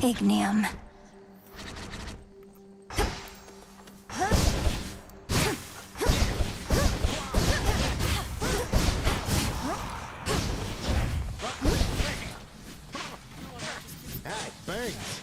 Ignium. Hey, thanks.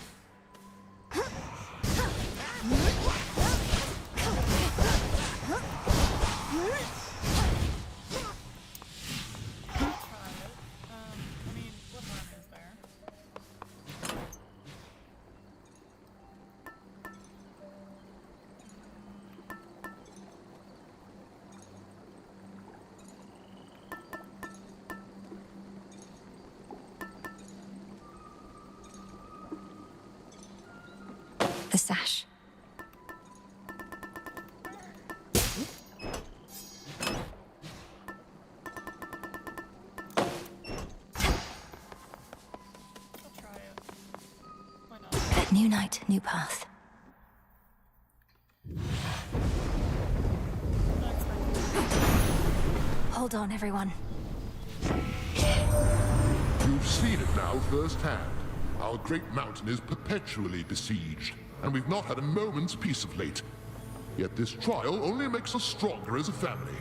The sash. New night, new path. Hold on, everyone. You've seen it now firsthand. Our great mountain is perpetually besieged, and we've not had a moment's peace of late. Yet this trial only makes us stronger as a family.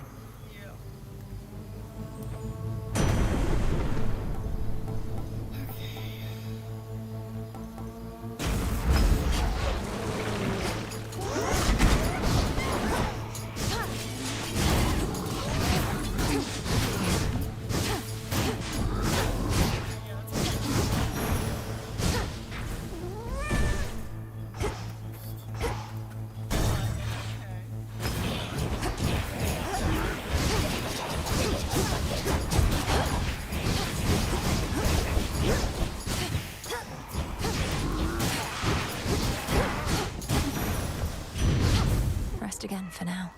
Rest again for now.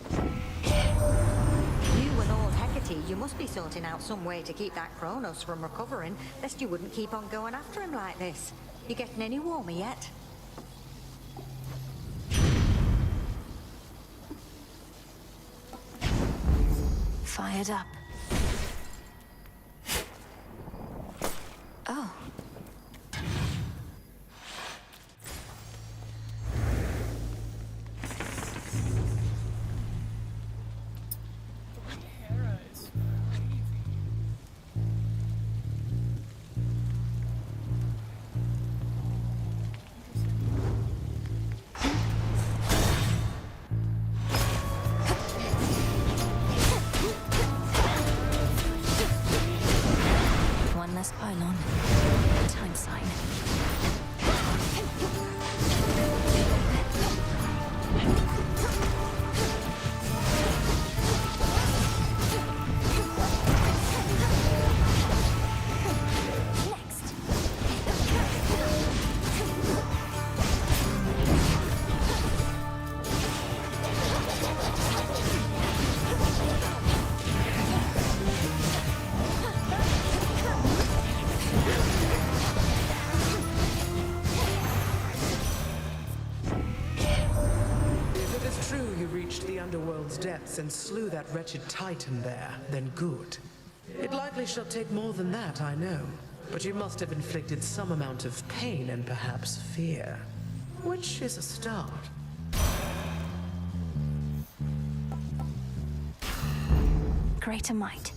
You and all Hecate, you must be sorting out some way to keep that Kronos from recovering, lest you wouldn't keep on going after him like this. You getting any warmer yet? Fired up. Oh. One less pylon. Time sign. Next. If it is true you reached the underworld's depths and slew that wretched Titan there, then good. It likely shall take more than that, I know. But you must have inflicted some amount of pain and perhaps fear. Which is a start. Greater might.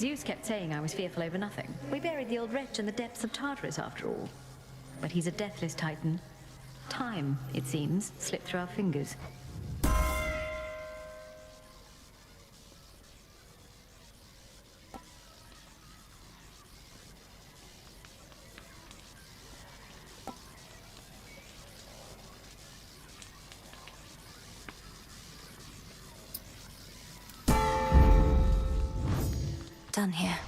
Zeus kept saying I was fearful over nothing. We buried the old wretch in the depths of Tartarus after all. But he's a deathless titan. Time, it seems, slipped through our fingers. Done here.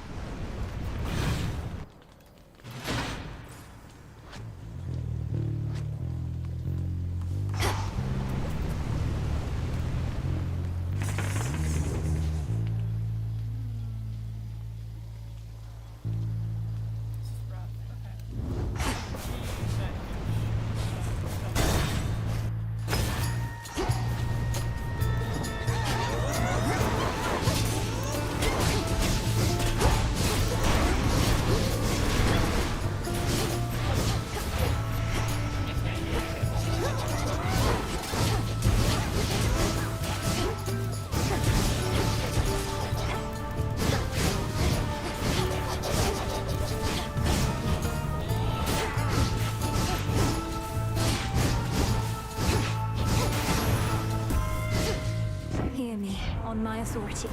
Hear me, on my authority.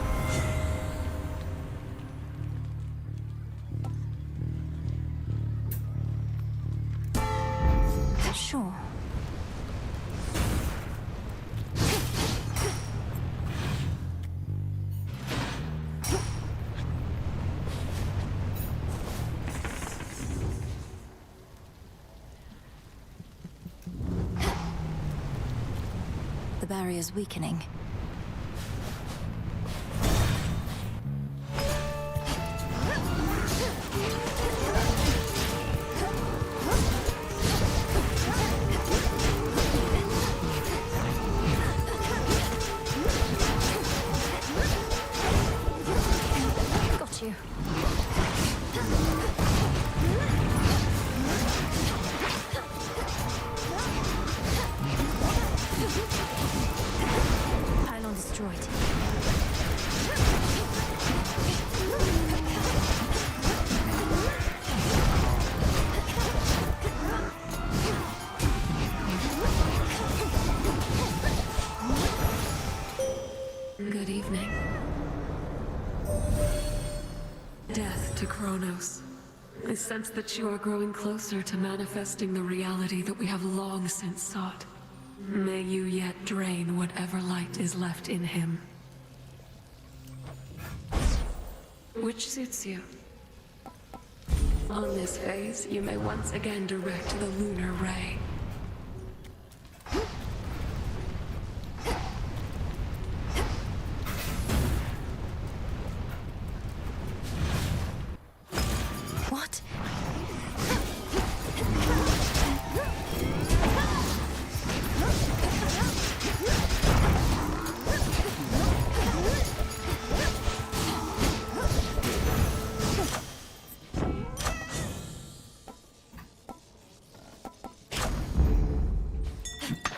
Sure. The barrier's weakening. Got you. Pylon destroyed. Good evening. Death to Kronos. I sense that you are growing closer to manifesting the reality that we have long since sought. May you yet drain whatever light is left in him. Which suits you. On this phase, you may once again direct the lunar ray. What?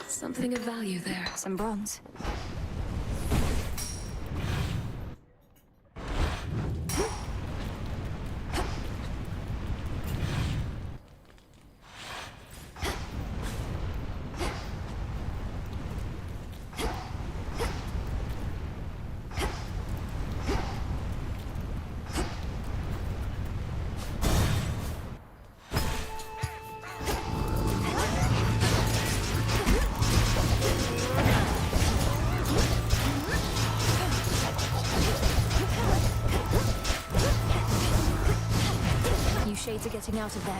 Something of value there. Some bronze. You shades are getting out of there.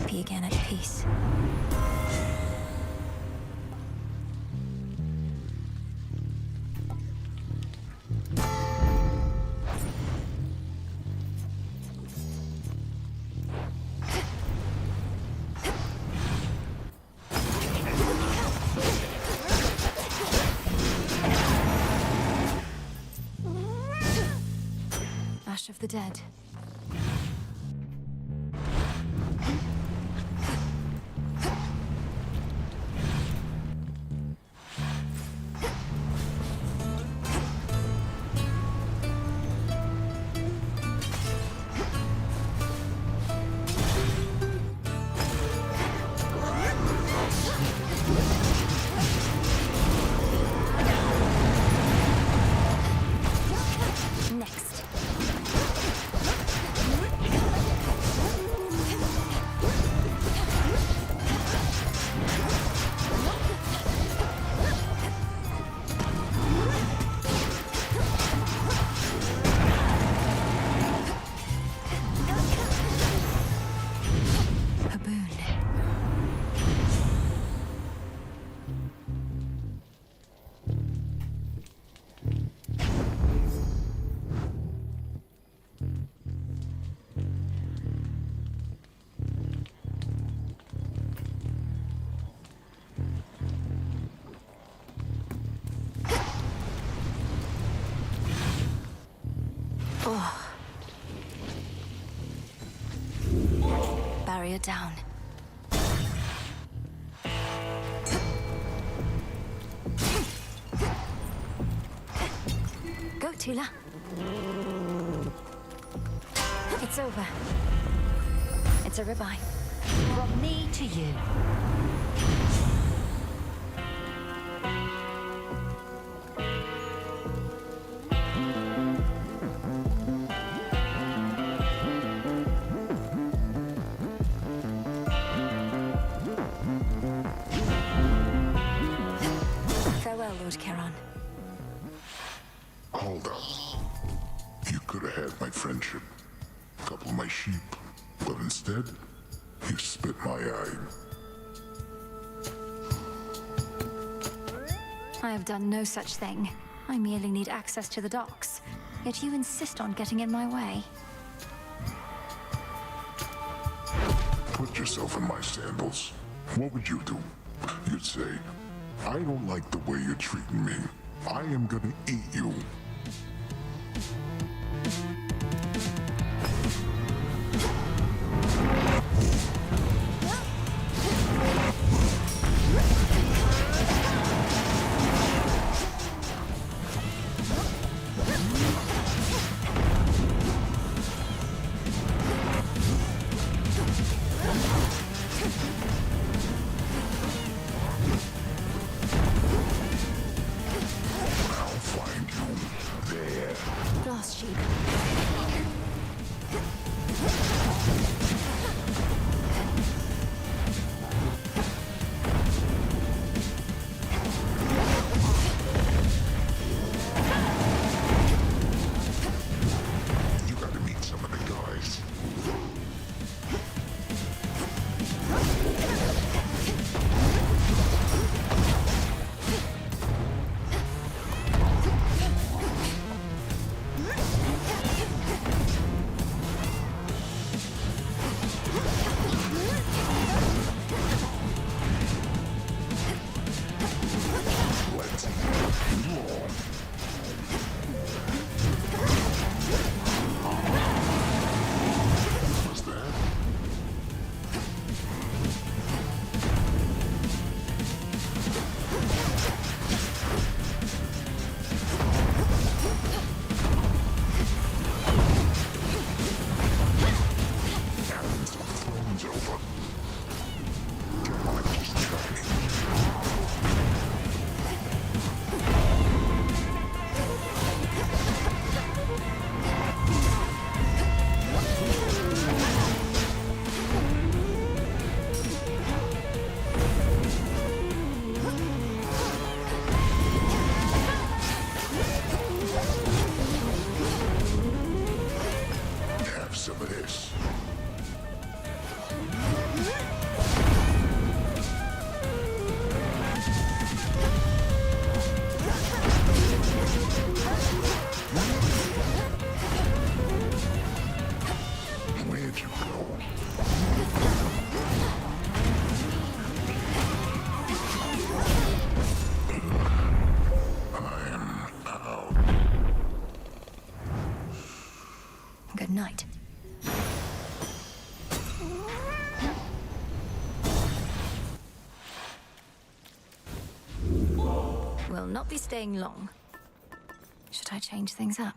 Be again at peace. ash of the dead. Next. A boon. Barrier down. Go, Tila. It's over. It's a ribeye. From me to you. Farewell, Lord Charon. Hold up. You could have had my friendship, couple of my sheep, but instead, you spit my eye. I have done no such thing. I merely need access to the docks. Yet you insist on getting in my way. Put yourself in my sandals. What would you do? You'd say, I don't like the way you're treating me. I am gonna eat you. I'll find you there. Glass sheep. You gotta meet some of the guys. good night. Will not be staying long. Should I change things up?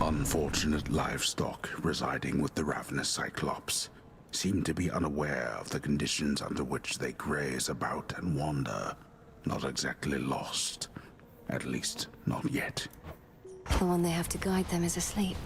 Unfortunate livestock residing with the ravenous Cyclops seem to be unaware of the conditions under which they graze about and wander. Not exactly lost. At least, not yet. The one they have to guide them is asleep.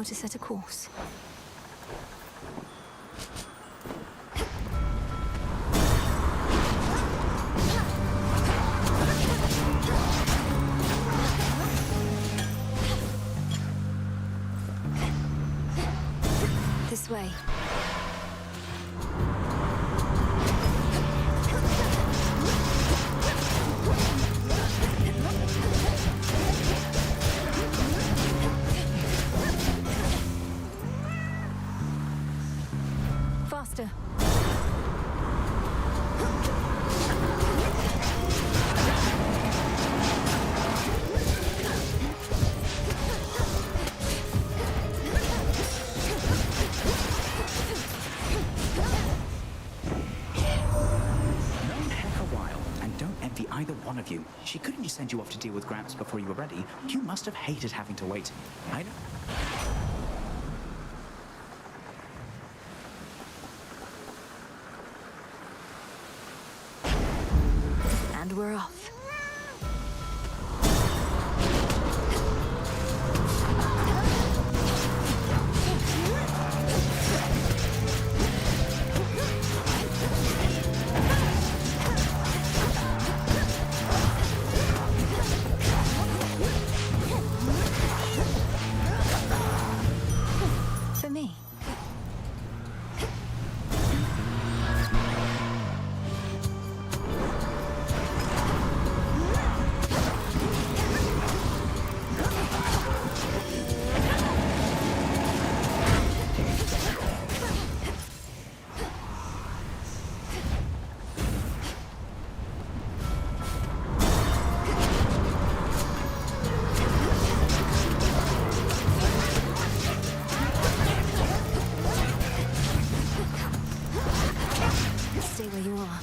To set a course. This way. Faster. Either one of you. She couldn't just send you off to deal with Gramps before you were ready. You must have hated having to wait. I know. And we're off. For me. Stay where you are.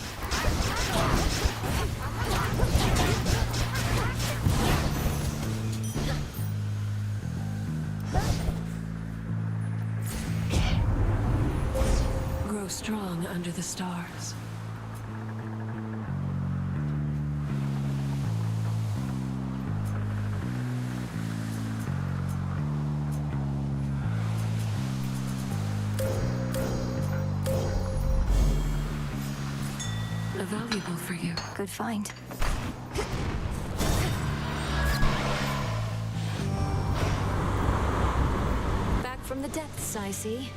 Grow strong under the stars. Valuable for you. Good find. Back from the depths, I see.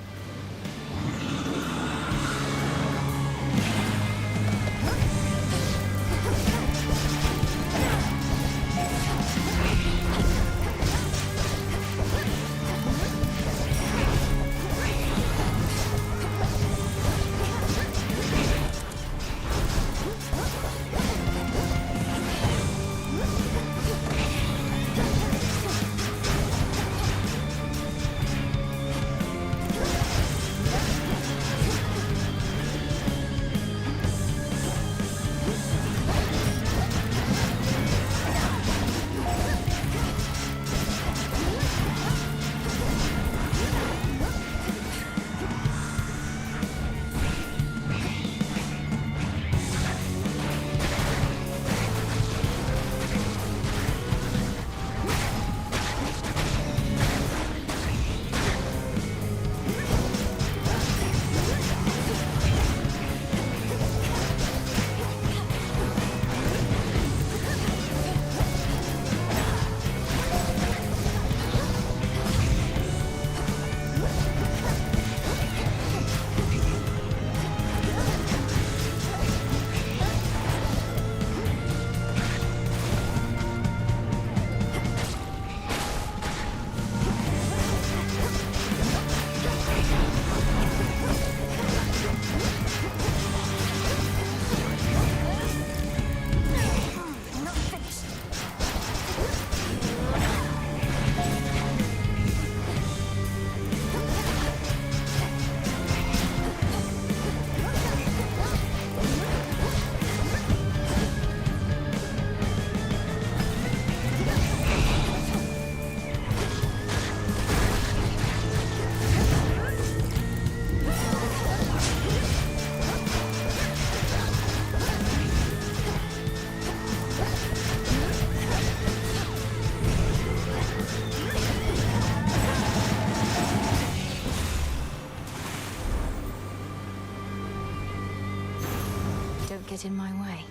can't get in my way.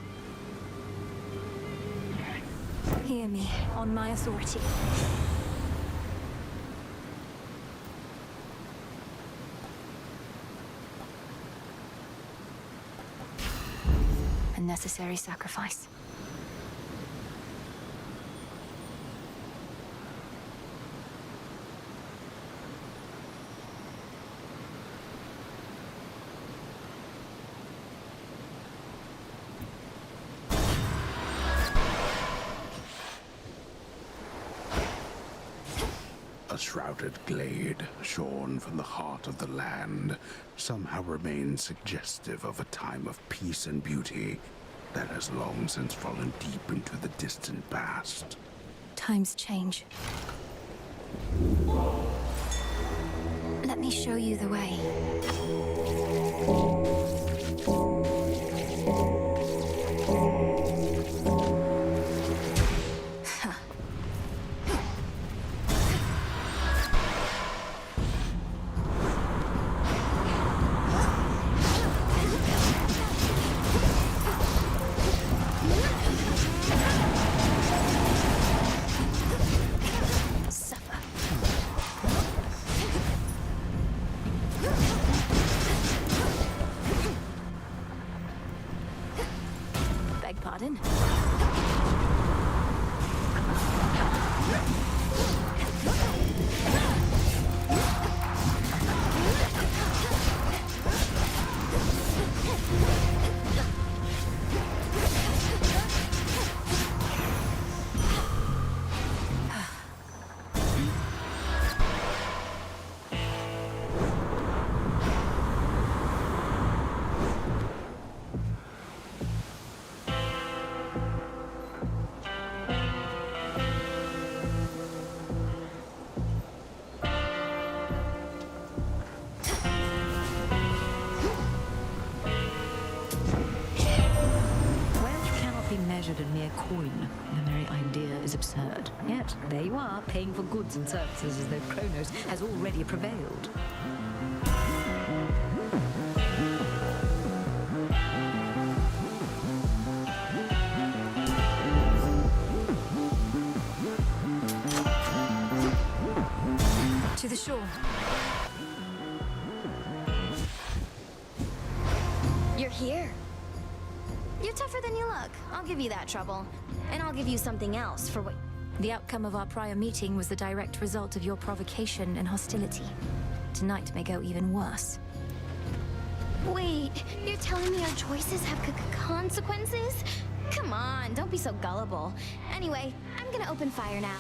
Hear me, on my authority. A necessary sacrifice. A shrouded glade, shorn from the heart of the land, somehow remains suggestive of a time of peace and beauty that has long since fallen deep into the distant past. Times change. Let me show you the way. Beg pardon? Measured in mere coin. The very idea is absurd. Yet, there you are, paying for goods and services as though Kronos has already prevailed. To the shore. You're here. You're tougher than you look. I'll give you that trouble. And I'll give you something else for what... The outcome of our prior meeting was the direct result of your provocation and hostility. Tonight may go even worse. Wait, you're telling me our choices have consequences? Come on, don't be so gullible. Anyway, I'm gonna open fire now.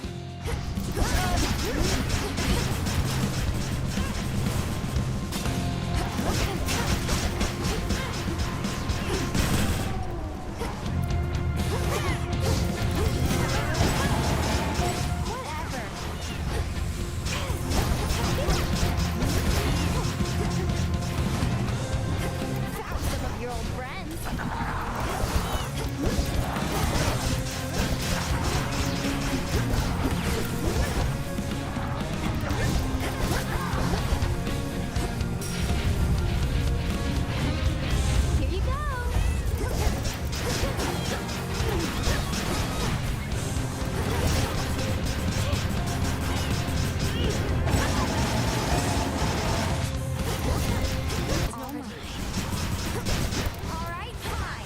All right, fine.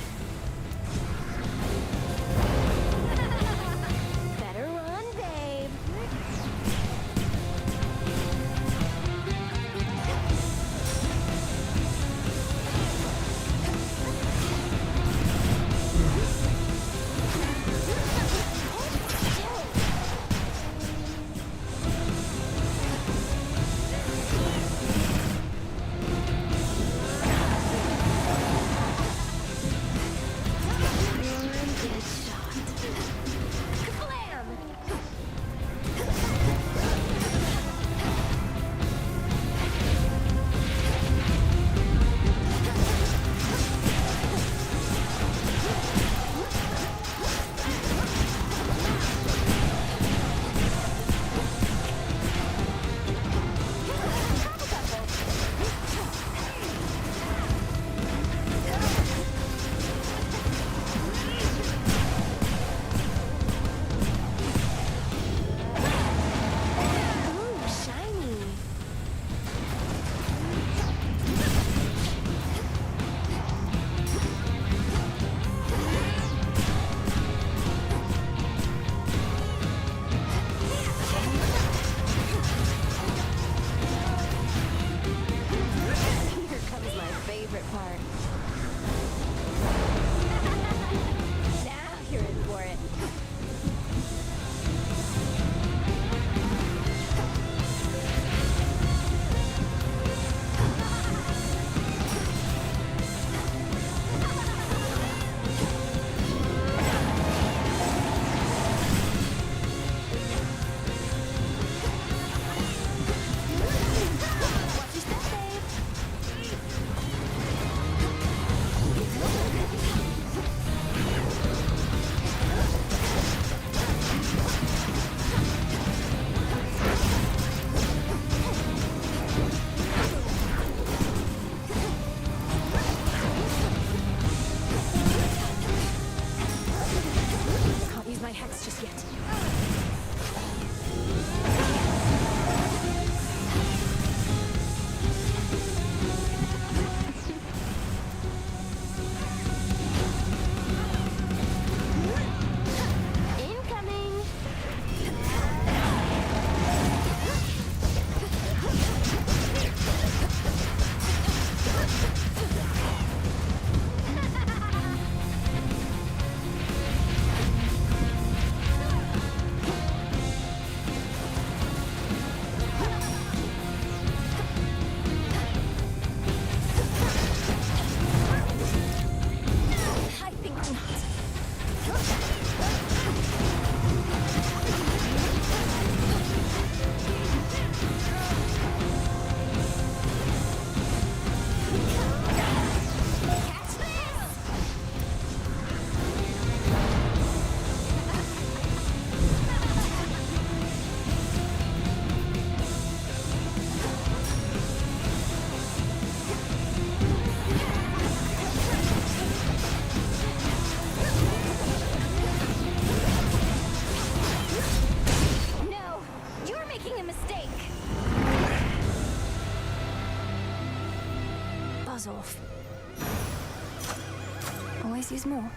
always use more.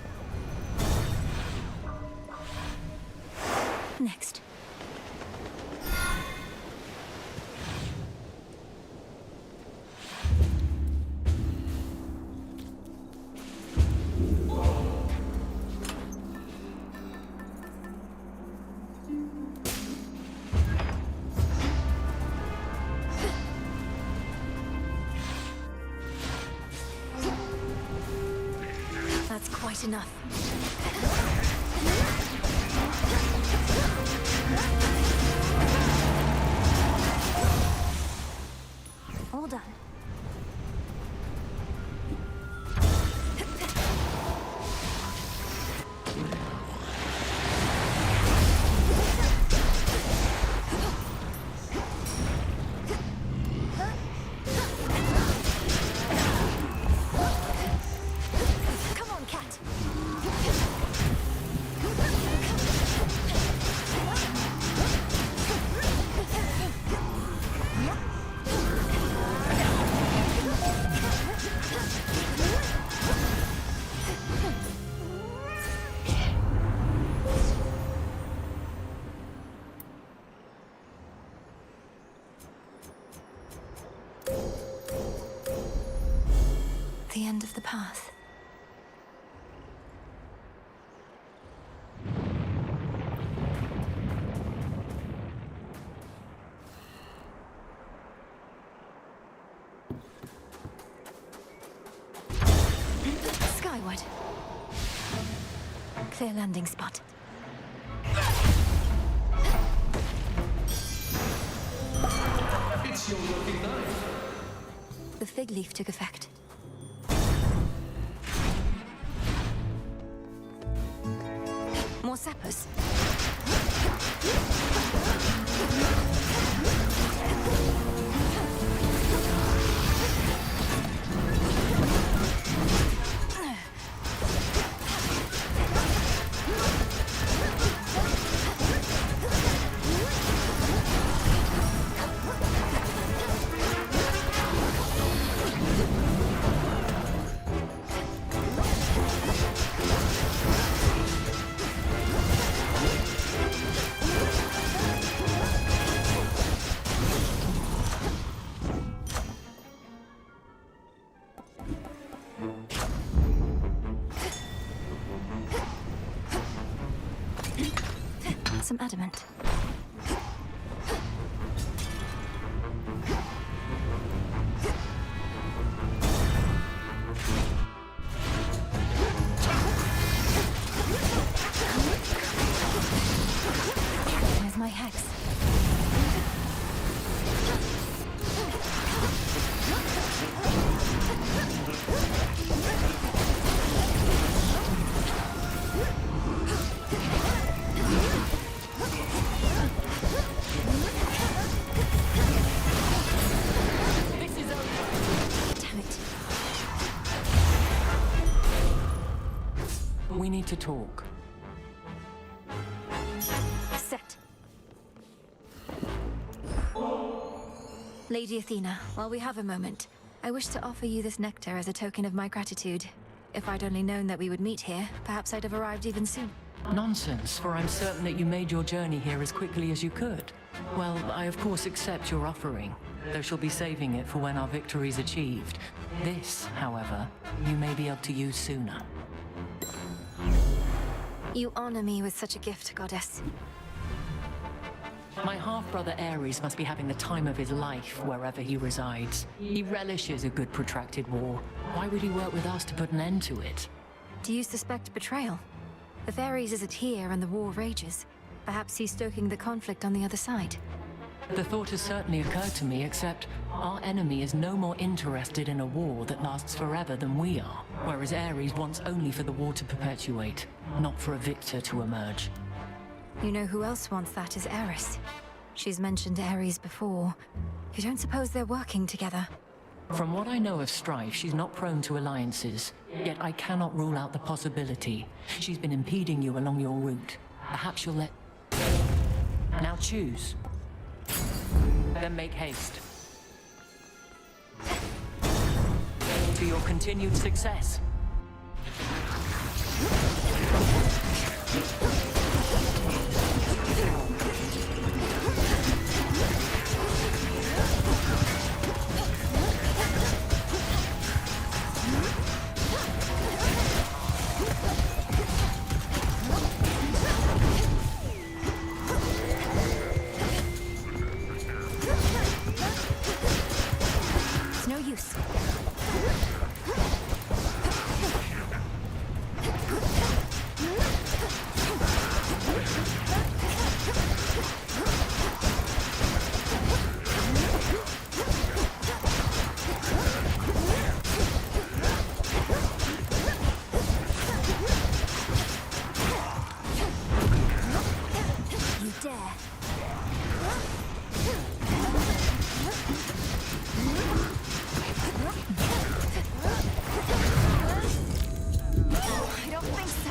Next. That's quite enough. All done. Come on, cat. The end of the path. Skyward. Clear landing spot. It's your lucky night. The fig leaf took effect. More sappers. Some adamant. There's my hex. We need to talk. Set. Lady Athena, while we have a moment, I wish to offer you this nectar as a token of my gratitude. If I'd only known that we would meet here, perhaps I'd have arrived even sooner. Nonsense, for I'm certain that you made your journey here as quickly as you could. Well, I of course accept your offering, though she'll be saving it for when our victory's achieved. This, however, you may be able to use sooner. You honor me with such a gift, goddess. My half-brother Ares must be having the time of his life wherever he resides. He relishes a good protracted war. Why would he work with us to put an end to it? Do you suspect betrayal? If Ares isn't here and the war rages, perhaps he's stoking the conflict on the other side. The thought has certainly occurred to me, except our enemy is no more interested in a war that lasts forever than we are, whereas Ares wants only for the war to perpetuate, not for a victor to emerge. You know who else wants that is Eris. She's mentioned Ares before. You don't suppose they're working together? From what I know of Strife, she's not prone to alliances, yet I cannot rule out the possibility. She's been impeding you along your route. Perhaps you'll let... Now choose. Then make haste. To your continued success. It's no use. You dare. I don't think so.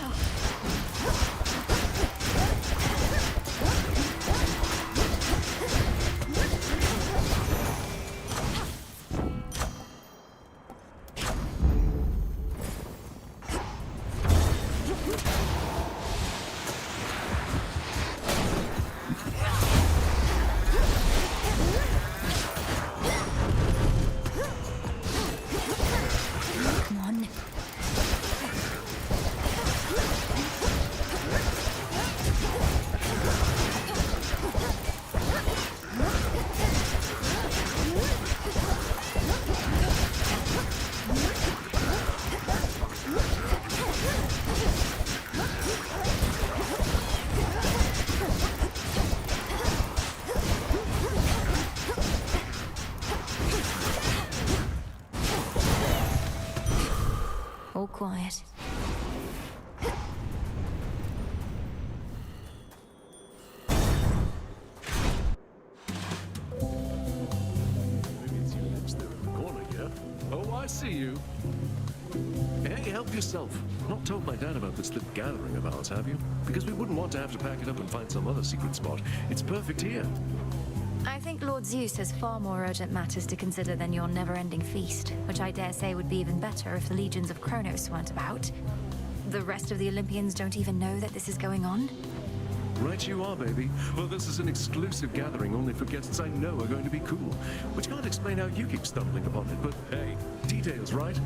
Come on. All quiet. Maybe it's you lips there in the corner, yeah? Oh, I see you. Hey, help yourself. Not told my dad about this little gathering of ours, have you? Because we wouldn't want to have to pack it up and find some other secret spot. It's perfect here. I think Lord Zeus has far more urgent matters to consider than your never-ending feast, which I dare say would be even better if the legions of Kronos weren't about. The rest of the Olympians don't even know that this is going on. Right you are, baby. Well, this is an exclusive gathering only for guests I know are going to be cool. Which can't explain how you keep stumbling upon it, but hey, details, right?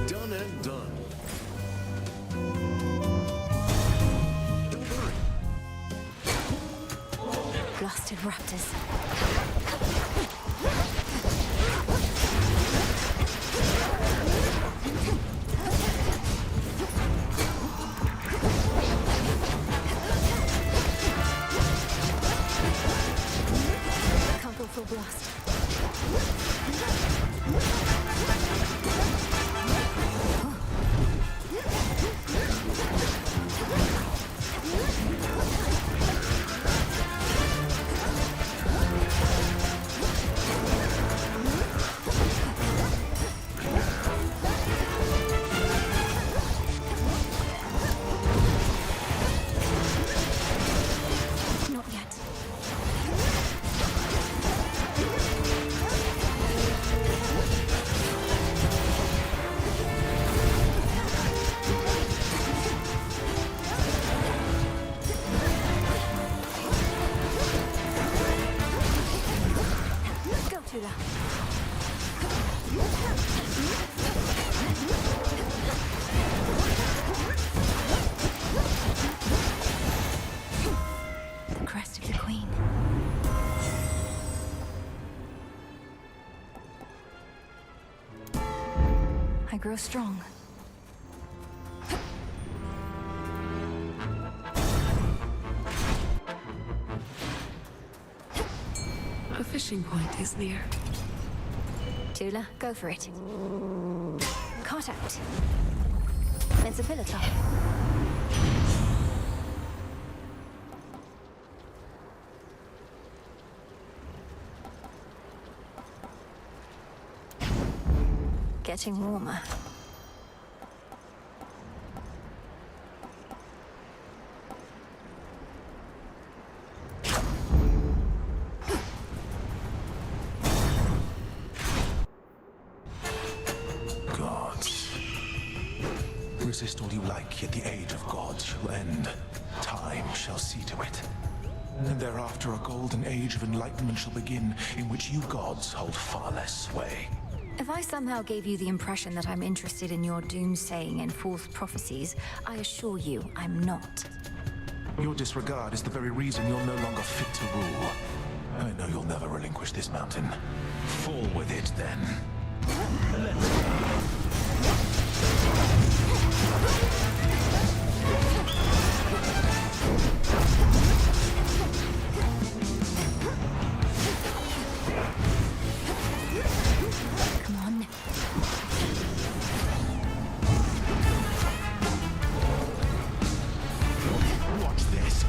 Done and done. Don't worry. Blasted raptors. Can't go full blast. Not yet. Go, Tula. The crest of the queen. I grow strong. A fishing point is near. Tula, go for it. Caught out. It's a pillar top. Getting warmer. Resist all you like, yet the age of gods shall end. Time shall see to it. And thereafter a golden age of enlightenment shall begin, in which you gods hold far less sway. If I somehow gave you the impression that I'm interested in your doomsaying and false prophecies, I assure you I'm not. Your disregard is the very reason you're no longer fit to rule. I know you'll never relinquish this mountain. Fall with it, then. Let's Come on. watch this.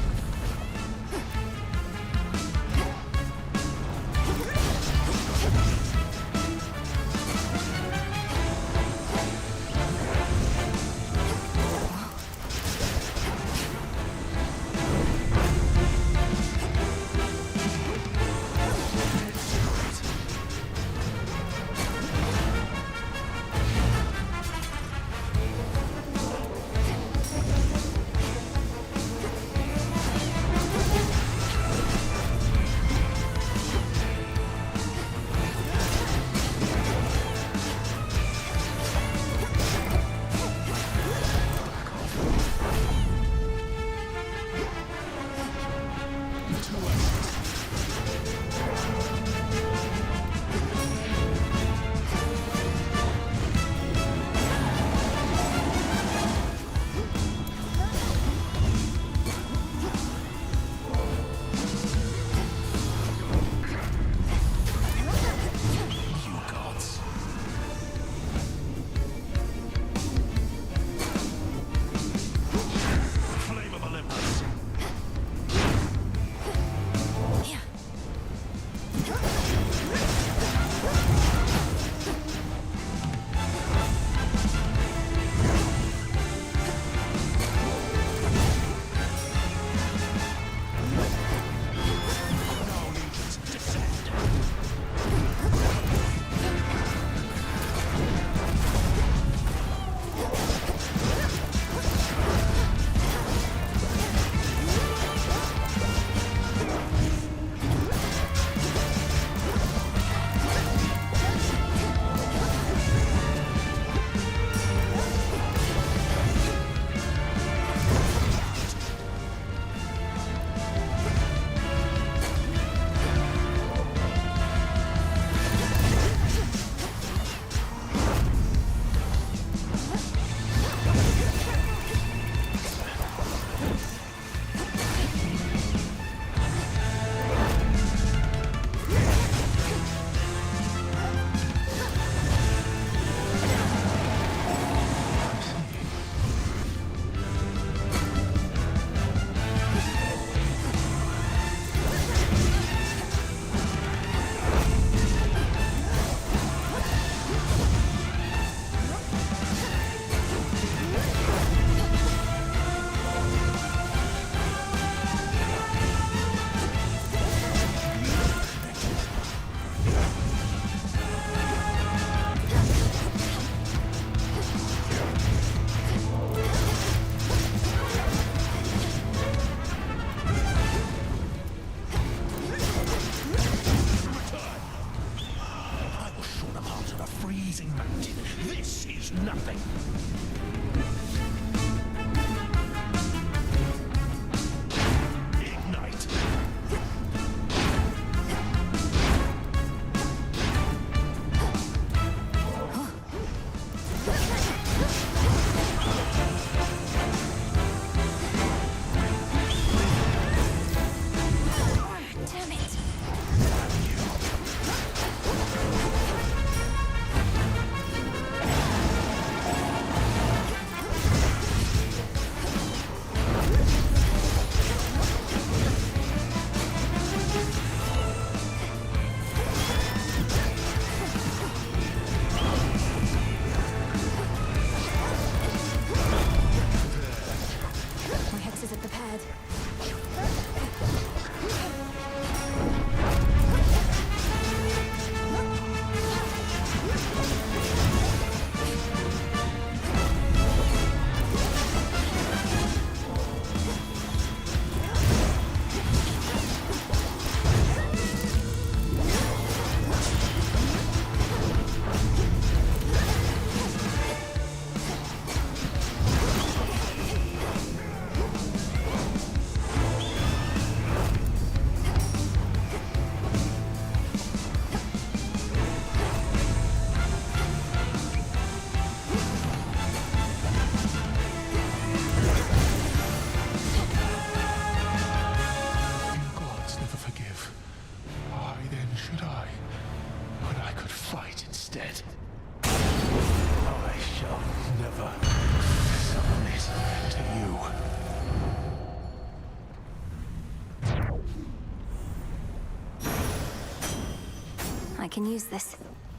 can use this.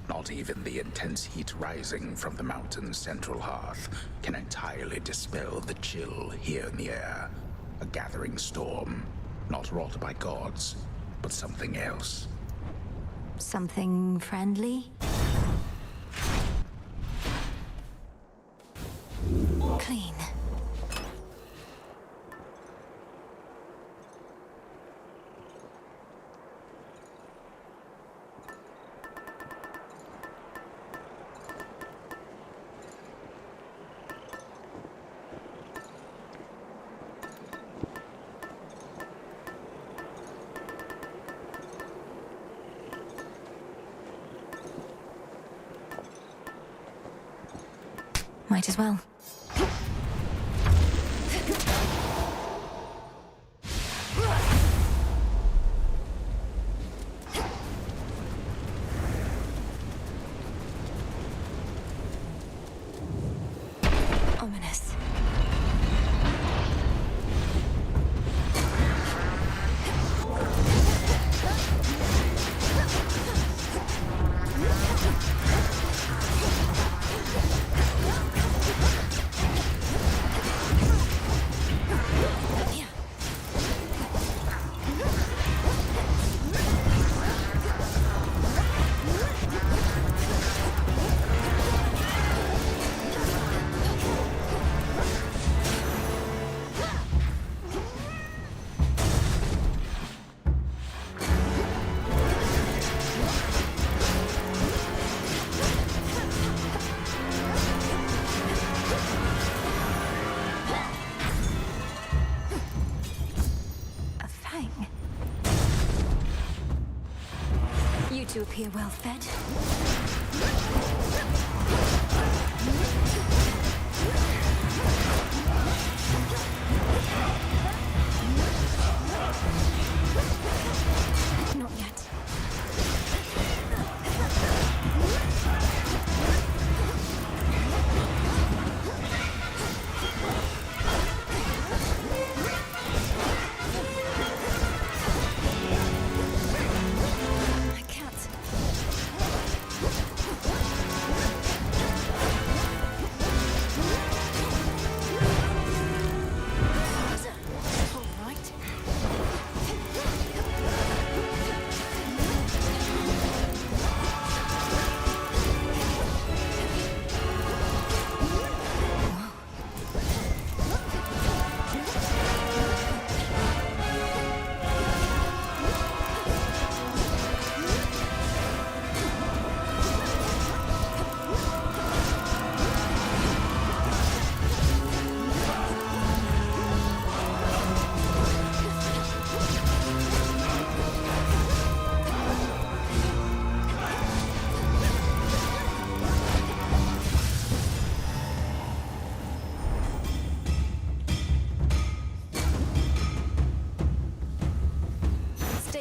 Not even the intense heat rising from the mountain's central hearth can entirely dispel the chill here in the air. A gathering storm, not wrought by gods, but something else. Something friendly? Clean. Might as well. Ominous. You appear well fed. Not yet.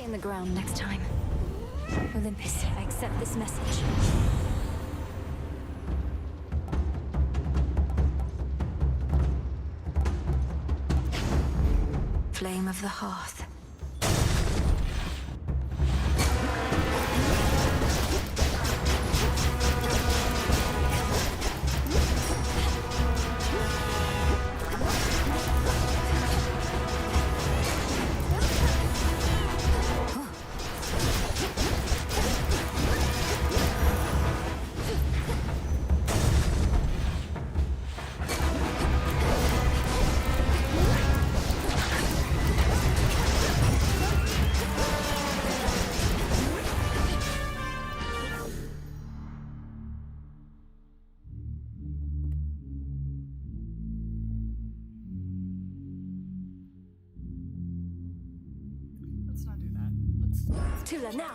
The ground next time. Olympus, I accept this message. Flame of the hearth. Tula now!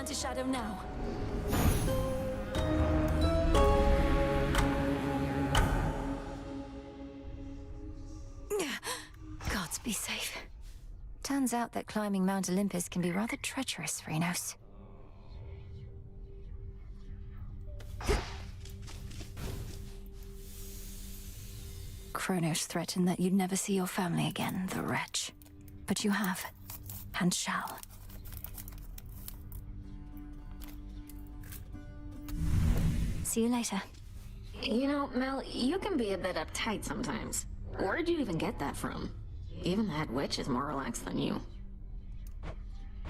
return to Shadow now. Gods be safe. Turns out that climbing Mount Olympus can be rather treacherous, Phrynos. Kronos threatened that you'd never see your family again, the wretch. But you have, and shall. See you later. You know, Mel, you can be a bit uptight sometimes. Where'd you even get that from? Even that witch is more relaxed than you.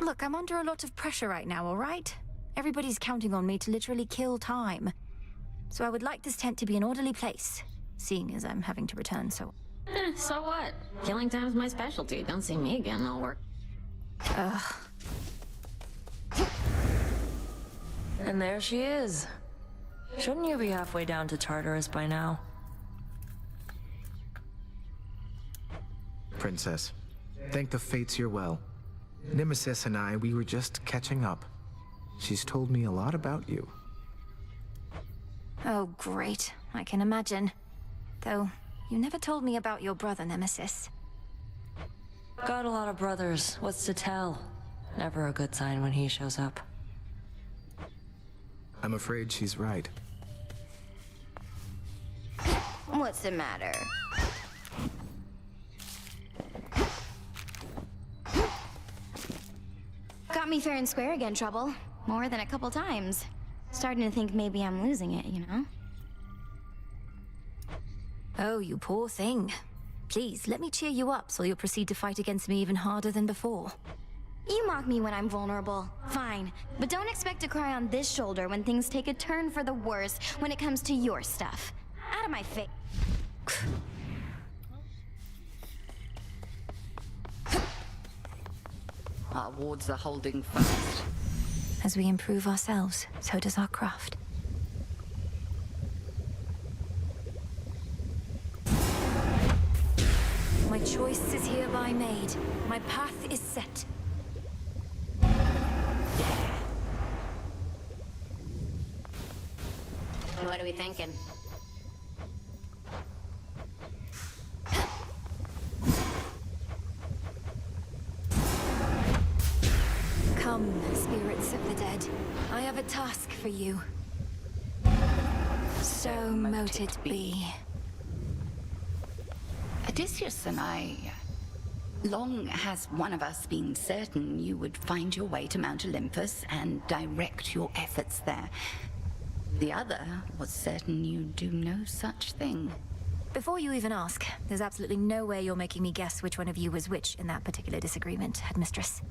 Look, I'm under a lot of pressure right now, all right? Everybody's counting on me to literally kill time. So I would like this tent to be an orderly place, seeing as I'm having to return, so... So what? Killing time's my specialty. Don't see me again, I'll work. Ugh. And there she is. Shouldn't you be halfway down to Tartarus by now? Princess, thank the fates you're well. Nemesis and I, we were just catching up. She's told me a lot about you. Oh, great. I can imagine. Though, you never told me about your brother, Nemesis. Got a lot of brothers. What's to tell? Never a good sign when he shows up. I'm afraid she's right. What's the matter? Got me fair and square again, Trouble. More than a couple times. Starting to think maybe I'm losing it, you know? Oh, you poor thing. Please, let me cheer you up so you'll proceed to fight against me even harder than before. You mock me when I'm vulnerable. Fine. But don't expect to cry on this shoulder when things take a turn for the worse when it comes to your stuff. Out of my face. Our wards are holding fast. As we improve ourselves, so does our craft. My choice is hereby made. My path is set. What are we thinking? Come, spirits of the dead. I have a task for you. So mote it be. Odysseus and I... Long has one of us been certain you would find your way to Mount Olympus and direct your efforts there. The other was certain you'd do no such thing. Before you even ask, there's absolutely no way you're making me guess which one of you was which in that particular disagreement, Headmistress.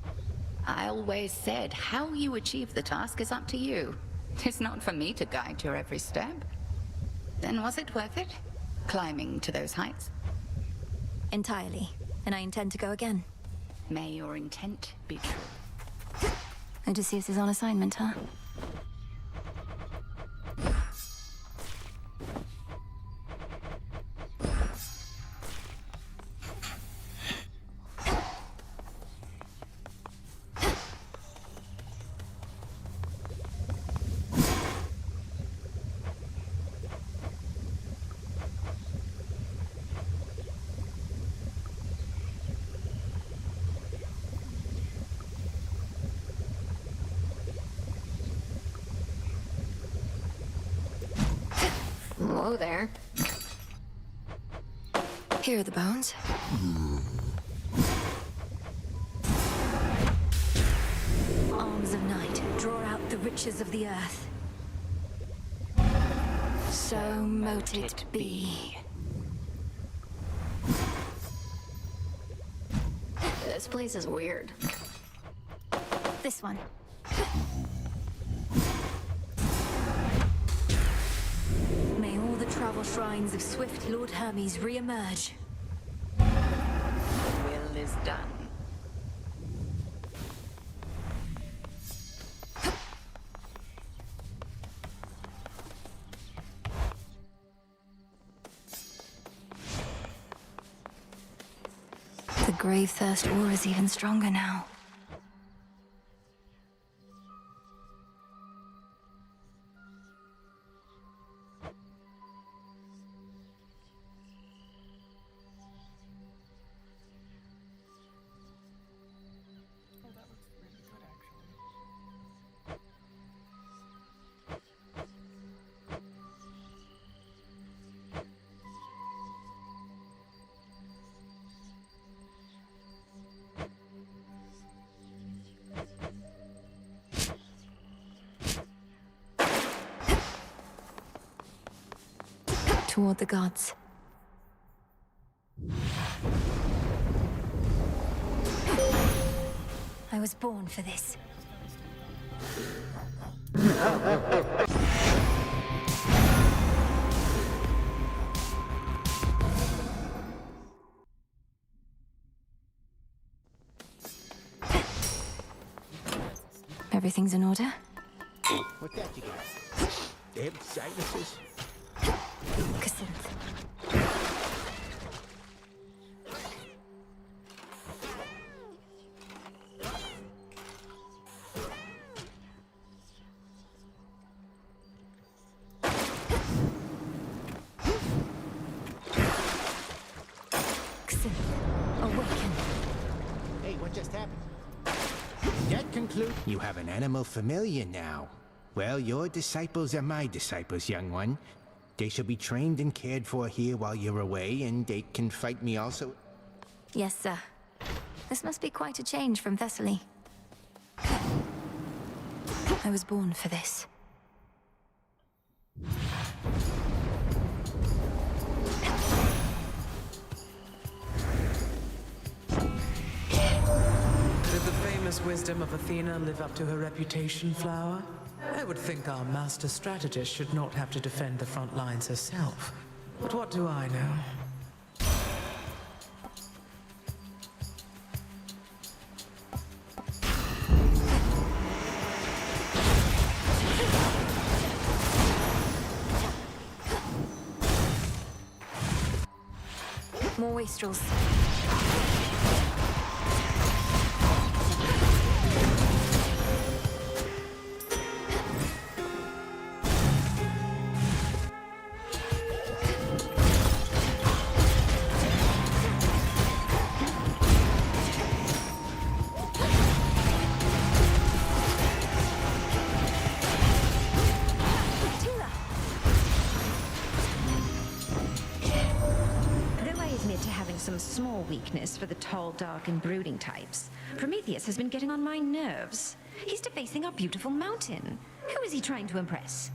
I always said how you achieve the task is up to you. It's not for me to guide your every step. Then was it worth it? Climbing to those heights? Entirely. And I intend to go again. May your intent be true. Odysseus is on assignment, huh? Whoa there. Here are the bones. Arms of night, draw out the riches of the earth. So mote it be. This place is weird. This one. May all the travel shrines of Swift Lord Hermes re-emerge. The will is done. The grave thirst aura is even stronger now. toward the gods. I was born for this. Everything's in order? What that you got? Damn sinuses? Cassandra. Awaken. Hey, what just happened? That concludes. You have an animal familiar now. Well, your disciples are my disciples, young one. They shall be trained and cared for here while you're away, and they can fight me also. Yes, sir. This must be quite a change from Thessaly. I was born for this. Did the famous wisdom of Athena live up to her reputation, Flower? I would think our master strategist should not have to defend the front lines herself. But what do I know? More wastrels. Some small weakness for the tall, dark, and brooding types. Prometheus has been getting on my nerves. He's defacing our beautiful mountain. Who is he trying to impress?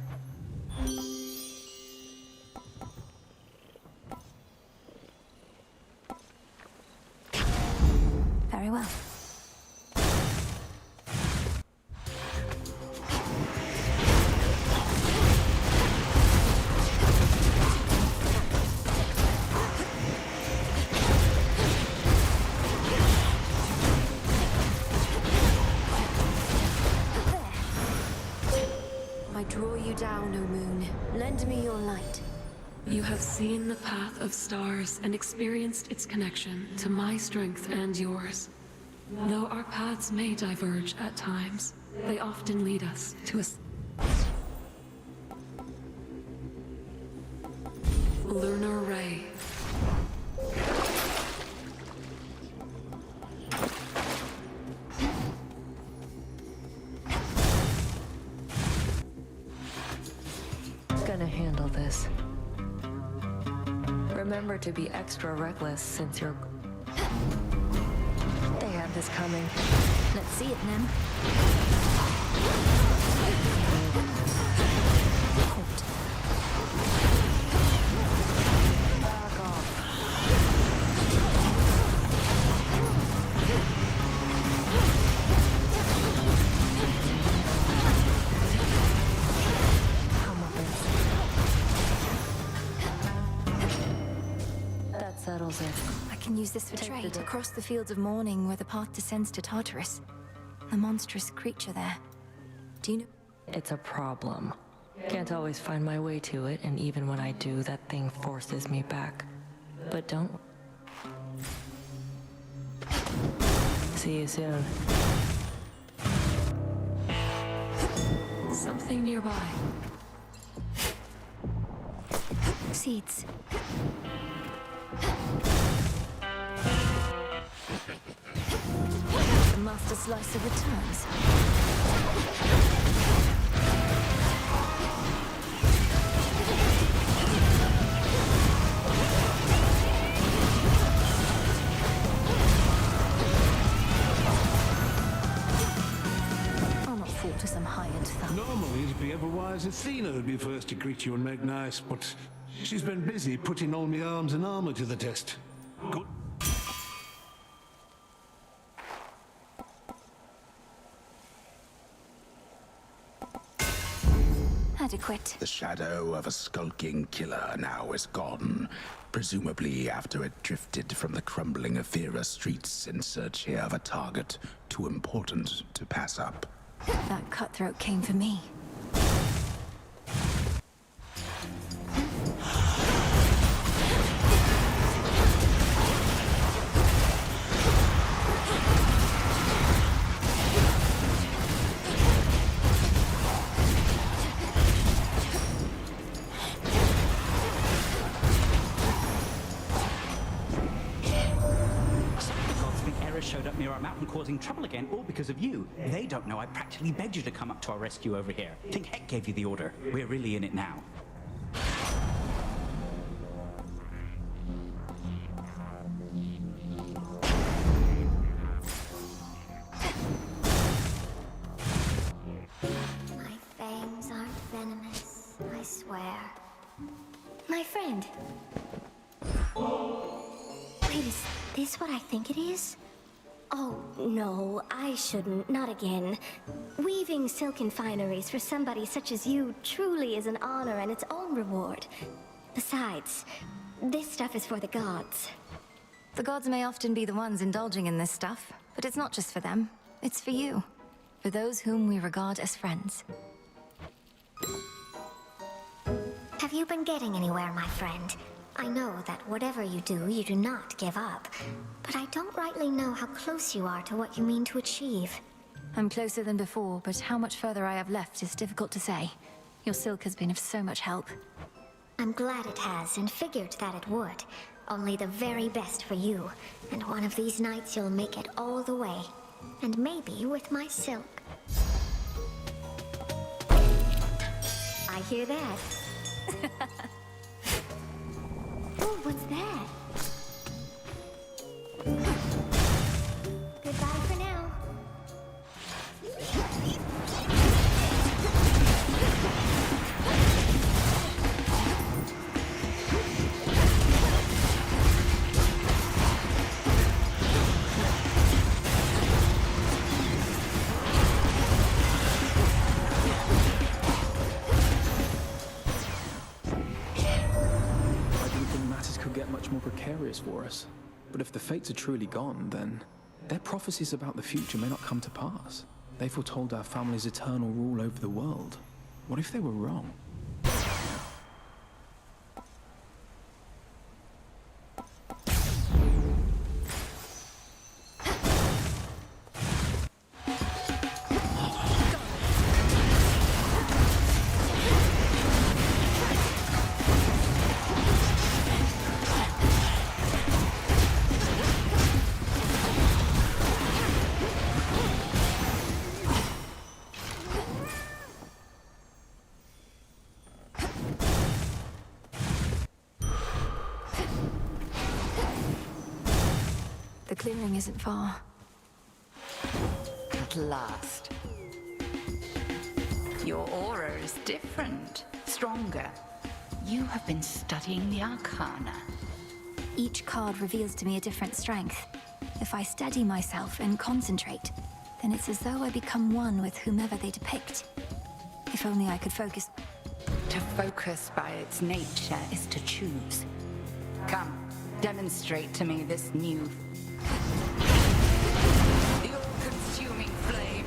Very well. Draw you down, O moon. Lend me your light. You have seen the path of stars and experienced its connection to my strength and yours. Though our paths may diverge at times, they often lead us to a lunar ray. Gonna handle this. Remember to be extra reckless since you're... They have this coming. Let's see it, Nim. Back off. Settles it. I can use this for trade across the fields of mourning where the path descends to Tartarus. The monstrous creature there. Do you know? It's a problem. Can't always find my way to it, and even when I do, that thing forces me back. But don't... See you soon. Something nearby. Seeds. The Master Slicer returns. I'll not fall to some high-end thumb. Normally, it'd be ever-wise Athena who'd be first to greet you and make nice, but She's been busy putting all my arms and armor to the test. Good. Adequate. The shadow of a skulking killer now is gone, presumably after it drifted from the crumbling Athera streets in search here of a target too important to pass up. That cutthroat came for me. Showed up near our mountain causing trouble again, all because of you. They don't know I practically begged you to come up to our rescue over here. Think Heck gave you the order. We're really in it now. My fangs aren't venomous, I swear. My friend. Wait, is this what I think it is? Oh, no, I shouldn't. Not again. Weaving silken fineries for somebody such as you truly is an honor and its own reward. Besides, this stuff is for the gods. The gods may often be the ones indulging in this stuff, but it's not just for them. It's for you. For those whom we regard as friends. Have you been getting anywhere, my friend? I know that whatever you do not give up. But I don't rightly know how close you are to what you mean to achieve. I'm closer than before, but how much further I have left is difficult to say. Your silk has been of so much help. I'm glad it has, and figured that it would. Only the very best for you. And one of these nights you'll make it all the way. And maybe with my silk. I hear that. Oh, what's that? Goodbye for now. More precarious for us. But if the fates are truly gone, then their prophecies about the future may not come to pass. They foretold our family's eternal rule over the world. What if they were wrong? The clearing isn't far. At last. Your aura is different, stronger. You have been studying the Arcana. Each card reveals to me a different strength. If I steady myself and concentrate, then it's as though I become one with whomever they depict. If only I could focus. To focus by its nature is to choose. Come, demonstrate to me this new... The all-consuming flame.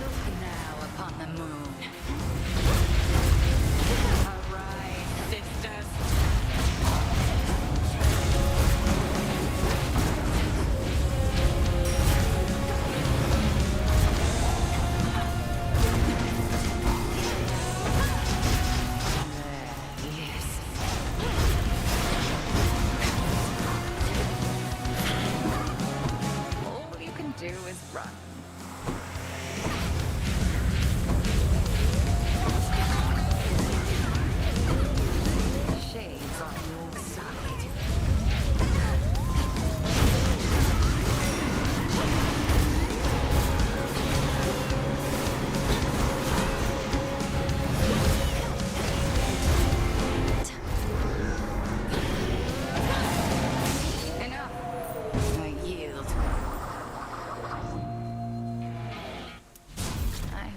Look now upon the moon. Arise, sisters.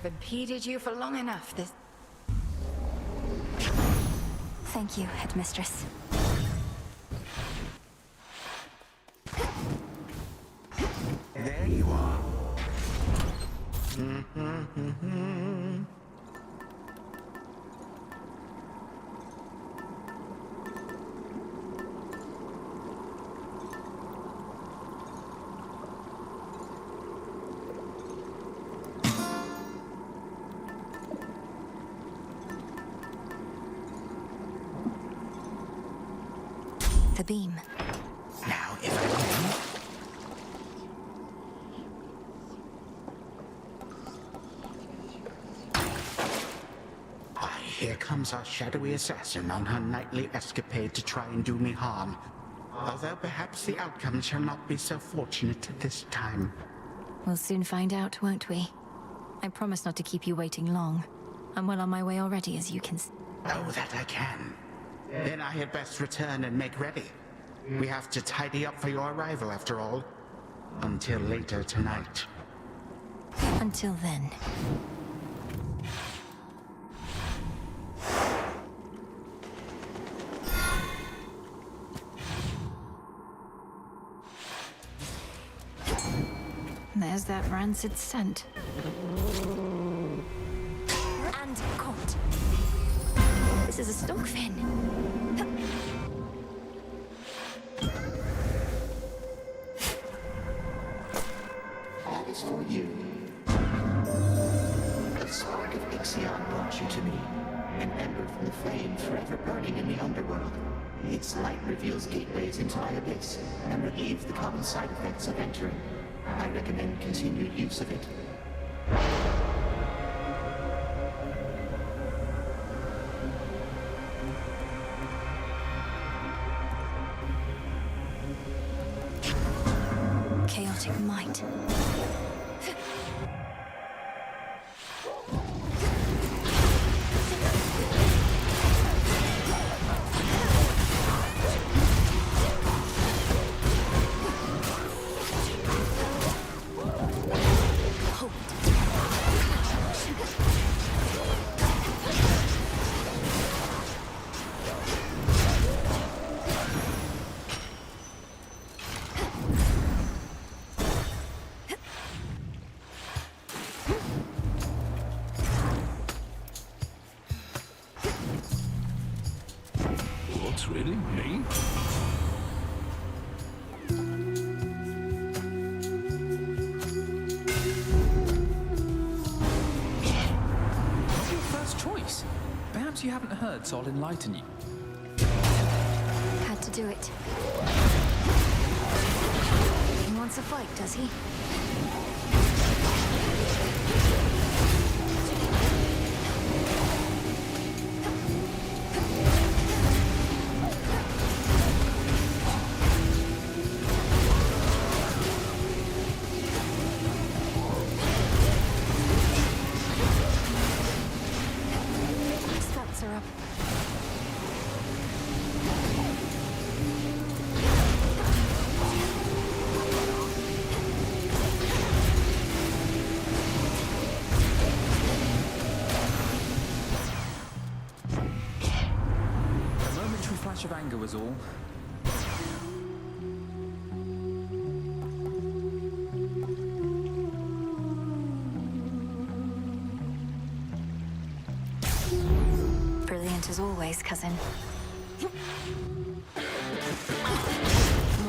I've impeded you for long enough. This... Thank you, Headmistress. There you are. The beam. Now, if I can. Here comes our shadowy assassin on her nightly escapade to try and do me harm. Although perhaps the outcome shall not be so fortunate this time. We'll soon find out, won't we? I promise not to keep you waiting long. I'm well on my way already, as you can see. Oh, that I can. Then I had best return and make ready. We have to tidy up for your arrival, after all. Until later tonight. Until then. There's that rancid scent. And caught. This is a stockfin. That is for you. The spark of Ixion brought you to me, an ember from the flame forever burning in the underworld. Its light reveals gateways into my abyss and relieves the common side effects of entering. I recommend continued use of it. Chaotic might. What's really me? What's your first choice? Perhaps you haven't heard, so I'll enlighten you. Had to do it. He wants a fight, does he? Stats are up. A momentary flash of anger was all. Brilliant as always, cousin. More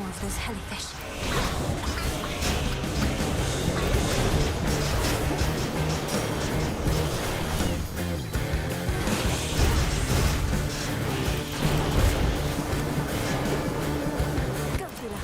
of those hellyfish. Go, Tula.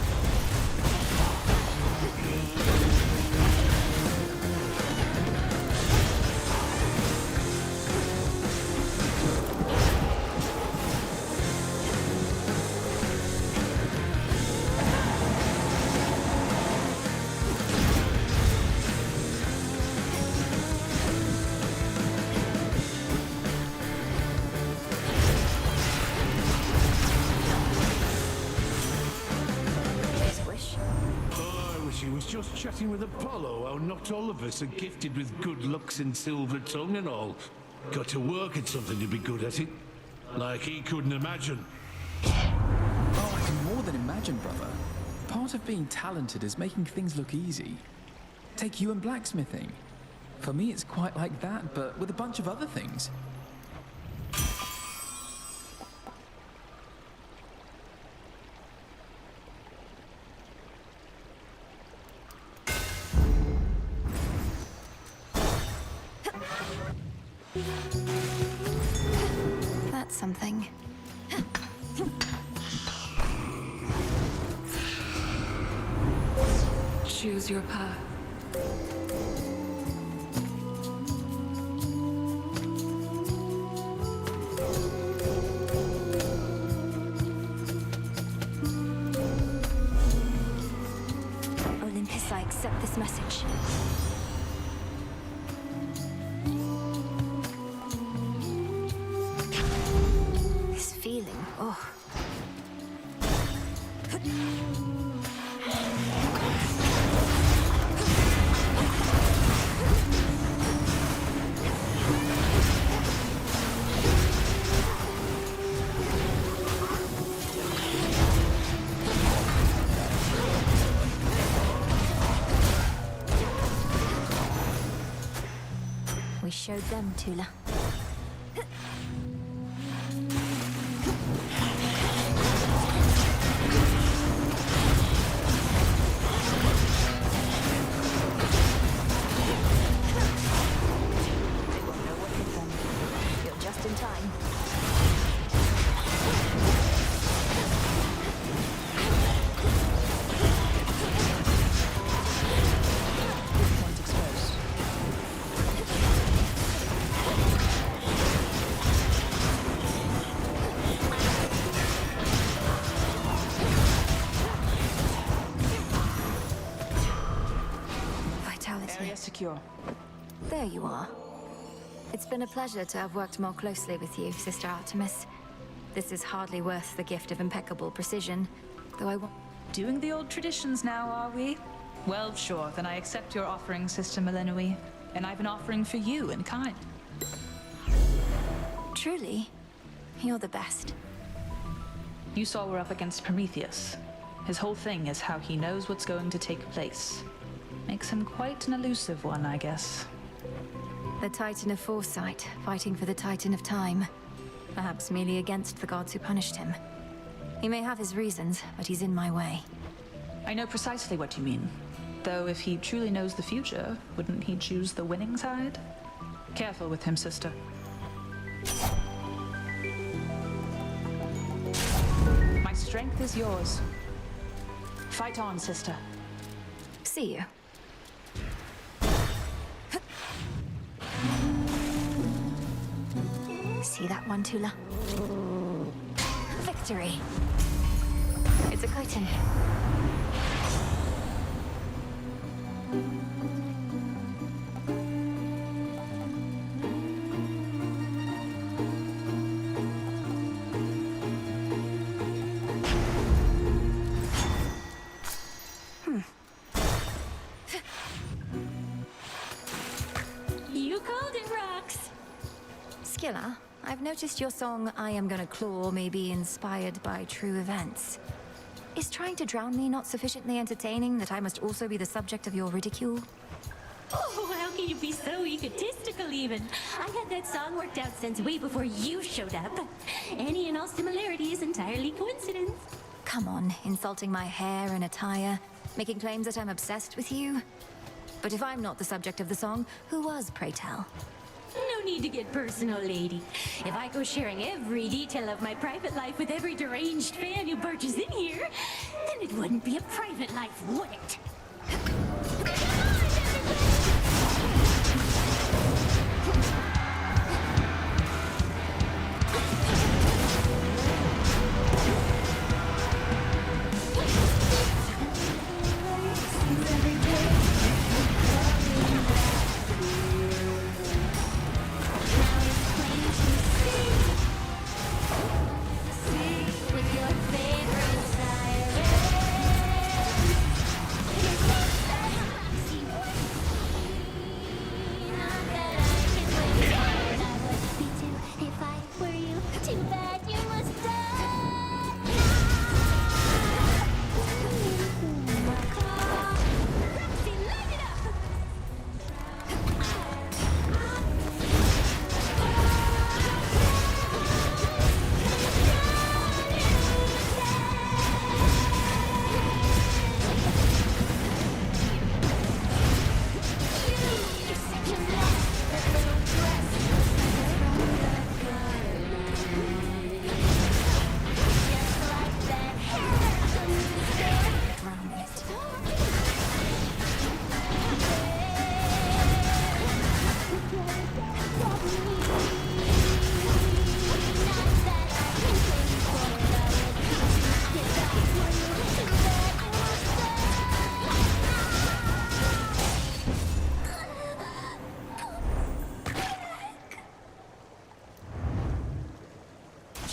just chatting with Apollo how not all of us are gifted with good looks and silver tongue and all. Got to work at something to be good at it. Like he couldn't imagine. Oh, I can more than imagine, brother. Part of being talented is making things look easy. Take you and blacksmithing. For me, it's quite like that, but with a bunch of other things. That's something. Choose your path. Olympus, I accept this message. This feeling, oh. We showed them, Tula. You're just in time. Point exposed. Vitality. Area secure. There you are. It's been a pleasure to have worked more closely with you, Sister Artemis. This is hardly worth the gift of impeccable precision, though I want... Doing the old traditions now, are we? Well, sure, then I accept your offering, Sister Melenui. And I've an offering for you in kind. Truly, you're the best. You saw we're up against Prometheus. His whole thing is how he knows what's going to take place. Makes him quite an elusive one, I guess. The Titan of Foresight, fighting for the Titan of Time. Perhaps merely against the gods who punished him. He may have his reasons, but he's in my way. I know precisely what you mean. Though if he truly knows the future, wouldn't he choose the winning side? Careful with him, sister. My strength is yours. Fight on, sister. See you. See that one, Tula? Victory! It's a curtain. You called it, Rox! Skilla, I've noticed your song, I Am Gonna Claw, may be inspired by true events. Is trying to drown me not sufficiently entertaining that I must also be the subject of your ridicule? Oh, how can you be so egotistical even? I had that song worked out since way before you showed up. Any and all similarity is entirely coincidence. Come on, insulting my hair and attire, making claims that I'm obsessed with you. But if I'm not the subject of the song, who was, pray tell? No need to get personal, lady. If I go sharing every detail of my private life with every deranged fan who barges in here, then it wouldn't be a private life, would it?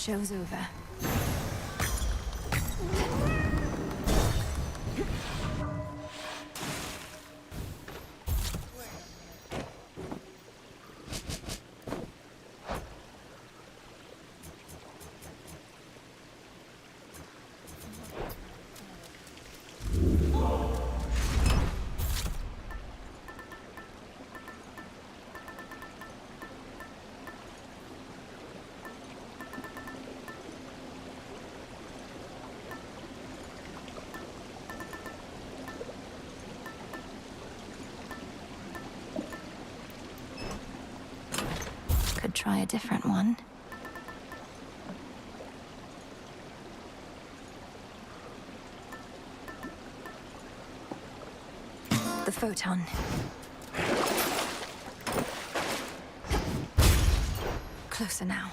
show's over. Could try a different one. The photon. Closer now.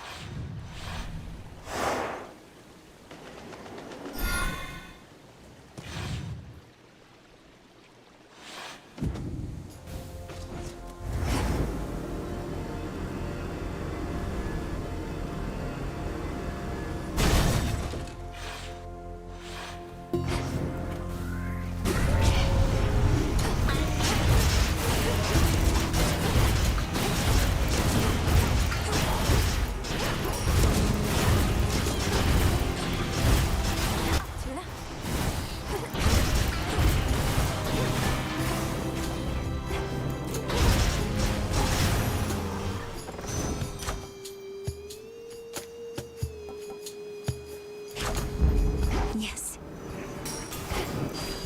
Yes.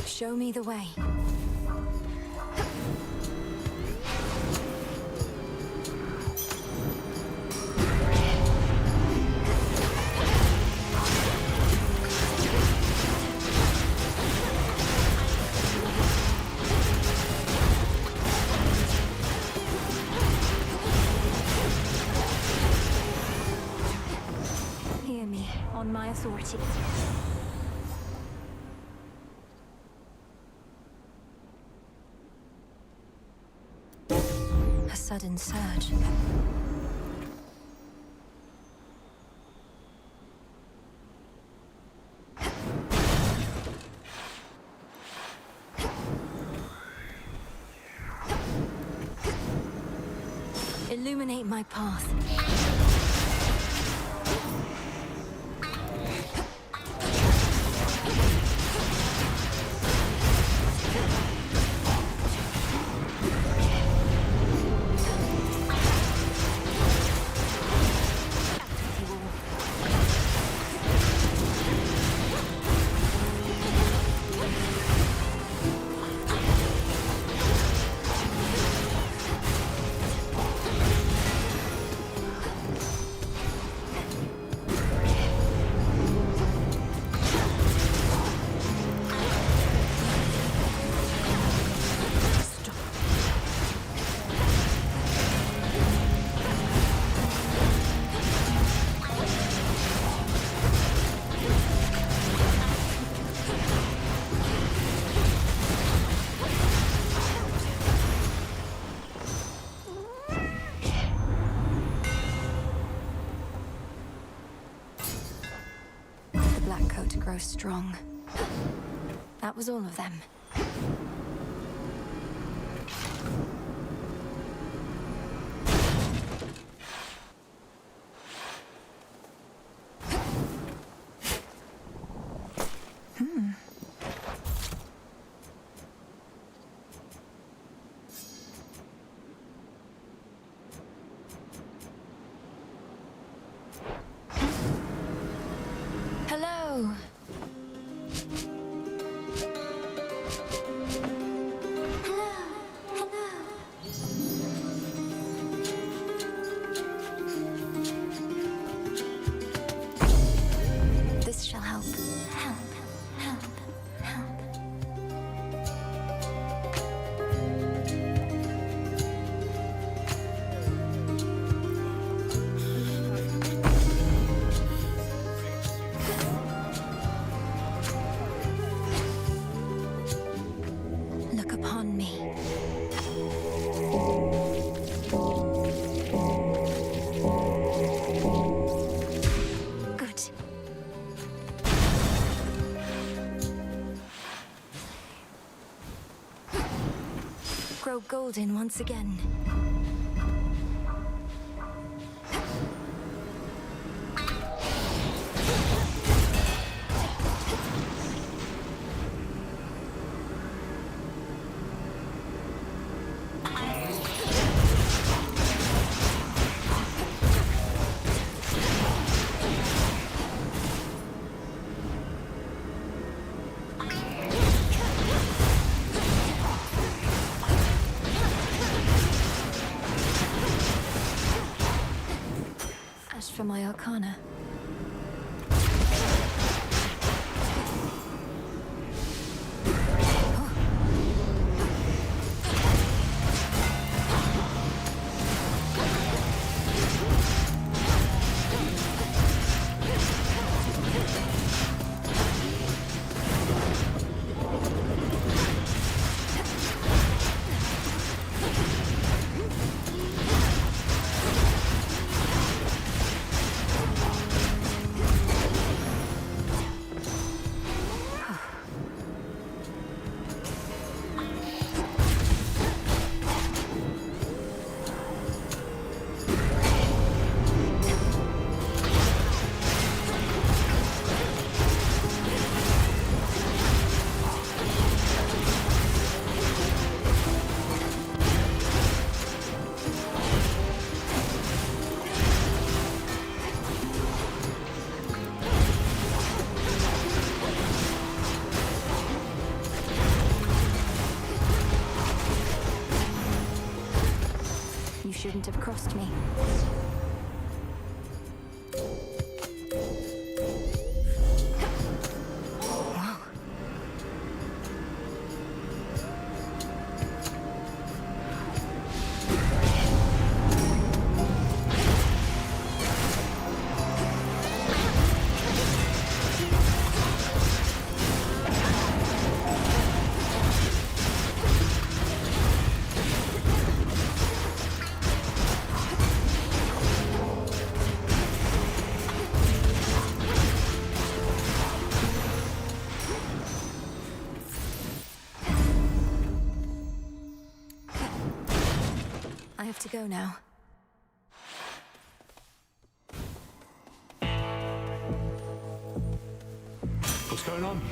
Show me the way. Hear me, on my authority. A sudden surge. Illuminate my path. Black coat to grow strong. That was all of them. Hello. golden once again. For my arcana. Shouldn't have crossed me. I have to go now. What's going on?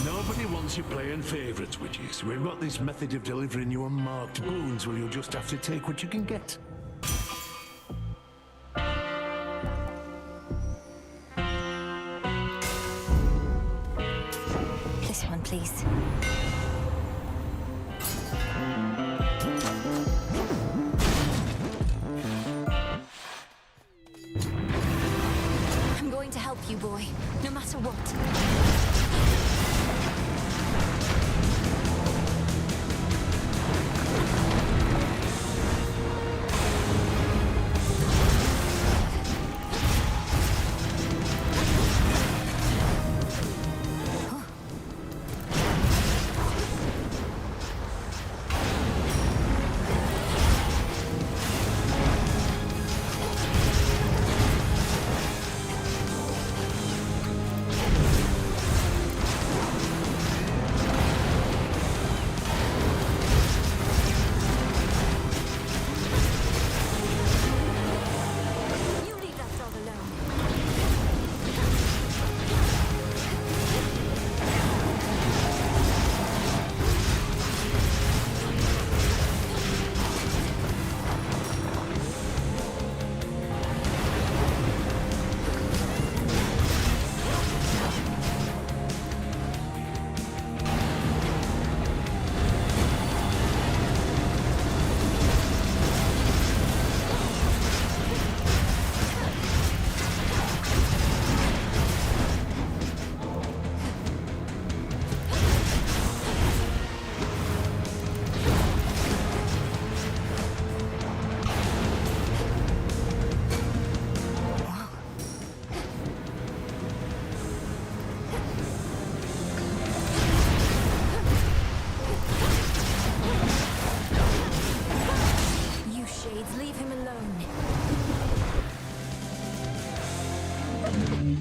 Nobody wants you playing favourites, witches. We've got this method of delivering you unmarked boons where you'll just have to take what you can get. This one, please. I'm going to help you, boy, no matter what.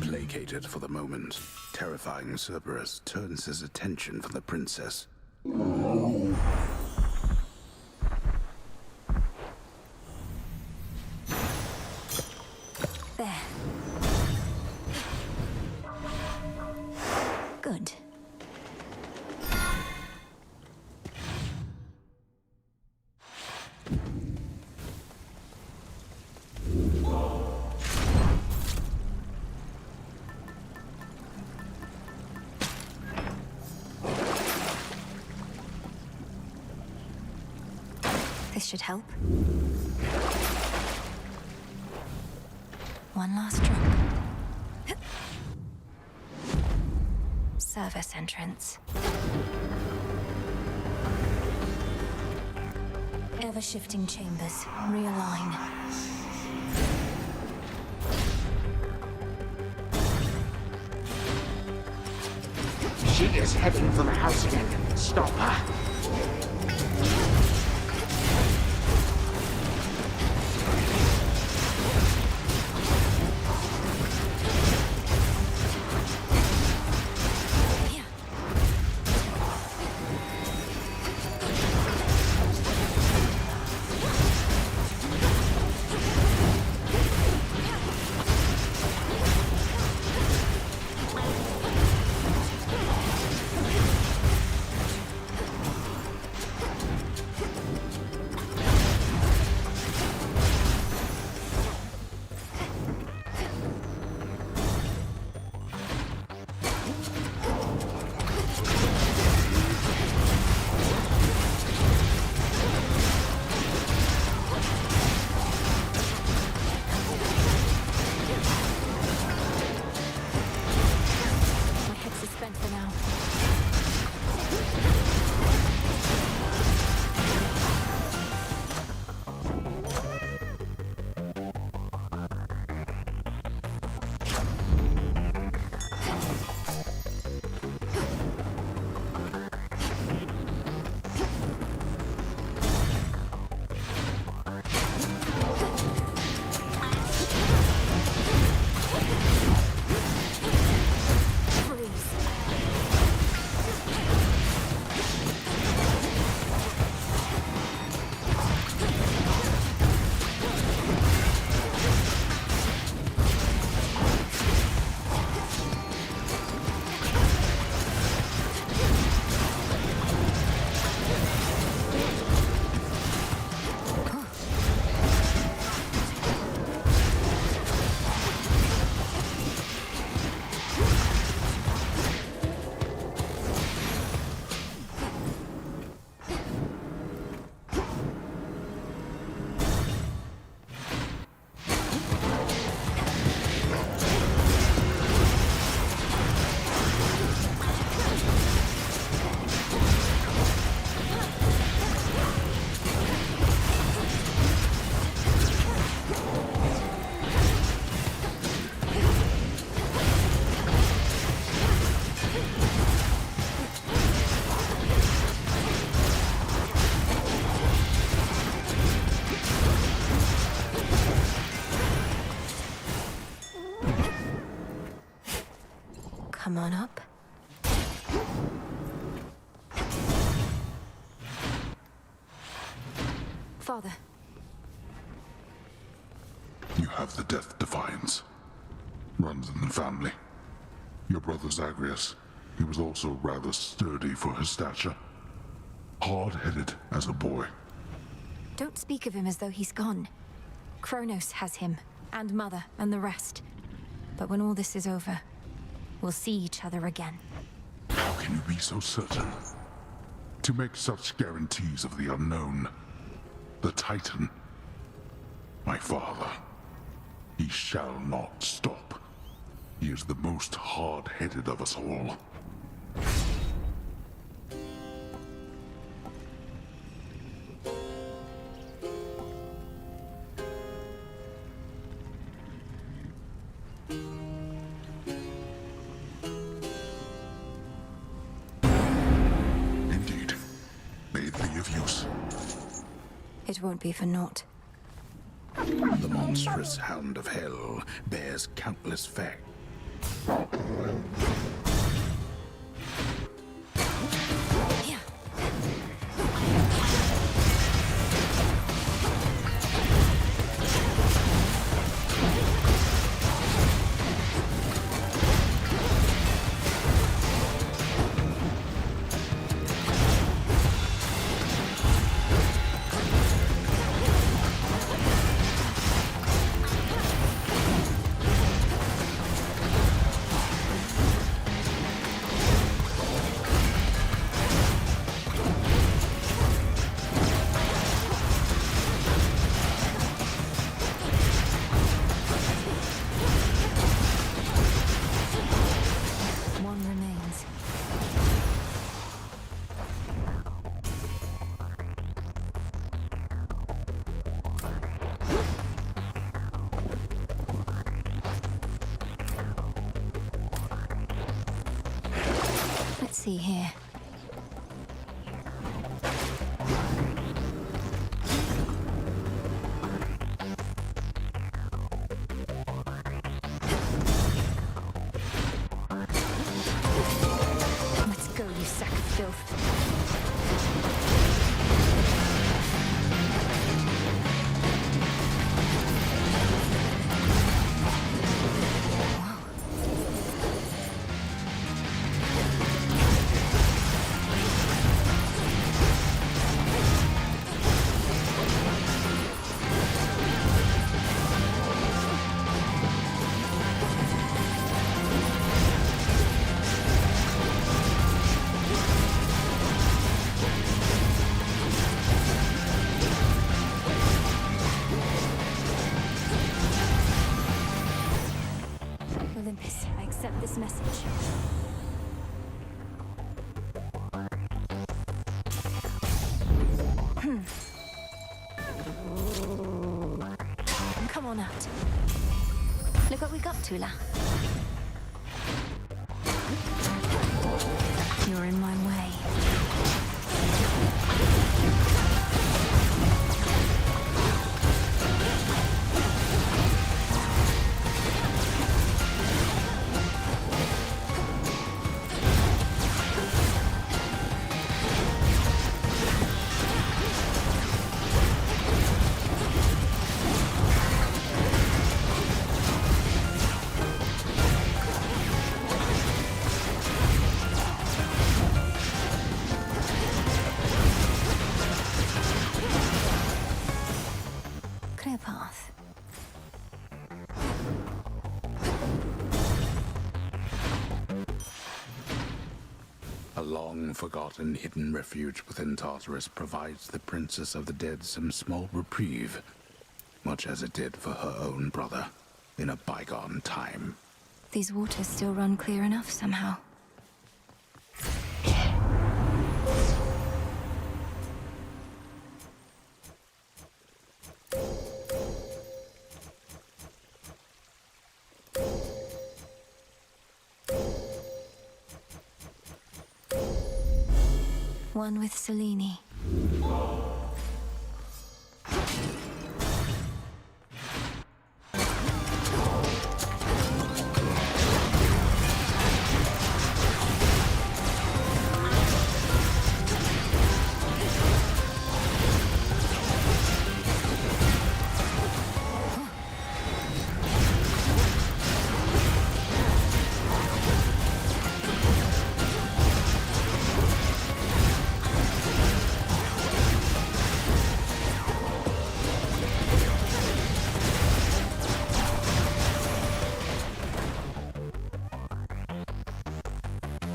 Placated for the moment, terrifying Cerberus turns his attention from the princess. should help. One last drop. Service entrance. Ever-shifting chambers. Realign. She is heading for the house again. Stop her. Come on up. Father. You have the Death Defiance. Runs in the family. Your brother Zagreus, he was also rather sturdy for his stature. Hard-headed as a boy. Don't speak of him as though he's gone. Kronos has him, and Mother, and the rest. But when all this is over, we'll see each other again. How can you be so certain? To make such guarantees of the unknown. The Titan. My father. He shall not stop. He is the most hard-headed of us all. Indeed. May it be of use. It won't be for naught. The monstrous hound of hell bears countless facts. see here. Let's go, you sack of filth. Olympus, I accept this message. Come on out. Look what we got, Tula. You're in my way. Clear path. A long-forgotten hidden refuge within Tartarus provides the Princess of the Dead some small reprieve, much as it did for her own brother in a bygone time. These waters still run clear enough somehow. One with Selene.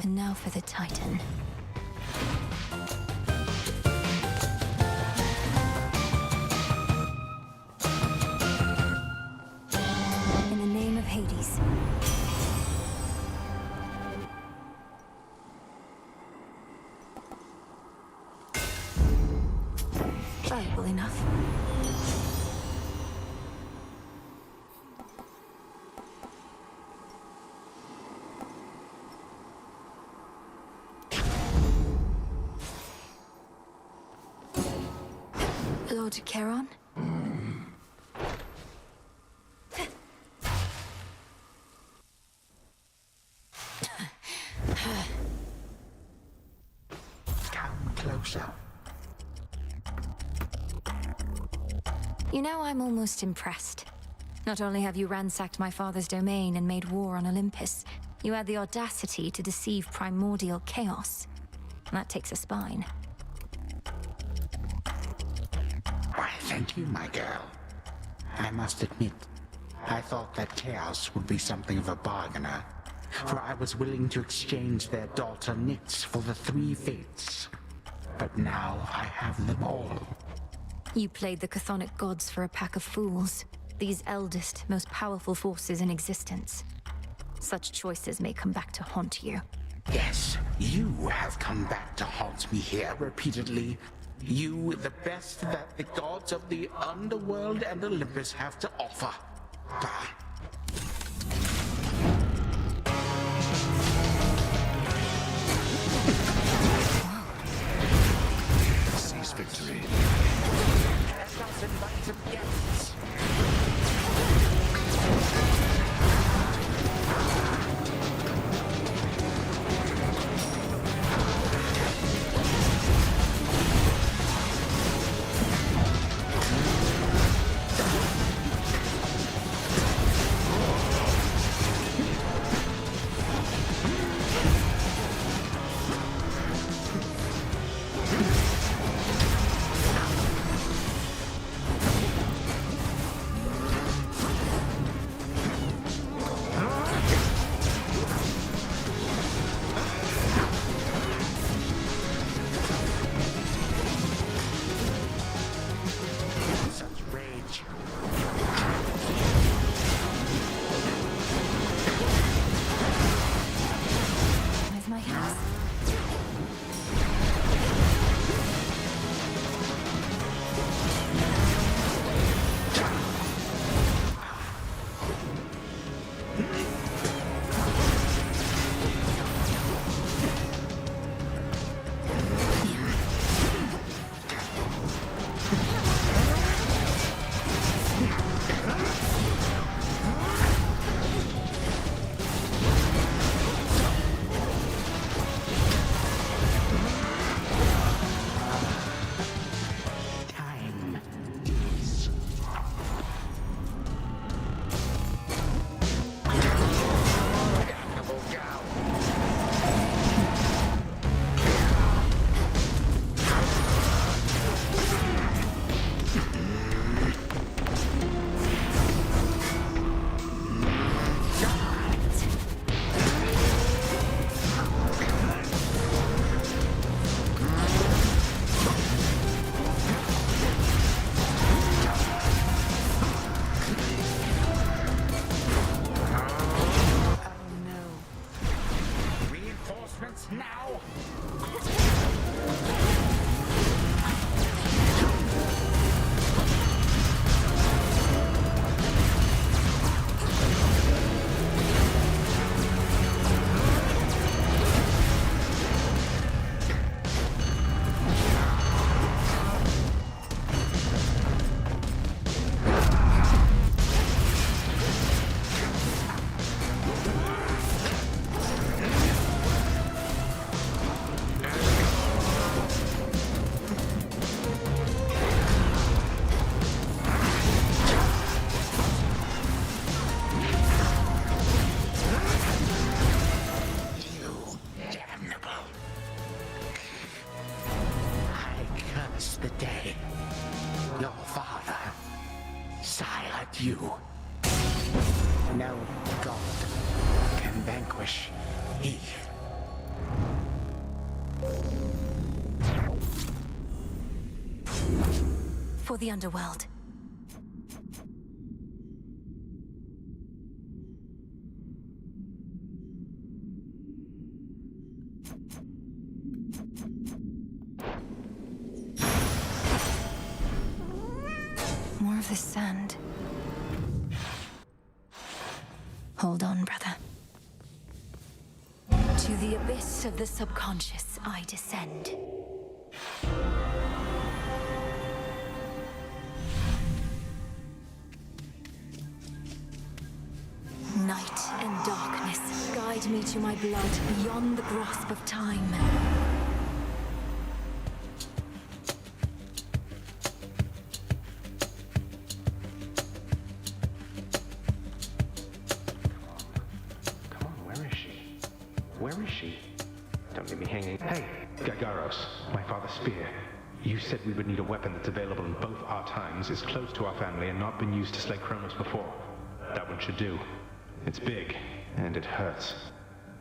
And now for the Titan. In the name of Hades. Valuable enough. Lord Charon? Come closer. You know, I'm almost impressed. Not only have you ransacked my father's domain and made war on Olympus, you had the audacity to deceive primordial chaos. That takes a spine. Why, thank you, my girl. I must admit, I thought that chaos would be something of a bargainer, for I was willing to exchange their daughter Nyx for the three fates. But now I have them all. You played the chthonic gods for a pack of fools. These eldest, most powerful forces in existence. Such choices may come back to haunt you. Yes, you have come back to haunt me here repeatedly. You, the best that the gods of the underworld and Olympus have to offer. Bah. Yippie's victory. Let us invite some guests. You. No god can vanquish he. For the underworld. More of this sand. Hold on, brother. To the abyss of the subconscious I descend. Night and darkness guide me to my blood beyond the grasp of time. Where is she? Don't leave me hanging. Hey, Gagaros, my father's spear. You said we would need a weapon that's available in both our times, is close to our family, and not been used to slay Kronos before. That one should do. It's big, and it hurts.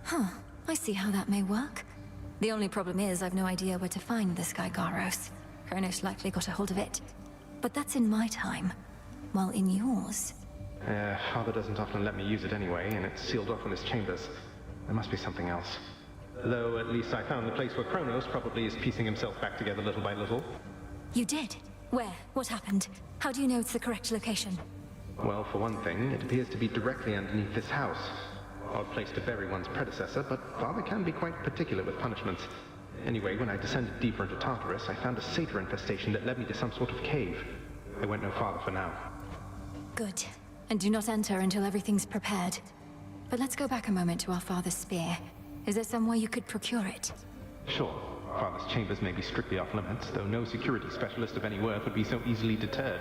Huh, I see how that may work. The only problem is I've no idea where to find this guy Garos. Kronos likely got a hold of it. But that's in my time, while in yours... Father doesn't often let me use it anyway, and it's sealed off in his chambers. There must be something else. Though at least I found the place where Kronos probably is piecing himself back together little by little. You did? Where? What happened? How do you know it's the correct location? Well, for one thing, it appears to be directly underneath this house. Odd place to bury one's predecessor, but Father can be quite particular with punishments. Anyway, when I descended deeper into Tartarus, I found a satyr infestation that led me to some sort of cave. I went no farther for now. Good. And do not enter until everything's prepared. But let's go back a moment to our father's spear. Is there some way you could procure it? Sure, Father's chambers may be strictly off limits, though no security specialist of any worth would be so easily deterred.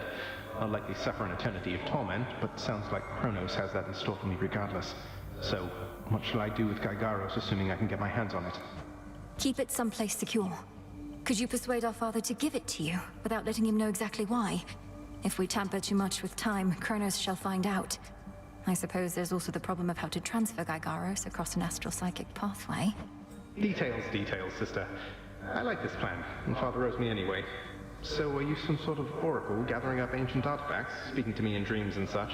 I'll likely suffer an eternity of torment, but sounds like Kronos has that in store for me regardless. So, what shall I do with Gygaros, assuming I can get my hands on it? Keep it someplace secure. Could you persuade our father to give it to you, without letting him know exactly why? If we tamper too much with time, Kronos shall find out. I suppose there's also the problem of how to transfer Gygaros across an astral psychic pathway. Details, sister. I like this plan, and Father owes me anyway. So are you some sort of oracle gathering up ancient artifacts, speaking to me in dreams and such?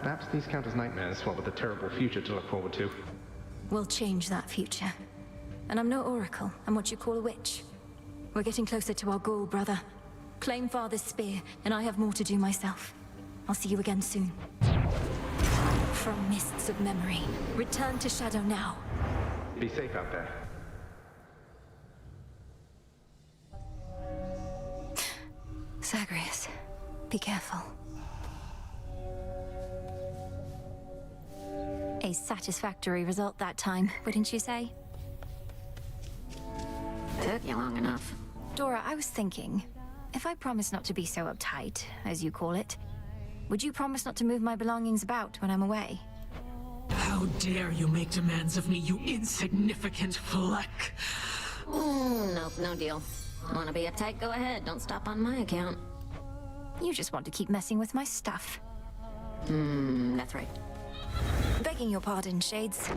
Perhaps these count as nightmares, what with a terrible future to look forward to. We'll change that future. And I'm no oracle, I'm what you call a witch. We're getting closer to our goal, brother. Claim Father's spear, and I have more to do myself. I'll see you again soon. From mists of memory, return to Shadow now. Be safe out there. Zagreus, be careful. A satisfactory result that time, wouldn't you say? Took you long enough. Dora, I was thinking, if I promise not to be so uptight, as you call it, would you promise not to move my belongings about when I'm away? How dare you make demands of me, you insignificant fleck! Nope, no deal. Wanna be uptight? Go ahead. Don't stop on my account. You just want to keep messing with my stuff. That's right. Begging your pardon, Shades.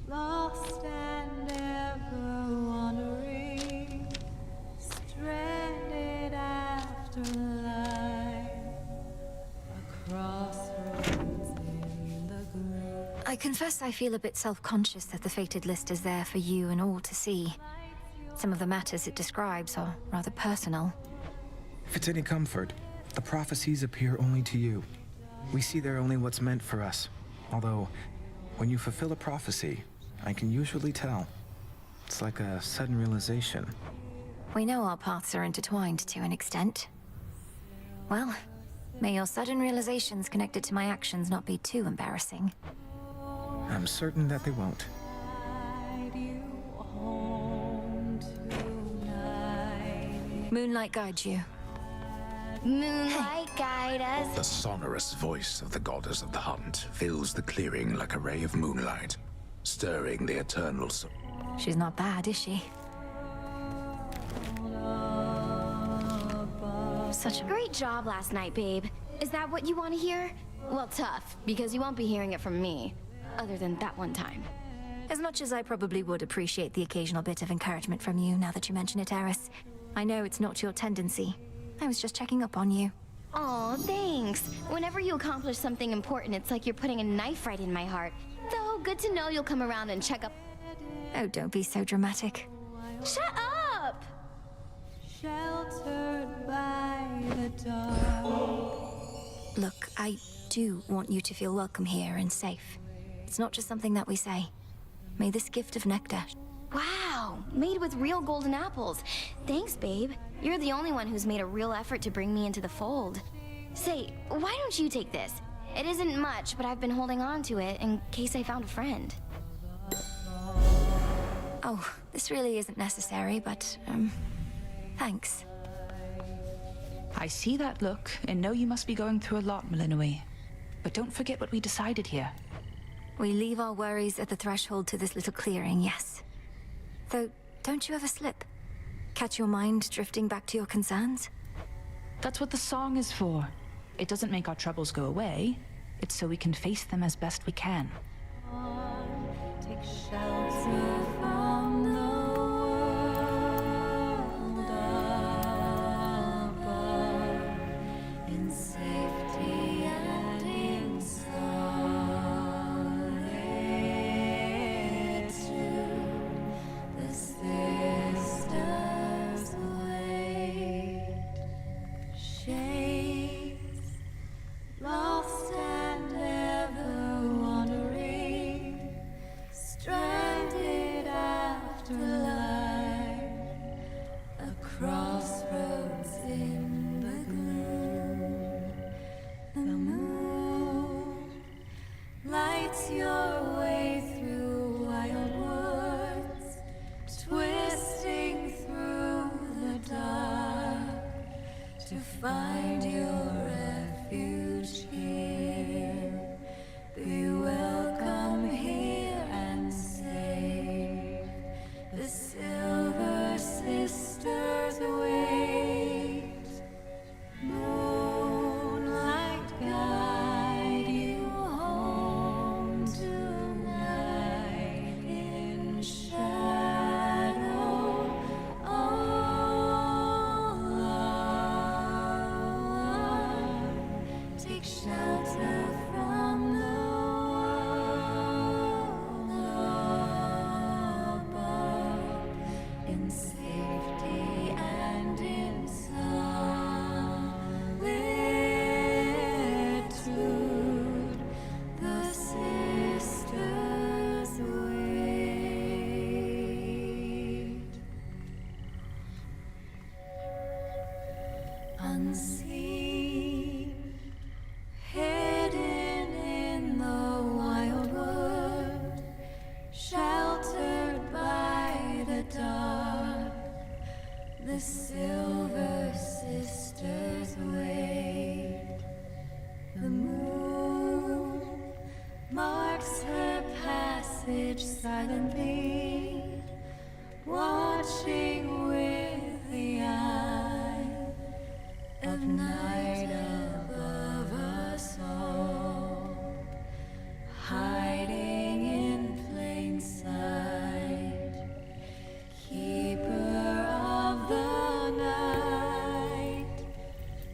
Lost and ever wandering, stranded after life, a crossroads in the gloom. I confess I feel a bit self-conscious that the fated list is there for you and all to see. Some of the matters it describes are rather personal. If it's any comfort, the prophecies appear only to you. We see there only what's meant for us. Although, when you fulfill a prophecy, I can usually tell. It's like a sudden realization. We know our paths are intertwined to an extent. Well, may your sudden realizations connected to my actions not be too embarrassing. I'm certain that they won't. Moonlight guide you. Moonlight, guide us. The sonorous voice of the goddess of the hunt fills the clearing like a ray of moonlight, stirring the eternal soul. She's not bad, is she? Such a great job last night, babe. Is that what you want to hear? Well, tough, because you won't be hearing it from me. Other than that one time. As much as I probably would appreciate the occasional bit of encouragement from you now that you mention it, Eris, I know it's not your tendency. I was just checking up on you. Aw, thanks. Whenever you accomplish something important, it's like you're putting a knife right in my heart. Though, good to know you'll come around and check up. Oh, don't be so dramatic. Shut up! Sheltered by the dark. Look, I do want you to feel welcome here and safe. It's not just something that we say. May this gift of nectar... Wow, made with real golden apples. Thanks, babe. You're the only one who's made a real effort to bring me into the fold. Say, why don't you take this? It isn't much, but I've been holding on to it in case I found a friend. Oh, this really isn't necessary, but, thanks. I see that look, and know you must be going through a lot, Malinui. But don't forget what we decided here. We leave our worries at the threshold to this little clearing, yes. Though, don't you ever slip? Catch your mind drifting back to your concerns? That's what the song is for. It doesn't make our troubles go away. It's so we can face them as best we can. Take shelter from the world above, in safety and in solitude. The sisters take shelter from the world above, in safety and in solitude. The sisters wait, unseen, hidden in the wild wood, sheltered by the dark. The silver sisters wait. The moon marks her passage silently, watching with the eye of night above us all, hiding in plain sight, keeper of the night.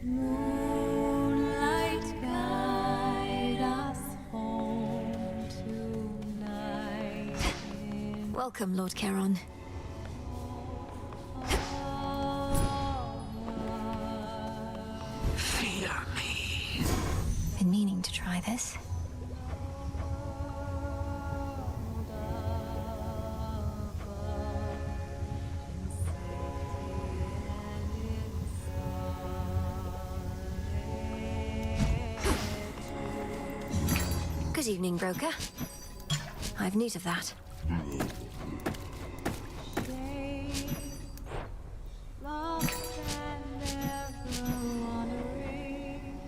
Moonlight, guide us home tonight. Welcome, Lord Charon. Fear me. Been meaning to try this. Good evening, broker. I've need of that. Lost and ever wandering,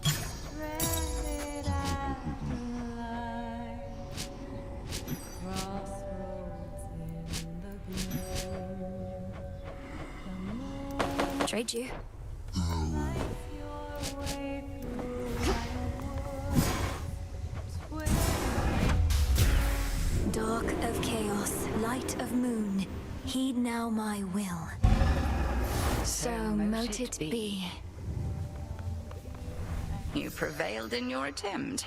stranded at the light, crossroads in the gloom. Trade you. Lights your way through wild woods, Dark of chaos, light of moon, heed now my will. So mote it be. You prevailed in your attempt,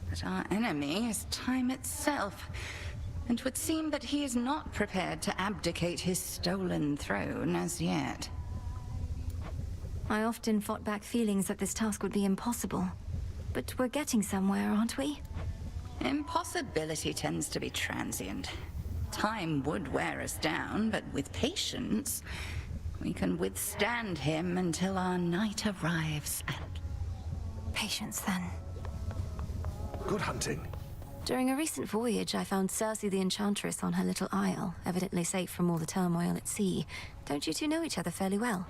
but our enemy is time itself. And 'twould seem that he is not prepared to abdicate his stolen throne as yet. I often fought back feelings that this task would be impossible. But we're getting somewhere, aren't we? Impossibility tends to be transient. Time would wear us down, but with patience, we can withstand him until our night arrives. Patience, then. Good hunting. During a recent voyage, I found Circe the Enchantress on her little isle, evidently safe from all the turmoil at sea. Don't you two know each other fairly well?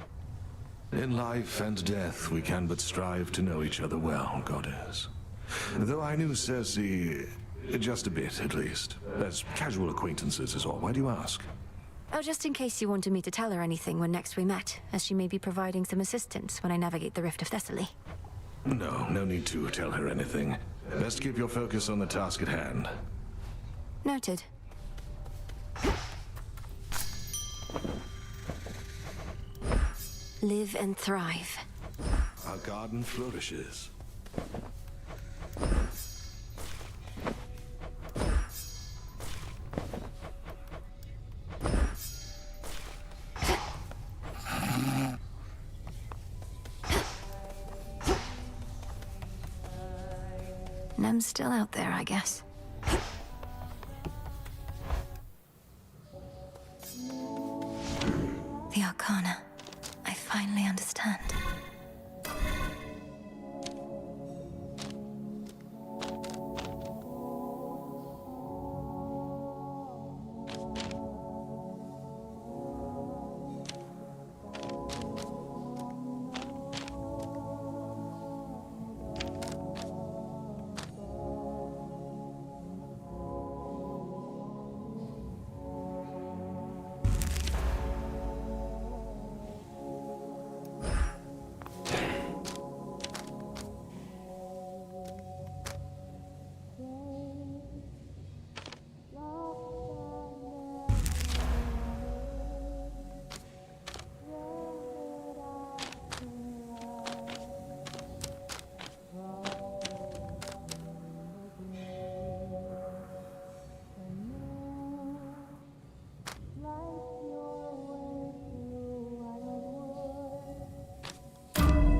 In life and death, we can but strive to know each other well, Goddess. Though I knew Circe just a bit, at least. As casual acquaintances is all. Why do you ask? Oh, just in case you wanted me to tell her anything when next we met, as she may be providing some assistance when I navigate the Rift of Thessaly. No, no need to tell her anything. Best keep your focus on the task at hand. Noted. Live and thrive. Our garden flourishes. Nem's still out there, I guess. The Arcana. I finally understand.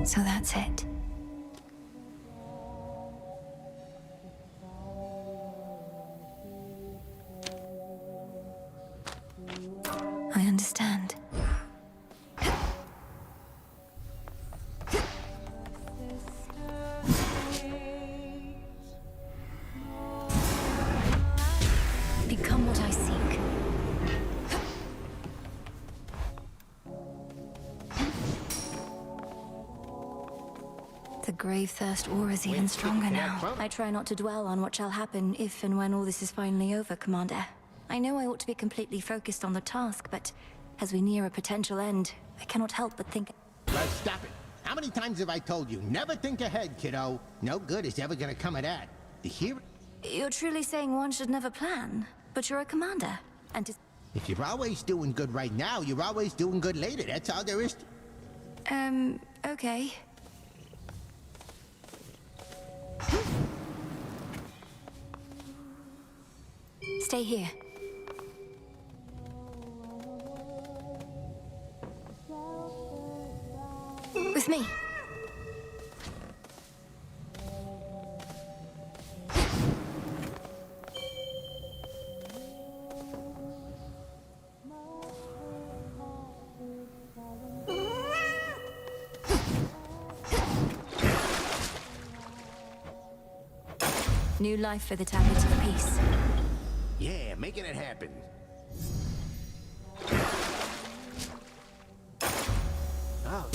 So that's it. I understand. Become what I seek. The grave thirst aura is even stronger now. I try not to dwell on what shall happen if and when all this is finally over, Commander. I know I ought to be completely focused on the task, but as we near a potential end, I cannot help but think... Well, stop it. How many times have I told you? Never think ahead, kiddo. No good is ever gonna come of that. The hero... You're truly saying one should never plan, but you're a commander, and to... If you're always doing good right now, you're always doing good later. That's all there is to... okay. Stay here. With me. New life for the Tablet of Peace. Yeah, making it happen. Oh,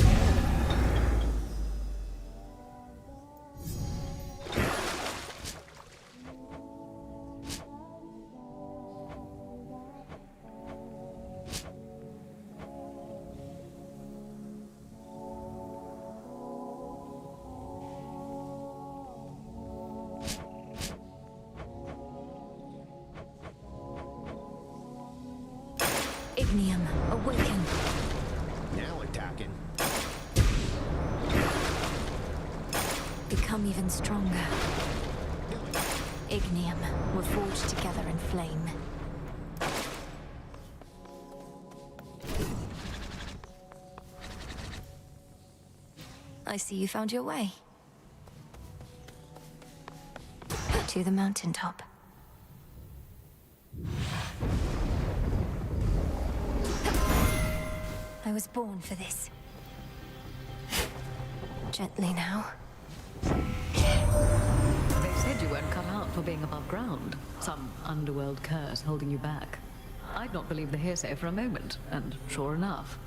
Ignium, awaken. now we're talking. Become even stronger. Ignium, we're forged together in flame. I see you found your way. To the mountaintop. I was born for this. Gently now. They said you weren't cut out for being above ground. Some underworld curse holding you back. I'd not believe the hearsay for a moment, and sure enough.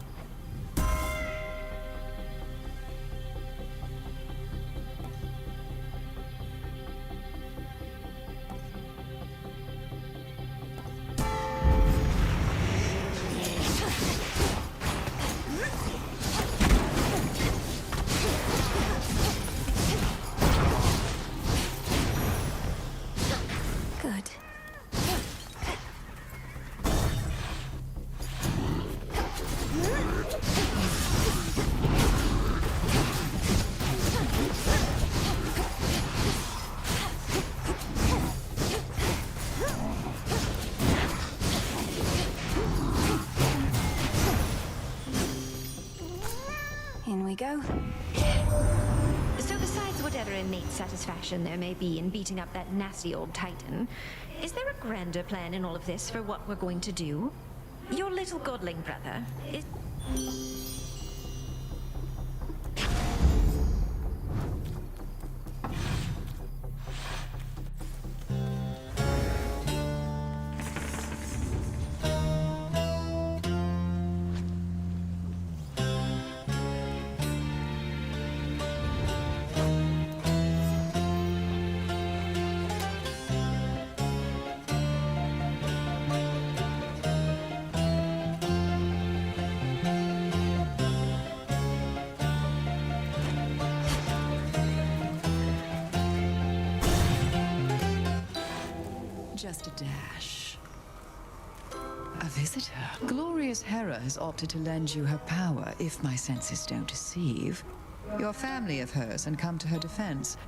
Good. In we go. So besides whatever innate satisfaction there may be in beating up that nasty old Titan, is there a grander plan in all of this for what we're going to do? Your little godling brother is... Just a dash. A visitor. Glorious Hera has opted to lend you her power, if my senses don't deceive. You're family of hers and come to her defense.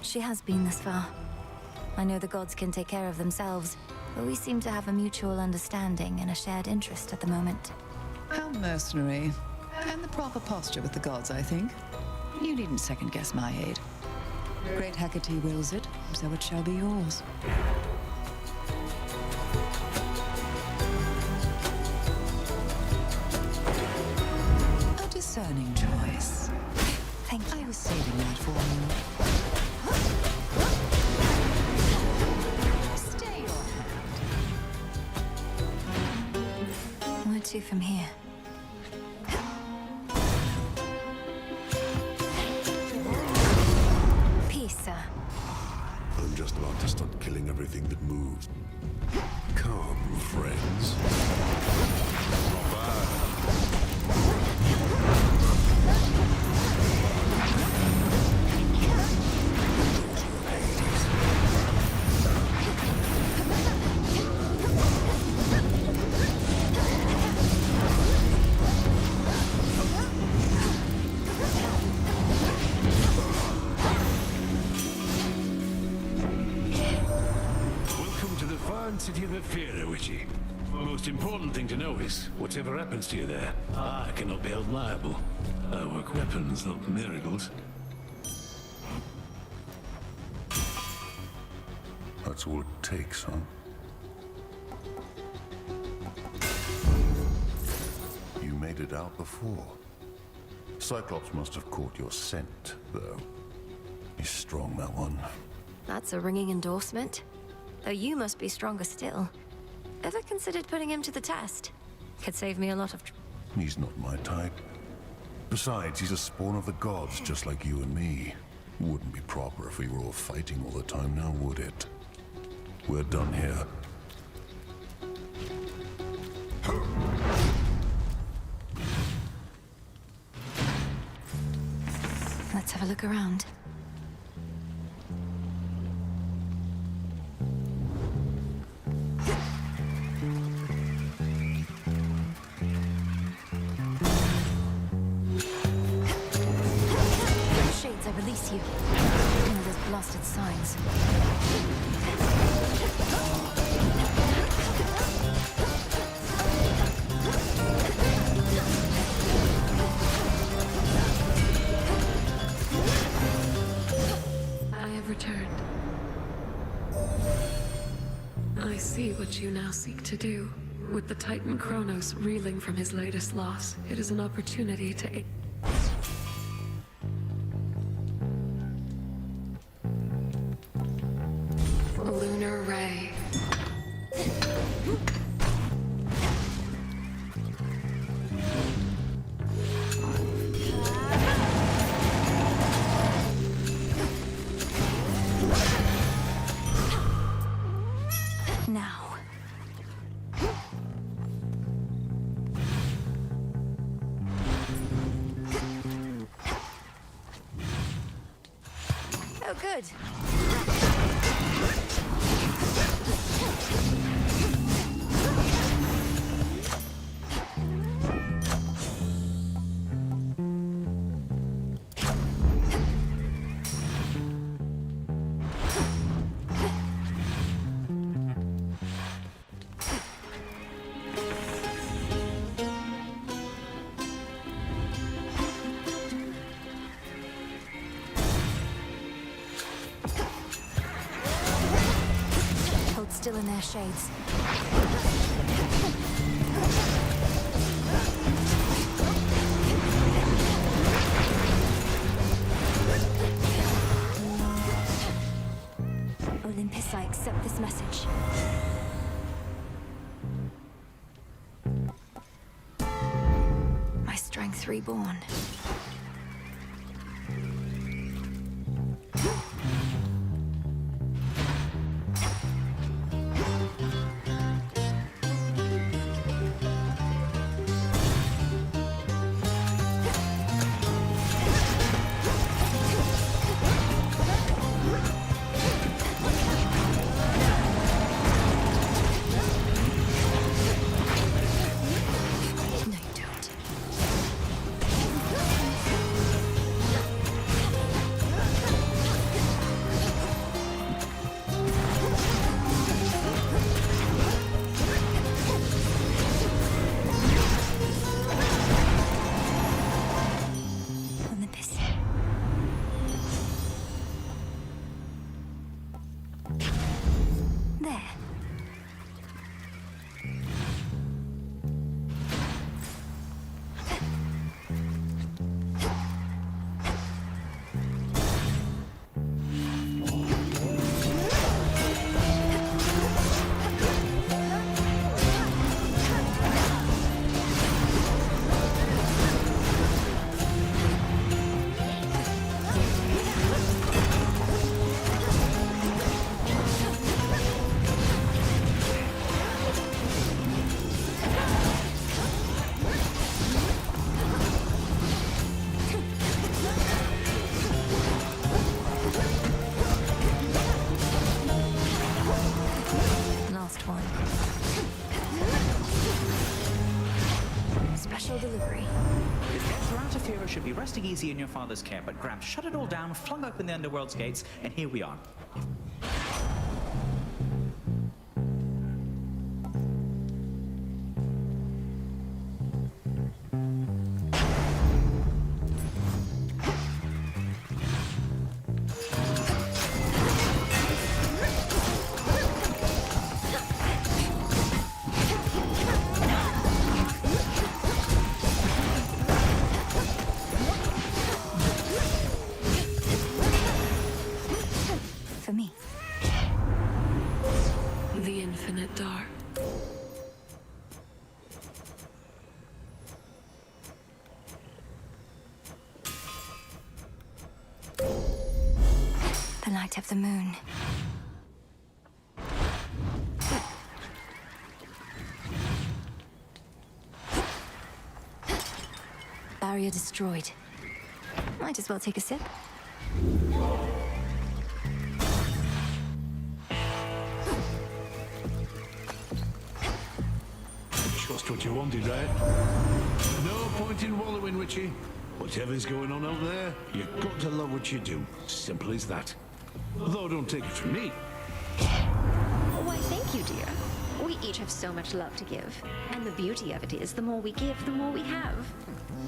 She has been this far. I know the gods can take care of themselves, but we seem to have a mutual understanding and a shared interest at the moment. How mercenary. And the proper posture with the gods, I think. You needn't second-guess my aid. Great Hecate wills it, so it shall be yours. A discerning choice. Thank you. I was saving that for you. Stay your hand. Where to from here? Peace, sir. I'm just about to start killing everything that moves. Come, friends. Not bad. Welcome to the fine city of Ephira, Witchy. Most important thing to know is, whatever happens to you there, I cannot be held liable. I work weapons, not miracles. That's all it takes, huh? You made it out before. Cyclops must have caught your scent, though. He's strong, that one. That's a ringing endorsement. Though you must be stronger still. Ever considered putting him to the test? Could save me a lot of He's not my type. Besides, he's a spawn of the gods, just like you and me. Wouldn't be proper if we were all fighting all the time now, would it? We're done here. Let's have a look around. Shades, I release you. All those blasted signs. I have returned. I see what you now seek to do. With the Titan Kronos reeling from his latest loss, it is an opportunity to... Lunar Ray. Now. Oh, good. Hold still in their shades. Olympus, I accept this message. My strength reborn. No, you don't. resting easy in your father's care, but Graham shut it all down, flung open the underworld's gates, and here we are. For me. The infinite dark. The light of the moon. Barrier destroyed. Might as well take a sip. Just what you wanted, right? No point in wallowing, Witchy. Whatever's going on out there, you've got to love what you do. Simple as that. Though don't take it from me. Why, thank you, dear. We each have so much love to give. And the beauty of it is, the more we give, the more we have.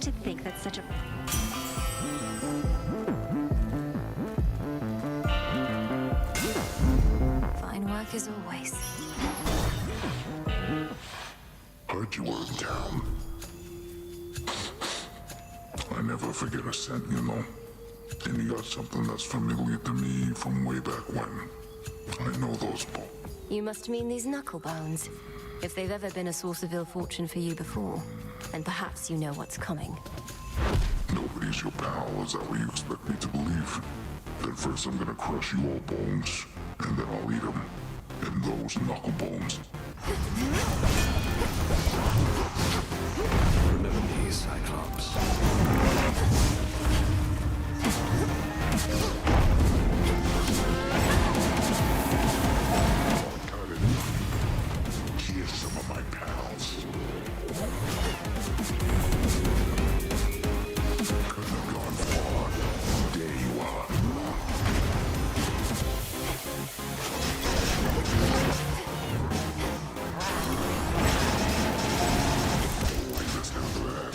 To think that such a... Fine work as always. Heard you were in town. I never forget a scent, you know. And you got something that's familiar to me from way back when. I know those You must mean these knuckle bones. If they've ever been a source of ill fortune for you before, then perhaps you know what's coming. Nobody's your pal, is that what you expect me to believe? Then first I'm gonna crush you all bones, and then I'll eat them. And those knuckle bones. Remember me, Cyclops. Here's some of my pals. Couldn't have gone far. There you are. Let's handle that.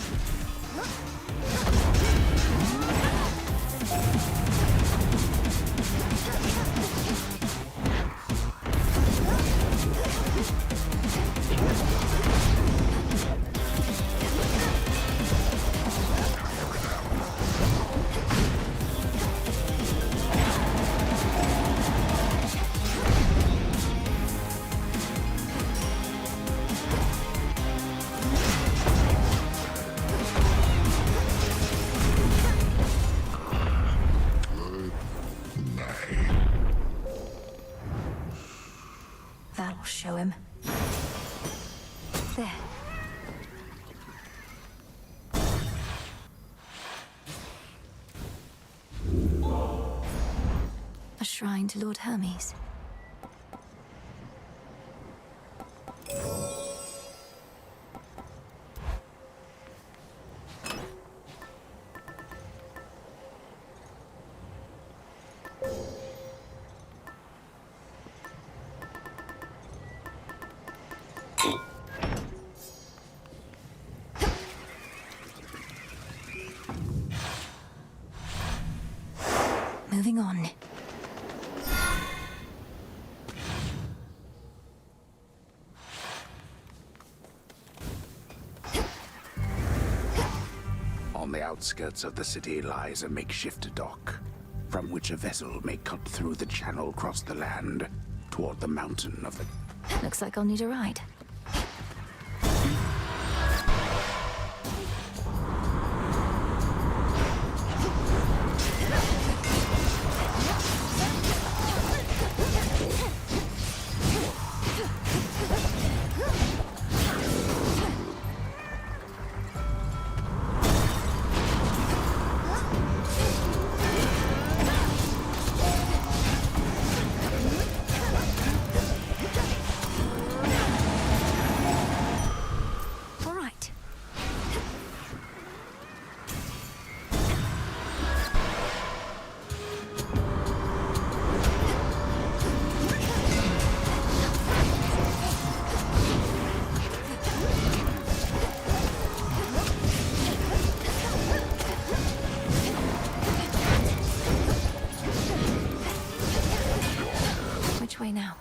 That'll show him. There. A shrine to Lord Hermes. Moving on. On the outskirts of the city lies a makeshift dock, from which a vessel may cut through the channel across the land toward the mountain of the... Looks like I'll need a ride. way now.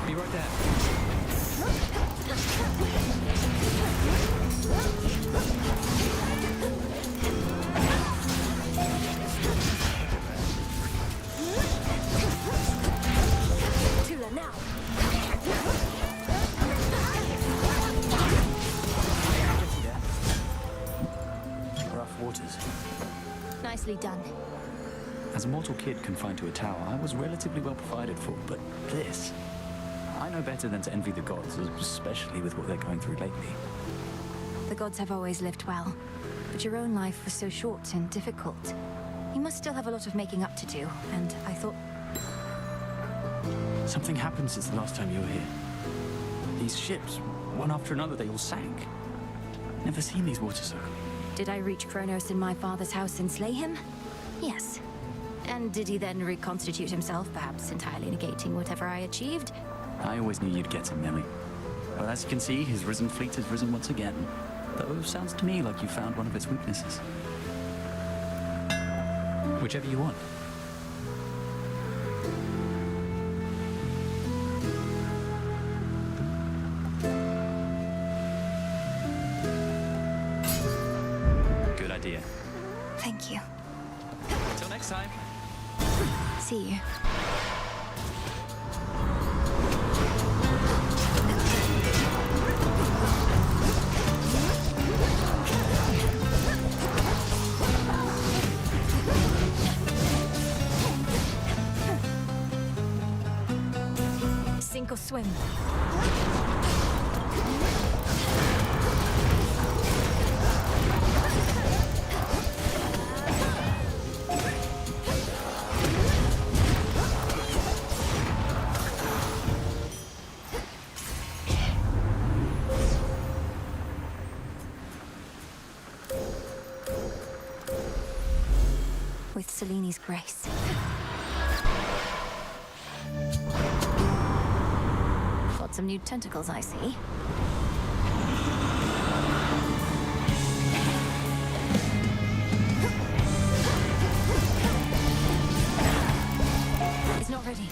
Be right there. Tula now. Rough waters. Nicely done. As a mortal kid confined to a tower, I was relatively well provided for, but this... I know better than to envy the gods, especially with what they're going through lately. The gods have always lived well, but your own life was so short and difficult. You must still have a lot of making up to do, and I thought... Something happened since the last time you were here. These ships, one after another, they all sank. Never seen these waters so. Did I reach Kronos in my father's house and slay him? Yes. And did he then reconstitute himself, perhaps entirely negating whatever I achieved? I always knew you'd get him, Millie. Well, as you can see, his risen fleet has risen once again. Though, sounds to me like you found one of its weaknesses. Whichever you want. Good idea. Thank you. Till next time. See you. Sink or swim. With Seleni's grace. Got some new tentacles, I see. It's not ready.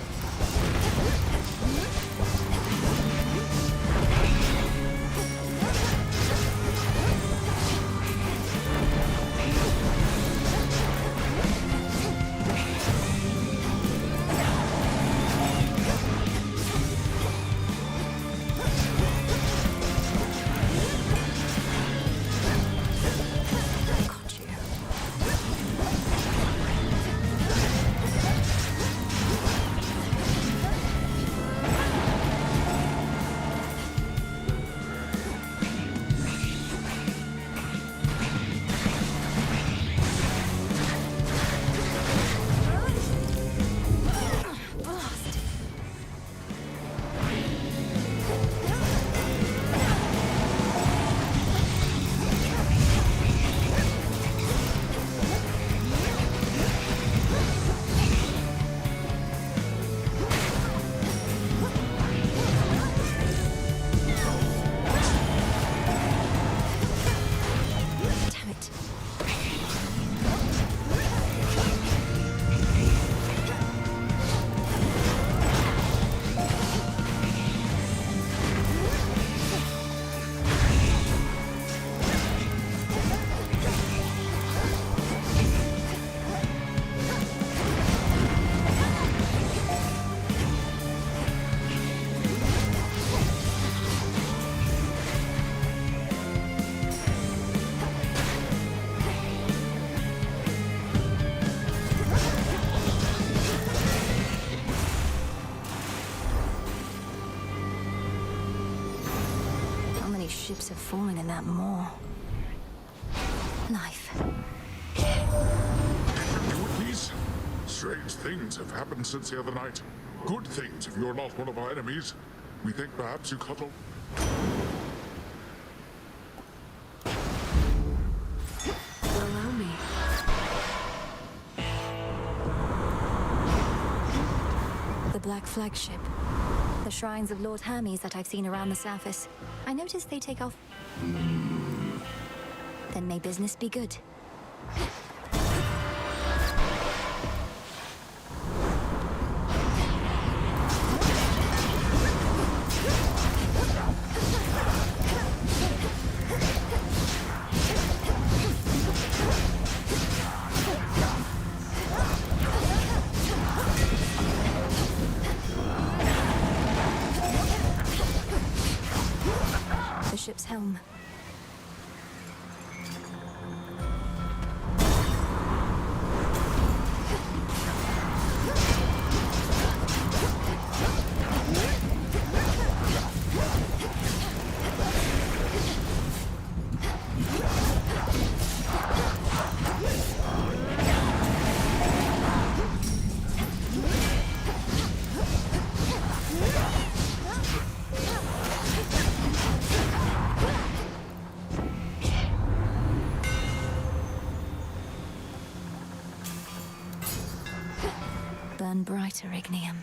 Ships have fallen in that maw. Life. Please. Strange things have happened since the other night. Good things if you're not one of our enemies. We think perhaps you cuddle. Allow me. The Black Flagship. The shrines of Lord Hermes that I've seen around the surface. I noticed they take off. Then may business be good. The ship's helm. Burn brighter, Ignium.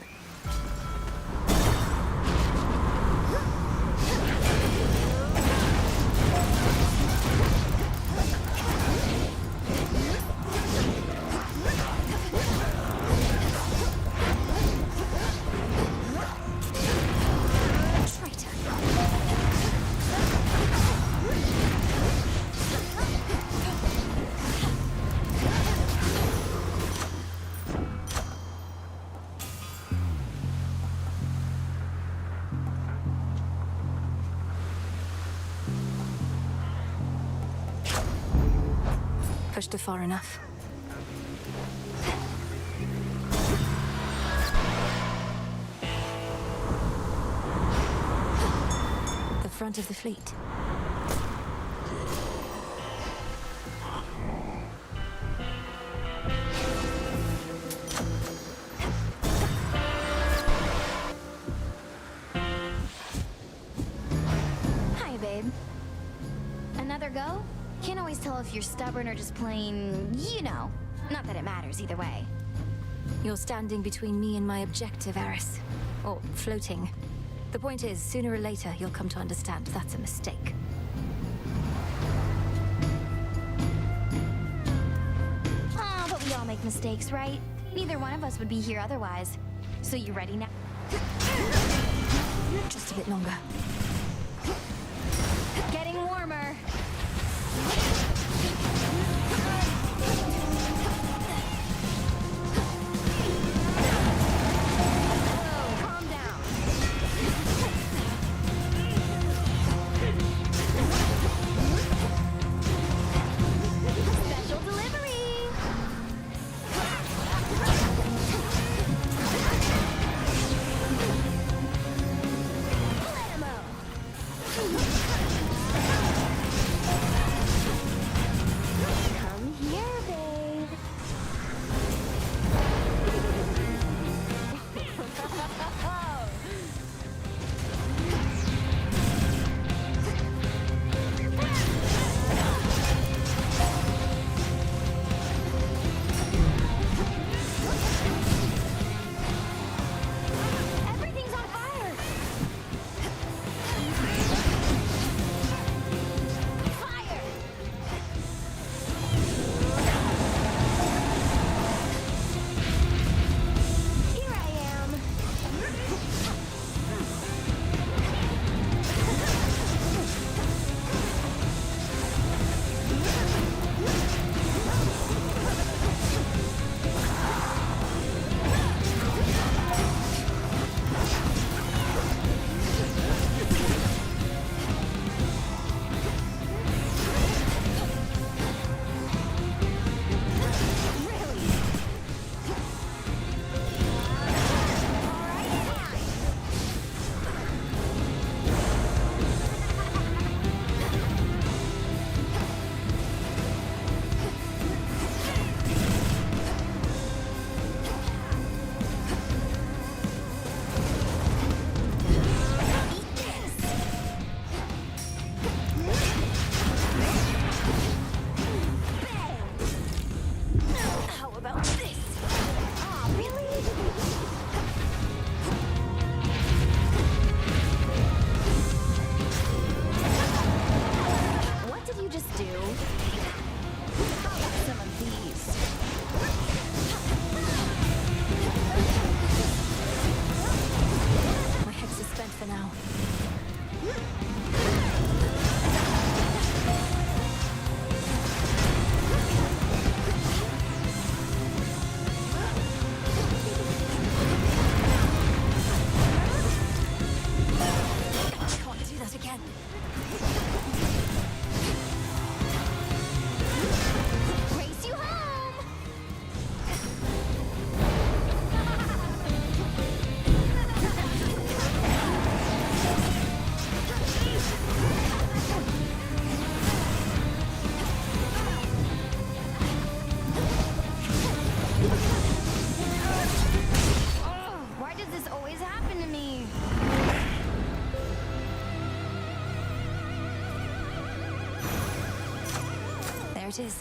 Pushed her far enough. The front of the fleet. Hi, babe. Another go? Can't always tell if you're stubborn or just plain, you know. Not that it matters either way. You're standing between me and my objective, Eris. Or floating. The point is, sooner or later, you'll come to understand that's a mistake. Aw, but we all make mistakes, right? Neither one of us would be here otherwise. So you ready now? Just a bit longer. Getting warmer. Whoa, calm down. Special delivery. Blammo. happened to me? There it is.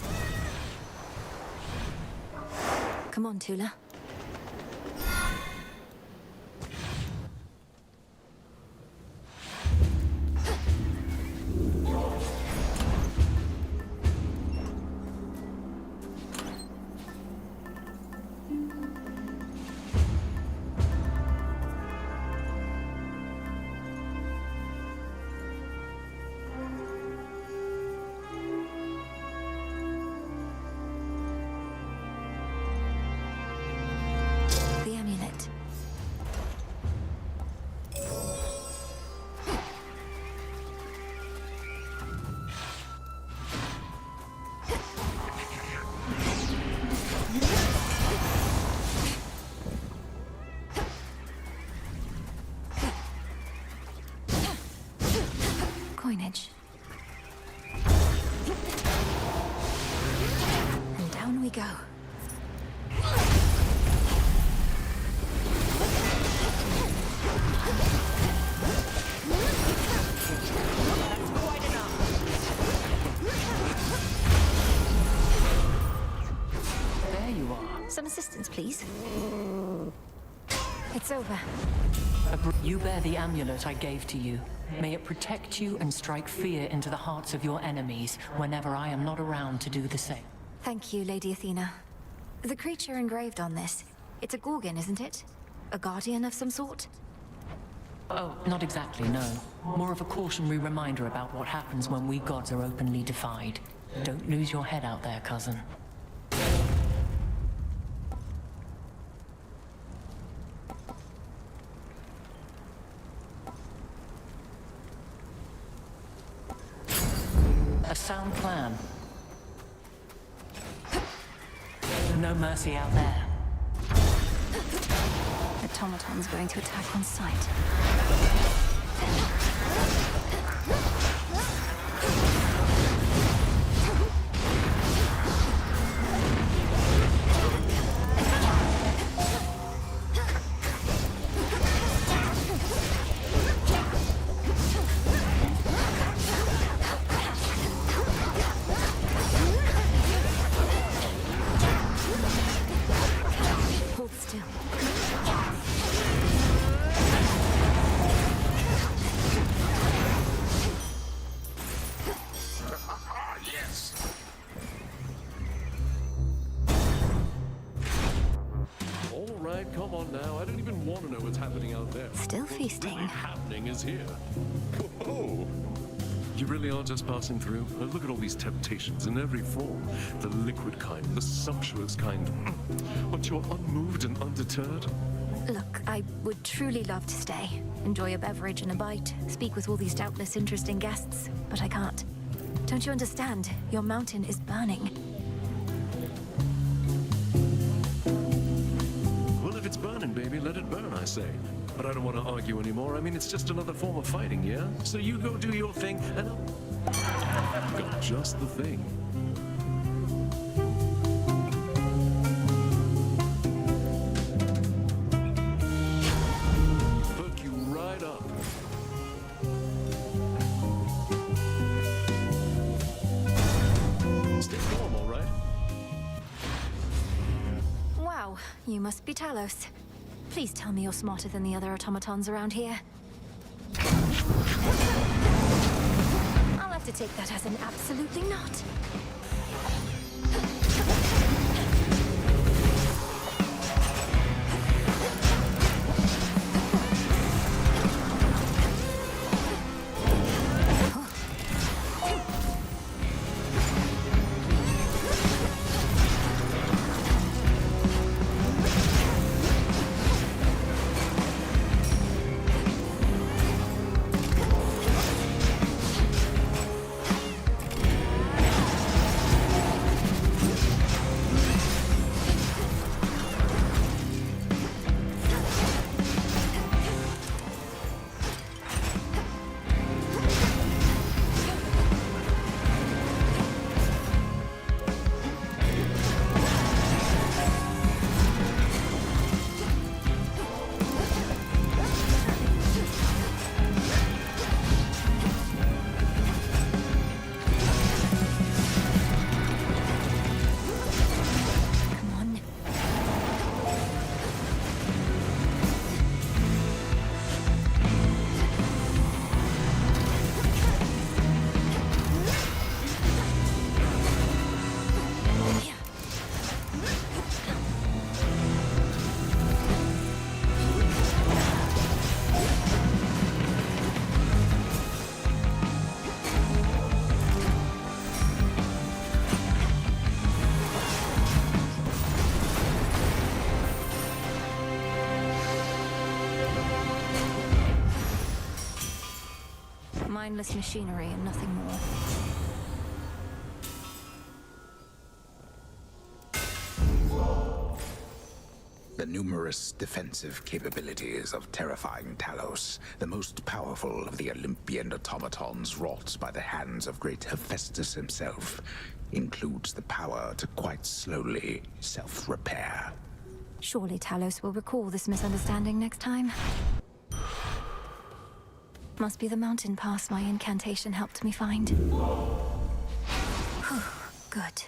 Come on, Tula. The amulet. Coinage. And down we go. There you are. Some assistance, please. It's over. You bear the amulet I gave to you. May it protect you and strike fear into the hearts of your enemies whenever I am not around to do the same. Thank you, Lady Athena. The creature engraved on this, it's a Gorgon, isn't it? A guardian of some sort? Oh, not exactly, no. More of a cautionary reminder about what happens when we gods are openly defied. Don't lose your head out there, cousin. A sound plan. No mercy out there. Automaton's going to attack on sight. Hold still. Yes. All right, come on now. I don't even want to know what's happening out there. Still feasting. What's happening is here. Oh, you really are just passing through? Look at all these temptations in every form. The liquid kind, the sumptuous kind. But you're unmoved and undeterred? Look, I would truly love to stay. Enjoy a beverage and a bite. Speak with all these doubtless interesting guests. But I can't. Don't you understand? Your mountain is burning. Well, if it's burning, baby, let it burn, I say. But I don't want to argue anymore. I mean, it's just another form of fighting, yeah? So you go do your thing, and I've got just the thing. Perk you right up. Stay warm, all right? Wow, you must be Talos. Please tell me you're smarter than the other automatons around here. I'll have to take that as an absolutely not. Mindless machinery and nothing more. The numerous defensive capabilities of terrifying Talos, the most powerful of the Olympian automatons wrought by the hands of great Hephaestus himself, includes the power to quite slowly self-repair. Surely Talos will recall this misunderstanding next time. Must be the mountain pass my incantation helped me find. Whew, good.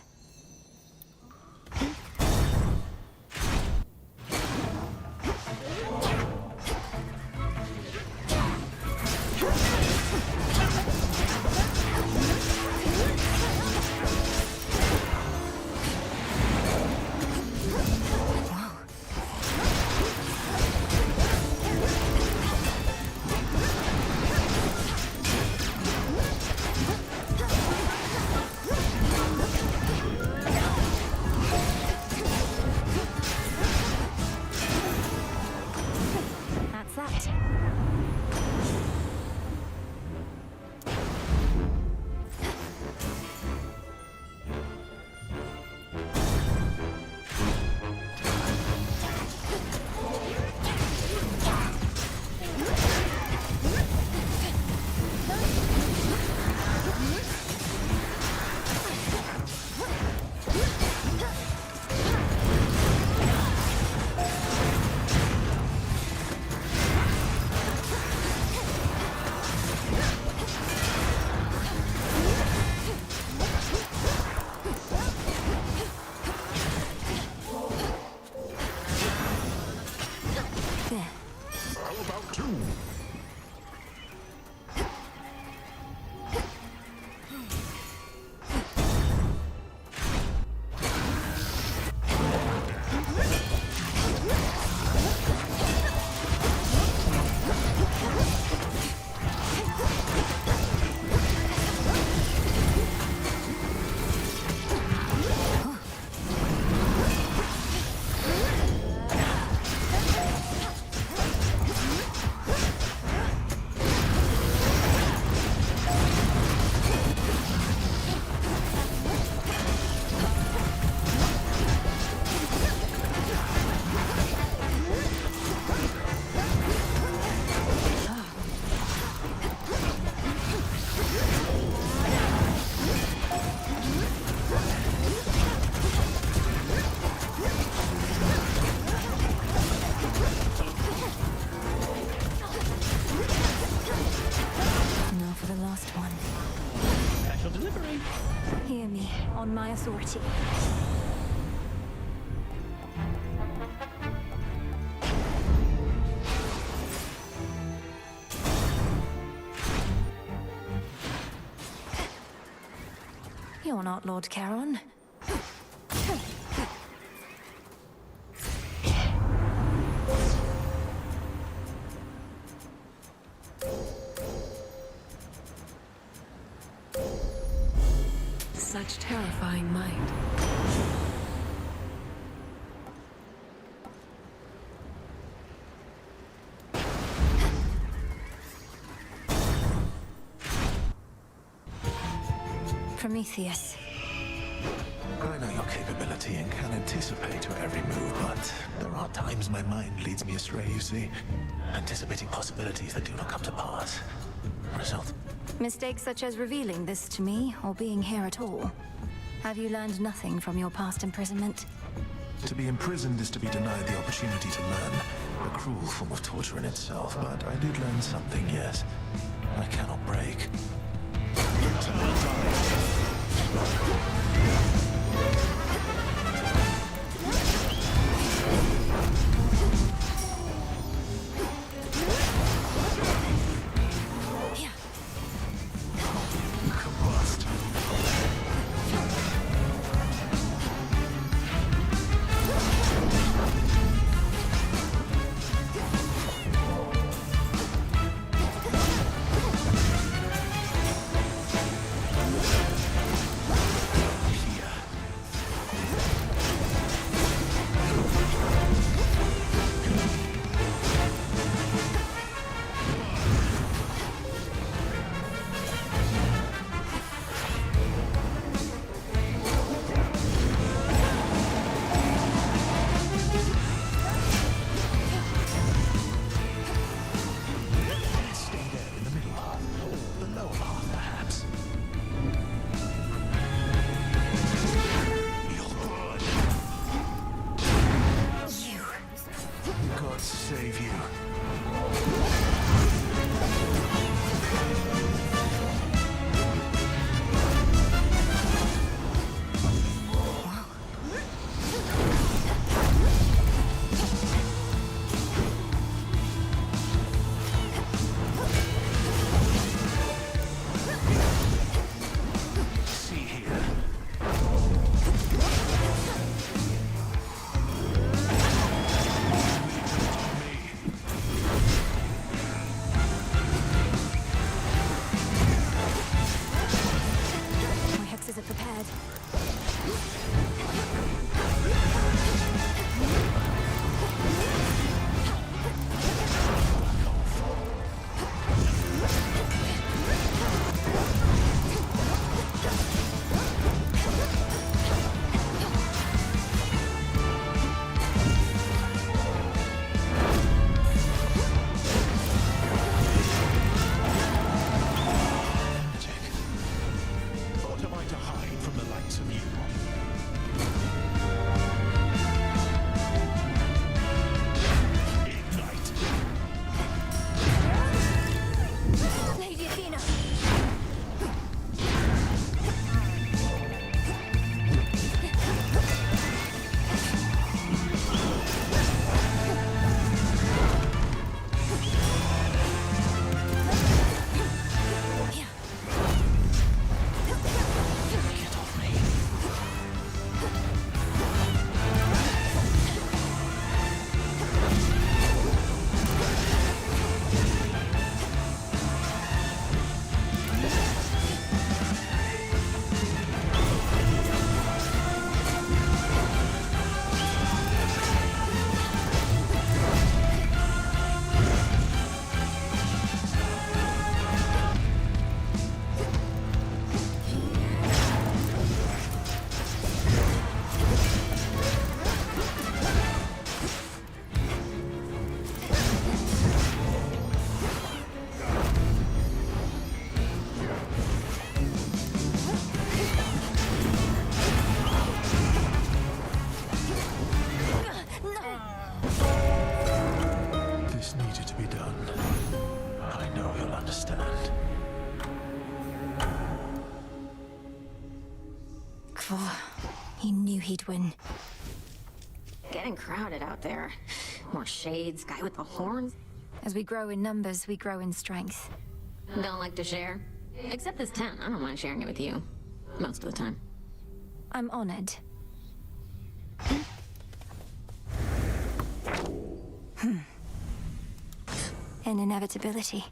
On my authority. You're not Lord Charon. Such terrifying might. Prometheus. I know your capability and can anticipate your every move, but there are times my mind leads me astray, you see. Anticipating possibilities that do not come to pass. Result? Mistakes such as revealing this to me, or being here at all. Have you learned nothing from your past imprisonment? To be imprisoned is to be denied the opportunity to learn. A cruel form of torture in itself, but I did learn something, yes. I cannot break. son. I know you'll understand. He knew he'd win. Getting crowded out there. More shades, guy with the horns. As we grow in numbers, we grow in strength. Don't like to share? Except this tent, I don't mind sharing it with you. Most of the time. I'm honored. An inevitability.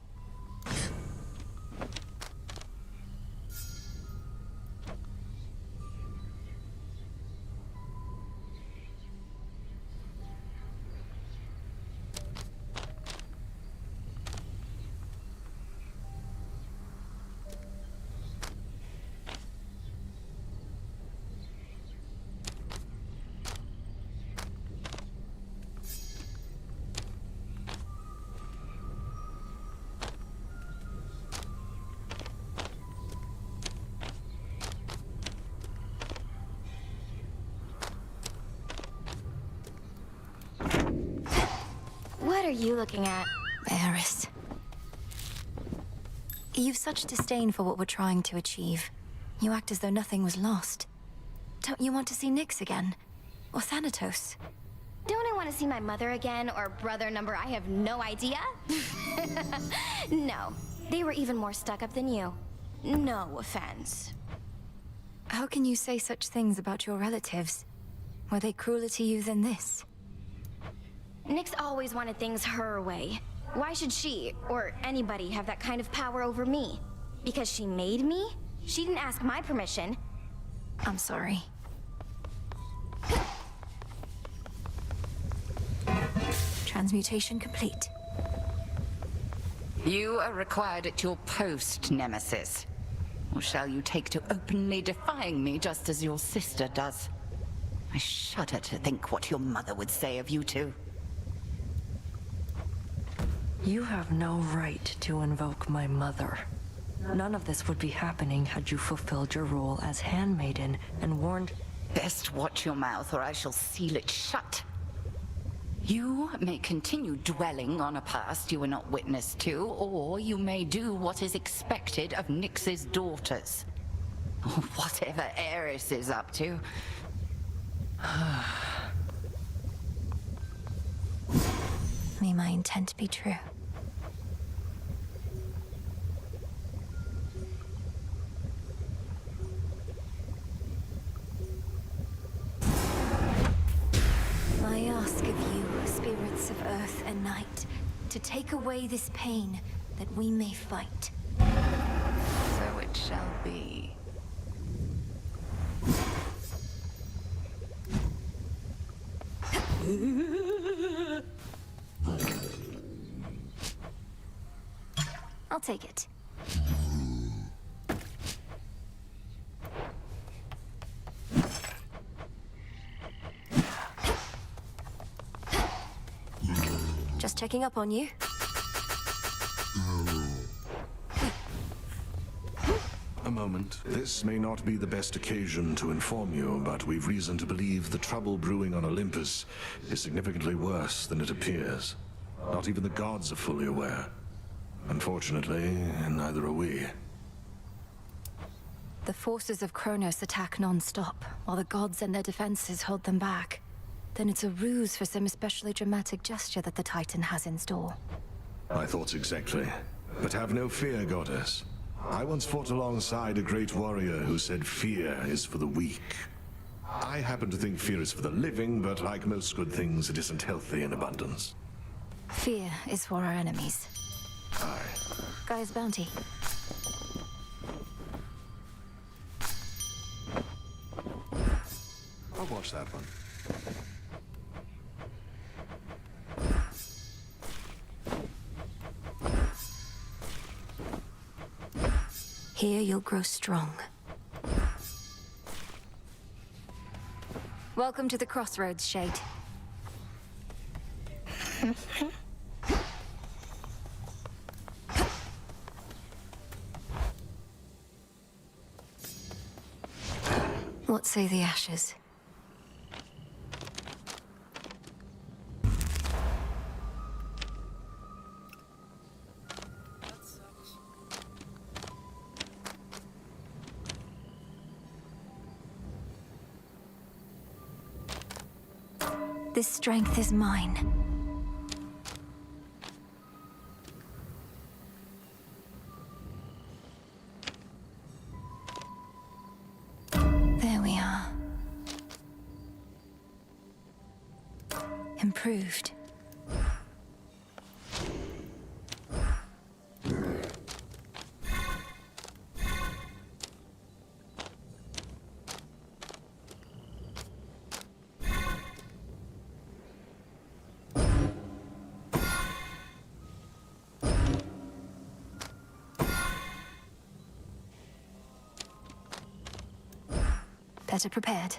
What are you looking at? Eris. You've such disdain for what we're trying to achieve. You act as though nothing was lost. Don't you want to see Nyx again? Or Thanatos? Don't I want to see my mother again, or brother number I have no idea? No, they were even more stuck up than you. No offense. How can you say such things about your relatives? Were they crueler to you than this? Nyx always wanted things her way. Why should she, or anybody, have that kind of power over me? Because she made me? She didn't ask my permission. I'm sorry. Transmutation complete. You are required at your post, Nemesis. Or shall you take to openly defying me just as your sister does? I shudder to think what your mother would say of you two. You have no right to invoke my mother. None of this would be happening had you fulfilled your role as handmaiden and warned... Best watch your mouth or I shall seal it shut. You may continue dwelling on a past you were not witness to, or you may do what is expected of Nyx's daughters. Or whatever Eris is up to. May my intent be true. I ask of you, spirits of earth and night, to take away this pain, that we may fight. So it shall be. I'll take it. Just checking up on you. A moment. This may not be the best occasion to inform you, but we've reason to believe the trouble brewing on Olympus is significantly worse than it appears. Not even the gods are fully aware. Unfortunately, neither are we. The forces of Kronos attack non-stop, while the gods and their defenses hold them back. Then it's a ruse for some especially dramatic gesture that the Titan has in store. My thoughts exactly. But have no fear, goddess. I once fought alongside a great warrior who said fear is for the weak. I happen to think fear is for the living, but like most good things, it isn't healthy in abundance. Fear is for our enemies. Aye. Guy's bounty. I'll watch that one. Here you'll grow strong. Welcome to the crossroads, Shade. What say the ashes? This strength is mine. There we are. Improved. Better prepared.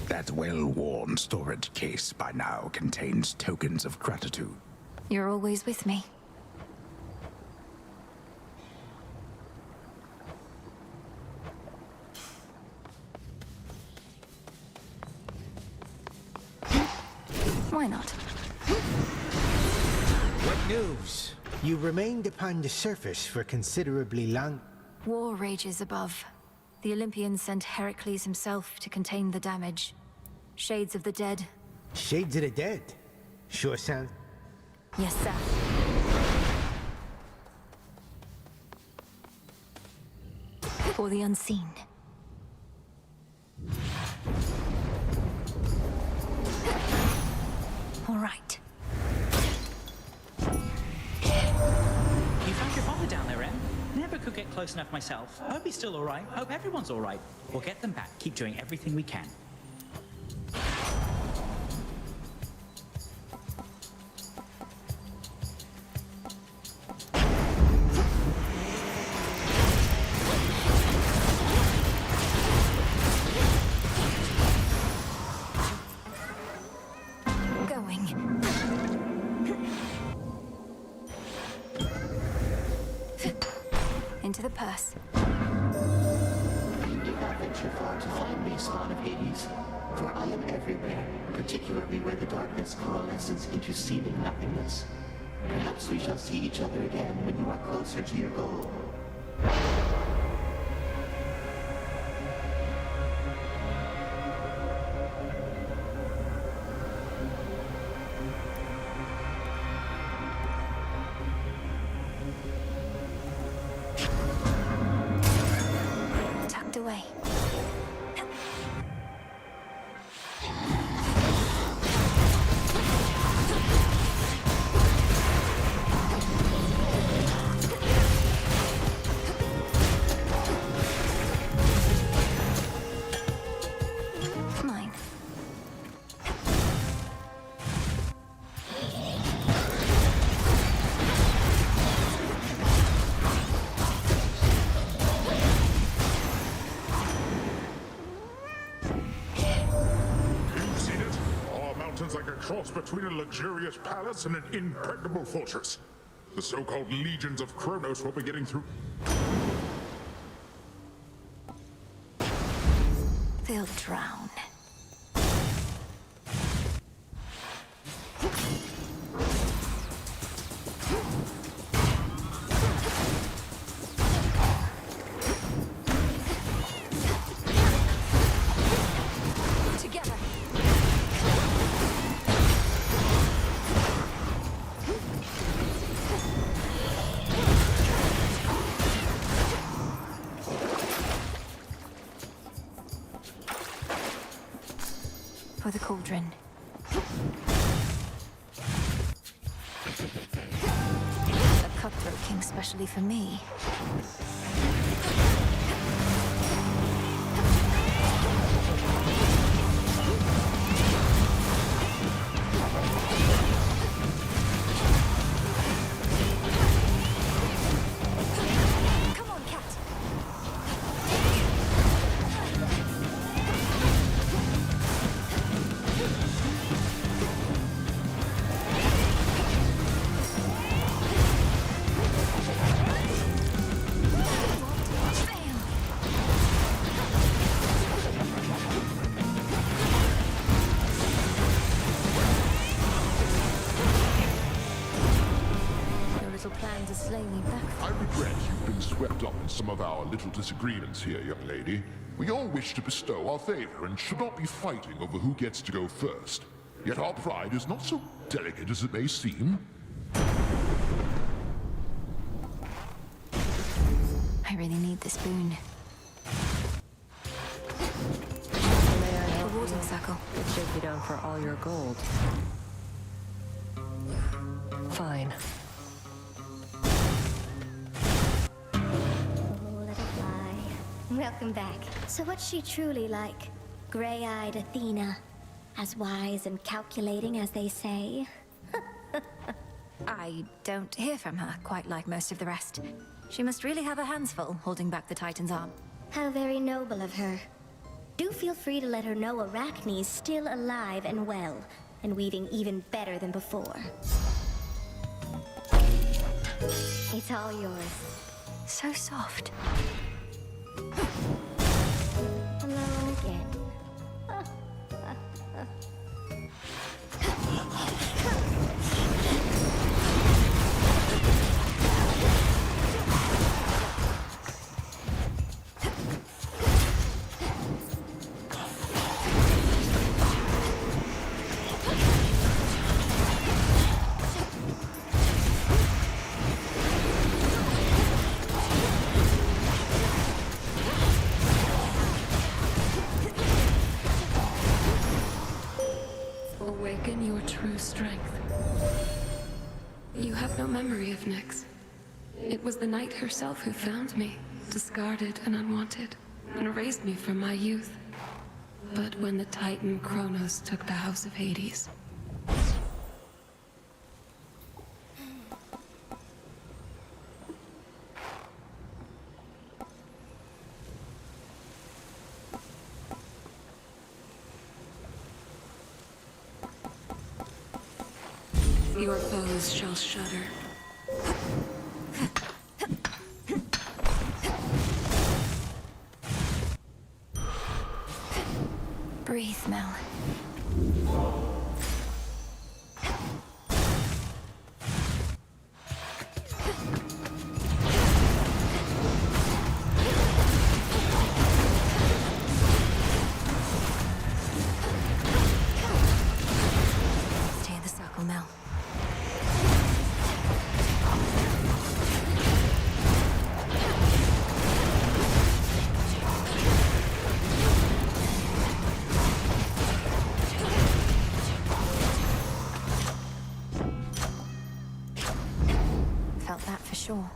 That well-worn storage case by now contains tokens of gratitude. You're always with me. Why not? What news? You remained upon the surface for considerably long. War rages above. The Olympians sent Heracles himself to contain the damage. Shades of the dead. Shades of the dead? Sure sounds... Yes, sir. For the unseen. All right. You found your father down there, Em? Never could get close enough myself. Hope he's still all right. Hope everyone's all right. We'll get them back. Keep doing everything we can. Into the purse. You have ventured far to find me, spawn of Hades, for I am everywhere, particularly where the darkness coalesces into seeming nothingness. Perhaps we shall see each other again when you are closer to your goal. Away. Mine. Like a cross between a luxurious palace and an impregnable fortress. The so-called legions of Kronos will be getting through. They'll drown. Together. For the cauldron. A cutthroat king specially for me. Come on, cat. slay me back. I regret you've been swept up in some of our little disagreements here, young lady. We all wish to bestow our favor and should not be fighting over who gets to go first. Yet our pride is not so delicate as it may seem. I really need this boon. A warding circle. It should be down for all your gold. Fine. Oh, little fly. Welcome back. So what's she truly like? Gray-eyed Athena? As wise and calculating as they say? I don't hear from her quite like most of the rest. She must really have her hands full holding back the Titan's arm. How very noble of her. Do feel free to let her know Arachne's still alive and well, and weaving even better than before. It's all yours. So soft. Alone again. Awaken your true strength. You have no memory of Nyx. It was the night herself who found me, discarded and unwanted, and erased me from my youth. But when the Titan Kronos took the House of Hades, your foes shall shudder. Breathe, Mel. Stay in the circle, Mel. Felt that for sure.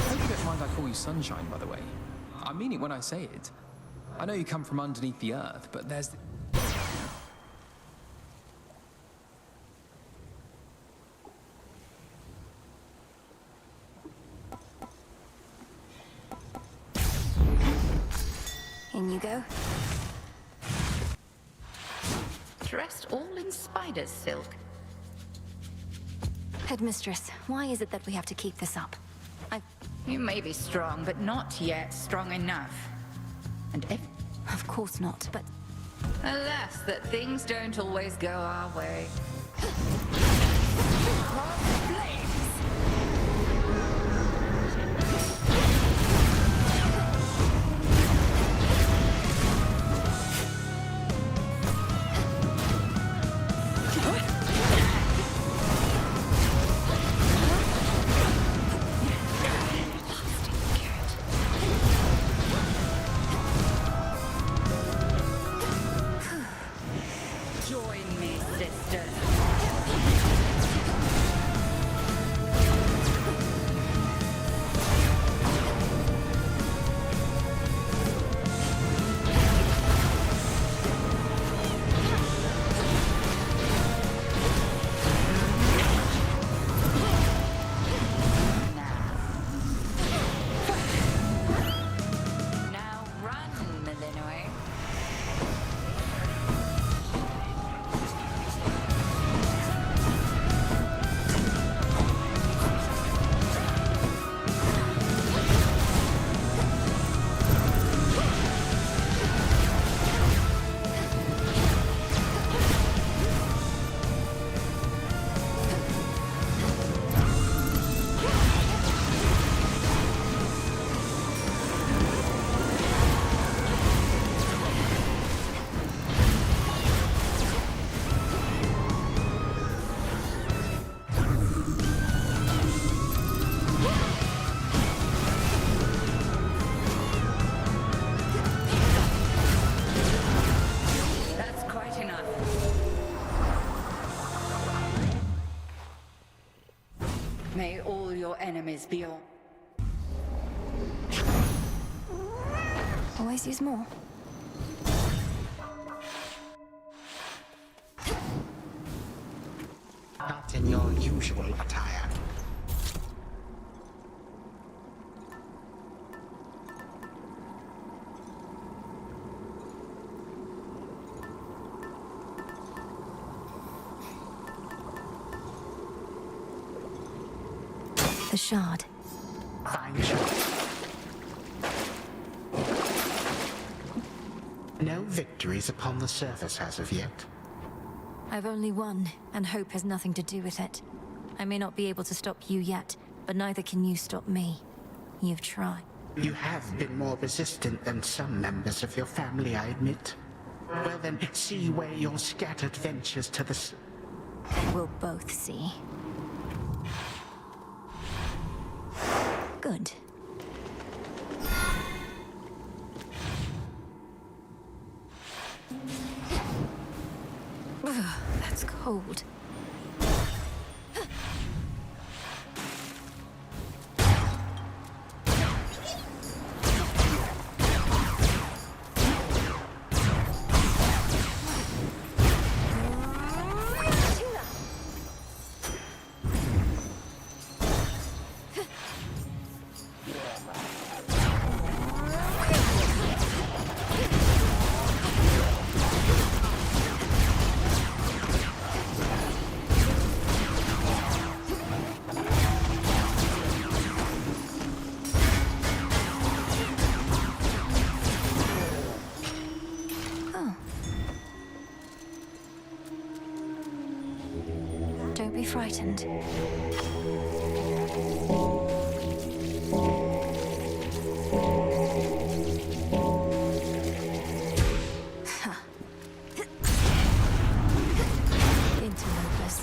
Hope you don't mind I call you Sunshine, by the way. I mean it when I say it. I know you come from underneath the earth, but there's... In you go. Dressed all in spider's silk. Headmistress, why is it that we have to keep this up? You may be strong, but not yet strong enough. And if... Of course not, but... Alas, that things don't always go our way. Join me, sisters. May all your enemies be all. Always use more. Not in your usual attire. The shard. Fine shot. No victories upon the surface as of yet. I've only won, and hope has nothing to do with it. I may not be able to stop you yet, but neither can you stop me. You've tried. You have been more resistant than some members of your family, I admit. Well then, see where your scattered ventures to the We'll both see. Good. Ugh, that's cold. Don't be frightened. Interlopers.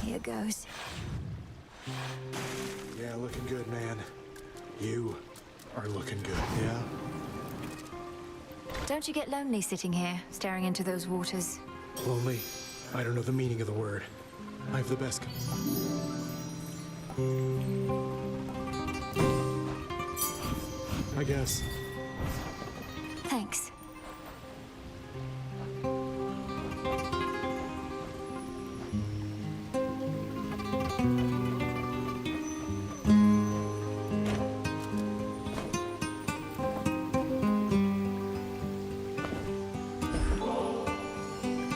Here goes. Yeah, looking good, man. You are looking good, yeah? Don't you get lonely sitting here, staring into those waters? Lonely? I don't know the meaning of the word. I have the best. I guess. Thanks.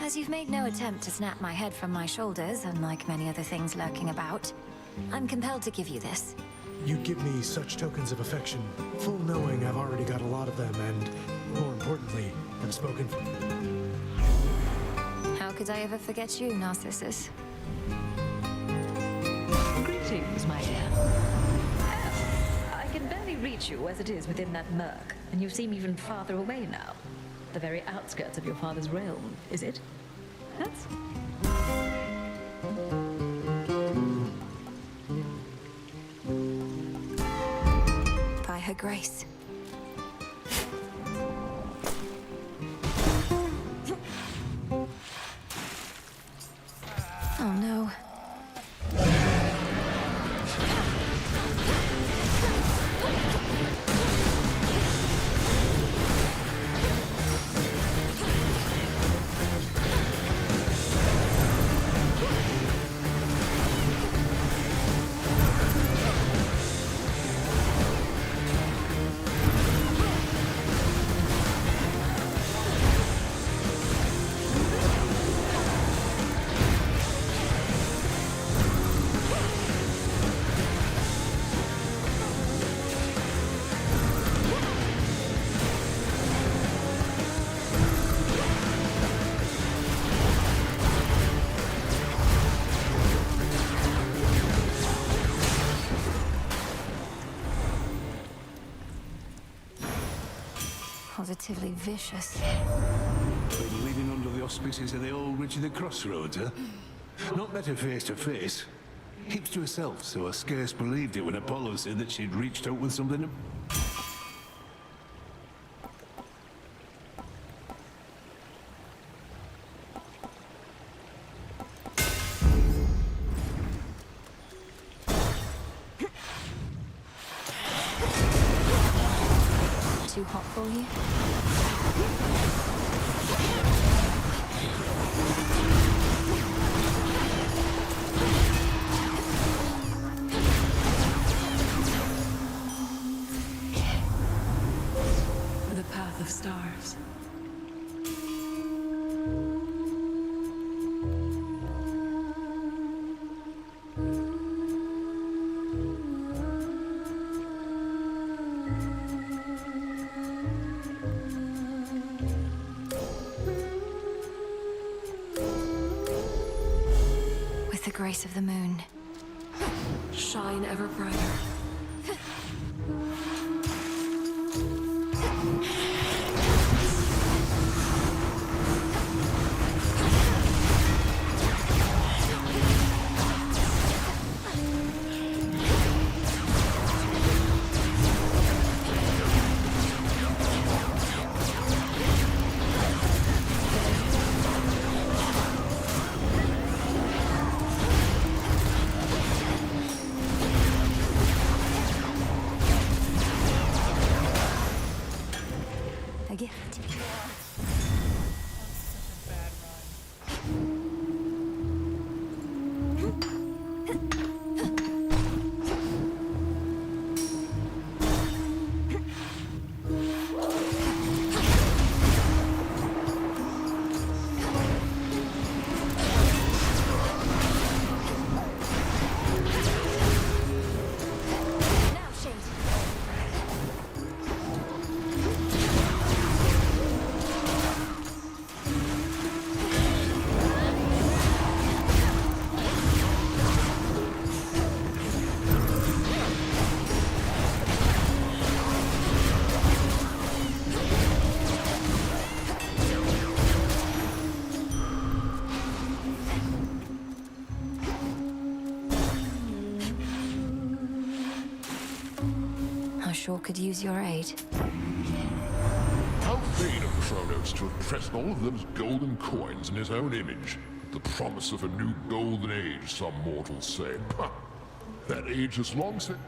As you've made no attempt to snap my head from my shoulders, unlike many other things lurking about, I'm compelled to give you this. You give me such tokens of affection, full knowing I've already got a lot of them, and, more importantly, have spoken for. How could I ever forget you, Narcissus? Greetings, my dear. I can barely reach you as it is within that murk, and you seem even farther away now. The very outskirts of your father's realm, is it? That's... By her grace. Oh no. Positively vicious. Been leaning under the the auspices of the old Witch of the Crossroads, huh? Not met her face to face. Keeps to herself, so I scarce believed it when Apollo said that she'd reached out with something. Too hot for you? The path of stars. With the grace of the moon. Shine ever brighter. A gift. I sure could use your aid. How vain of Kronos to have pressed all of those golden coins in his own image. The promise of a new golden age, some mortals say. Pah! That age is long since...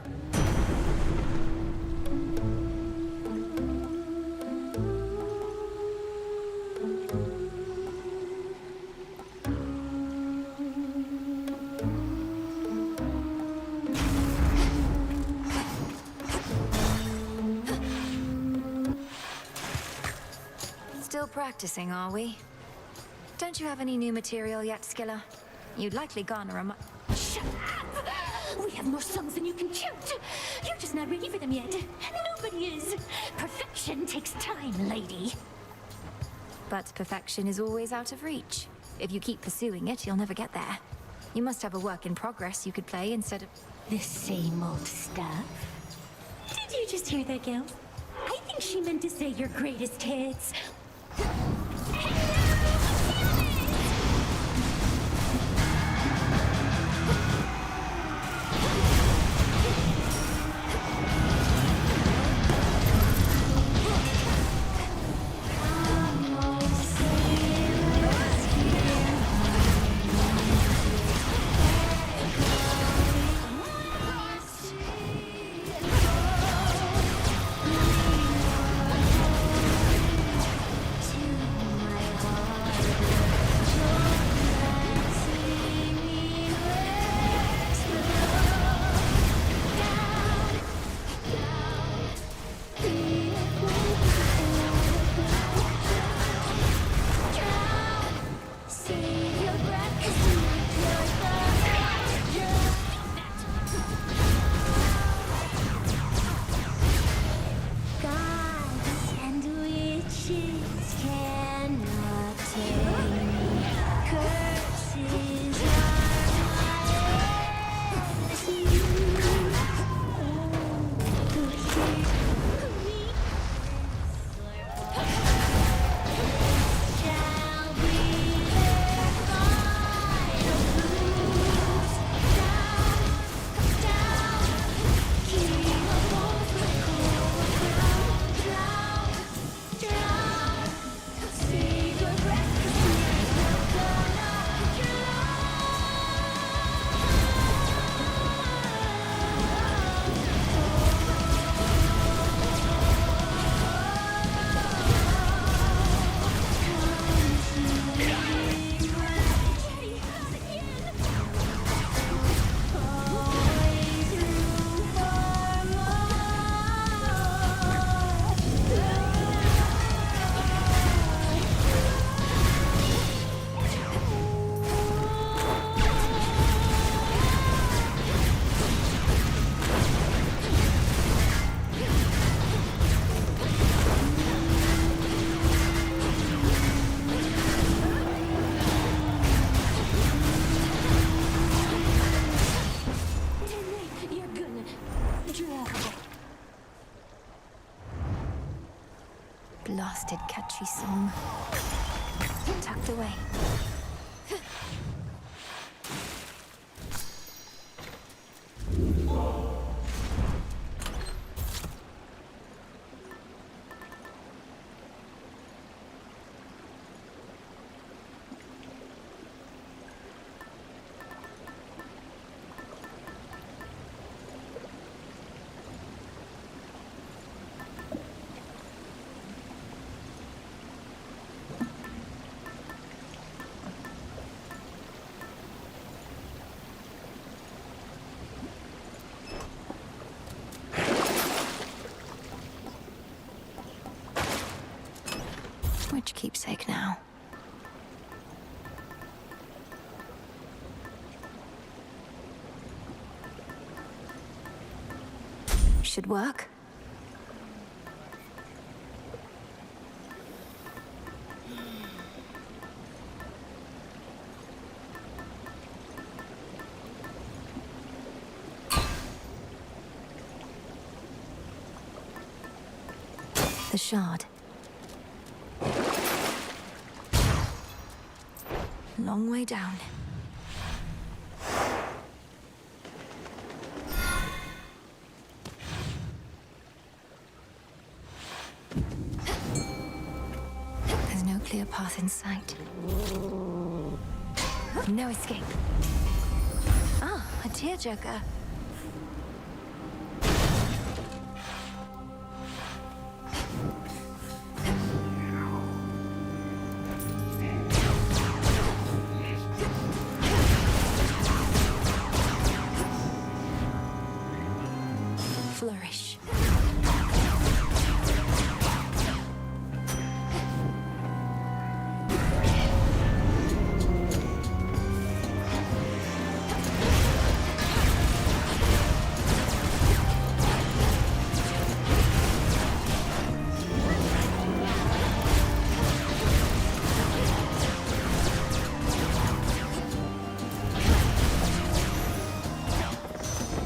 Still practicing, are we? Don't you have any new material yet, Skilla? You'd likely garner a Shut up! We have more songs than you can count. You're just not ready for them yet. Nobody is. Perfection takes time, lady. But perfection is always out of reach. If you keep pursuing it, you'll never get there. You must have a work in progress you could play instead of... The same old stuff? Did you just hear that, Gil? I think she meant to say your greatest hits. blasted catchy song. Tucked away. Which keepsake now? Should work. The shard. Long way down. There's no clear path in sight. No escape. Ah, a tearjerker. Flourish.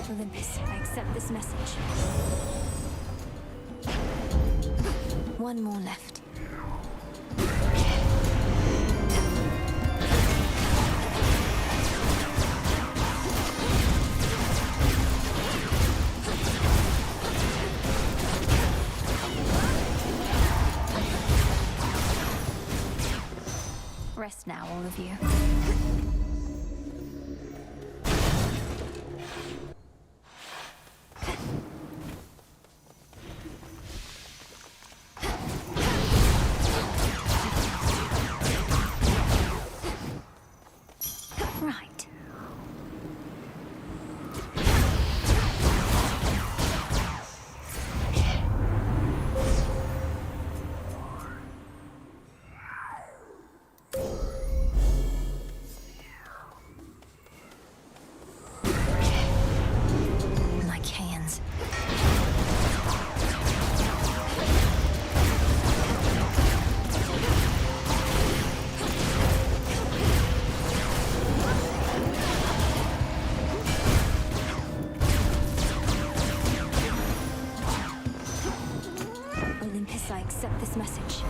Olympus, I accept this message. One more left. Rest now, all of you. Right. Like hands. Olympus, I accept this message.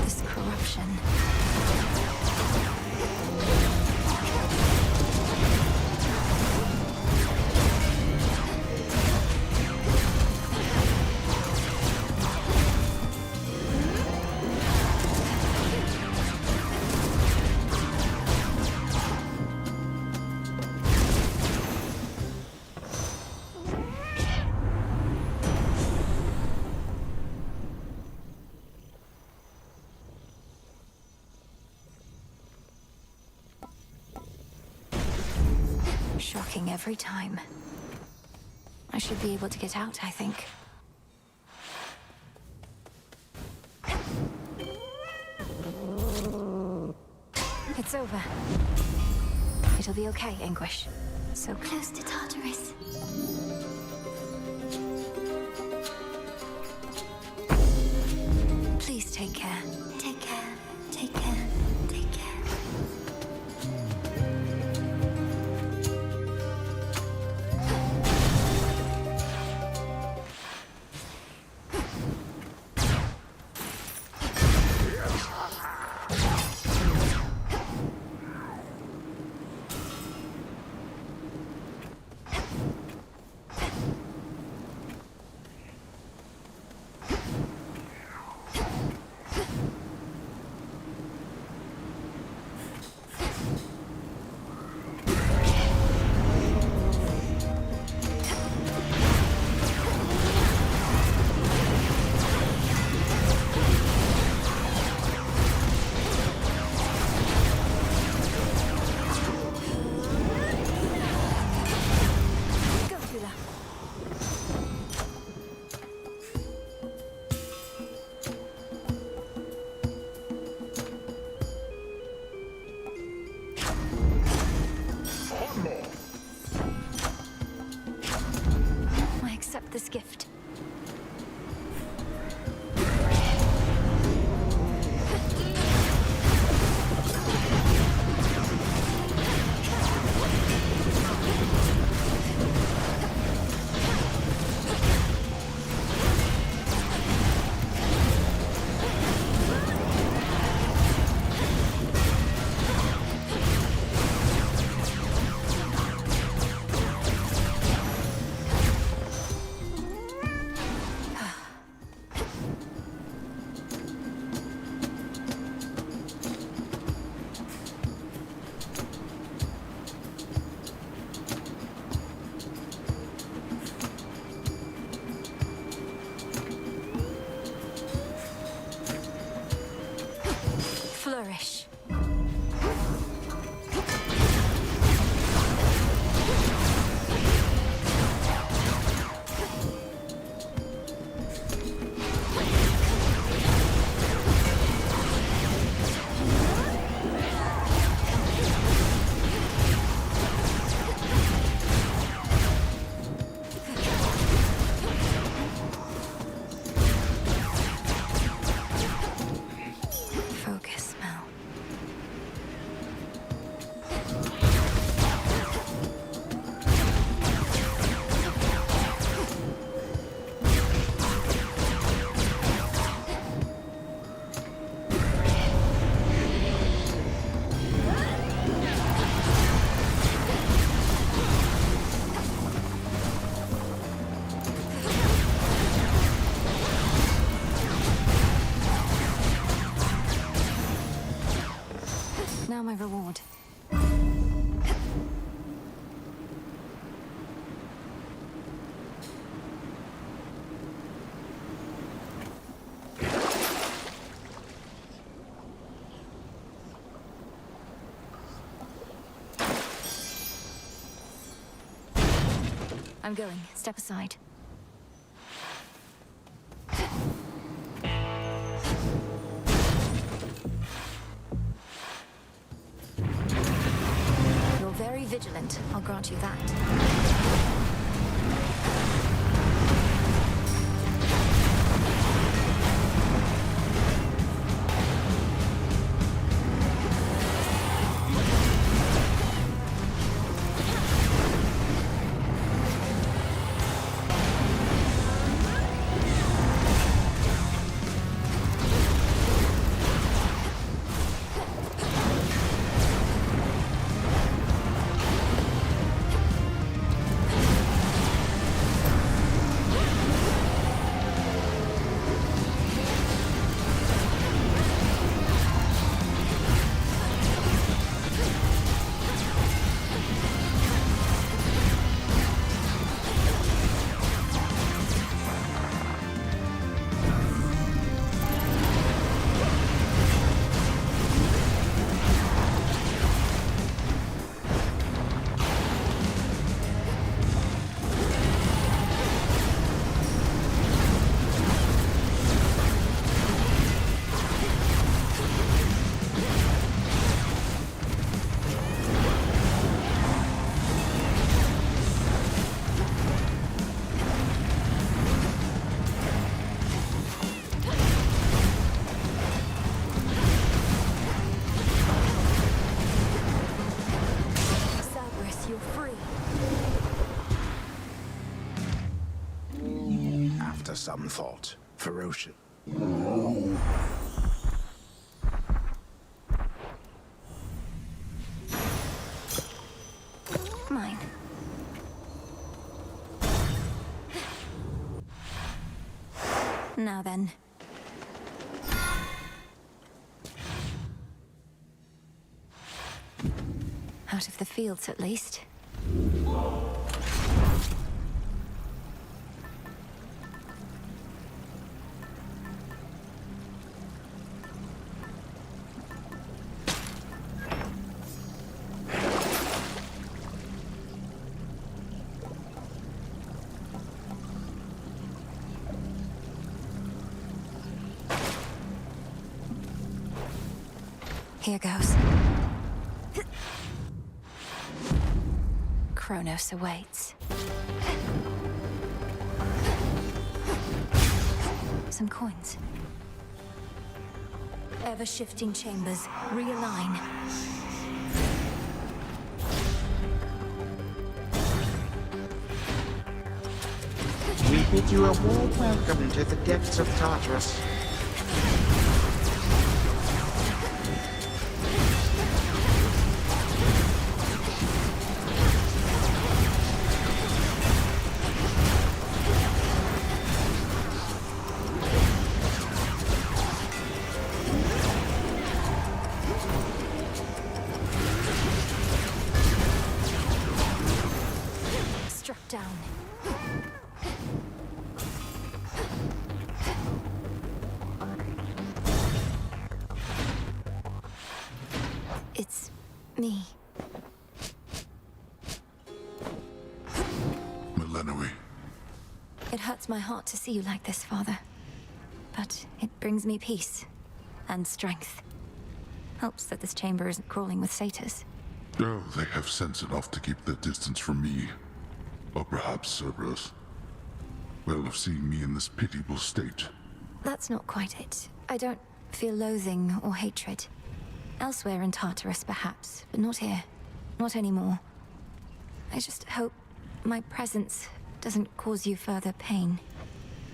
This corruption. Shocking every time. I should be able to get out, I think. It's over. It'll be okay, Anguish. So Close to Tartarus. please take care. Take care. Take this gift. Flourish. Focus, Mel. Now my reward. I'm going. Step aside. You're very vigilant, I'll grant you that. After some thought, ferocious. Mine. Now then. Out of the fields, at least. Here goes. Kronos awaits. some coins. Ever-shifting chambers. Realign. We bid you a warm welcome to the depths of Tartarus. Struck down. It's me. Millenoi. It hurts my heart to see you like this, Father. But it brings me peace and strength. Helps that this chamber isn't crawling with satyrs. Oh, they have sense enough to keep their distance from me. Or perhaps Cerberus. Well, of seeing me in this pitiable state. That's not quite it. I don't feel loathing or hatred. Elsewhere in Tartarus, perhaps, but not here. Not anymore. I just hope my presence doesn't cause you further pain.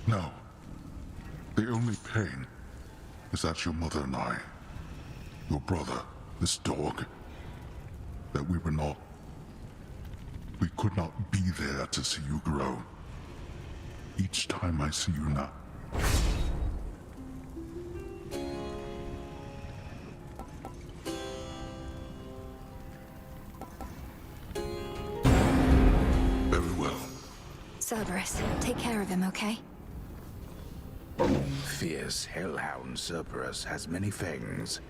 No. The only pain is that your mother and I, your brother, this dog, that we could not be there to see you grow. Each time I see you now. Very well. Cerberus, take care of him, okay? Fierce hellhound Cerberus has many fangs.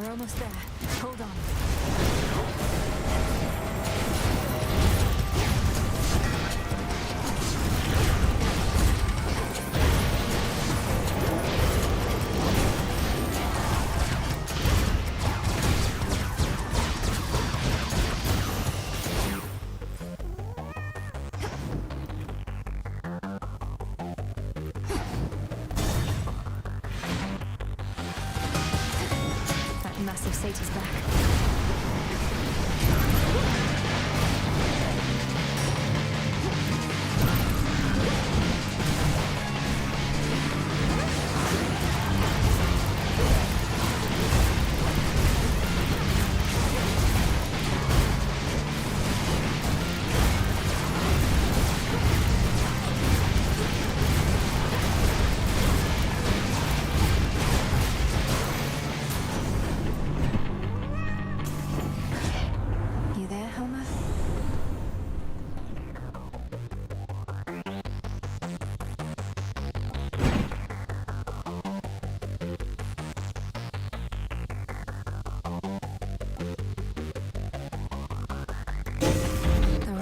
Almost there. Hold on. Massive satyr's back.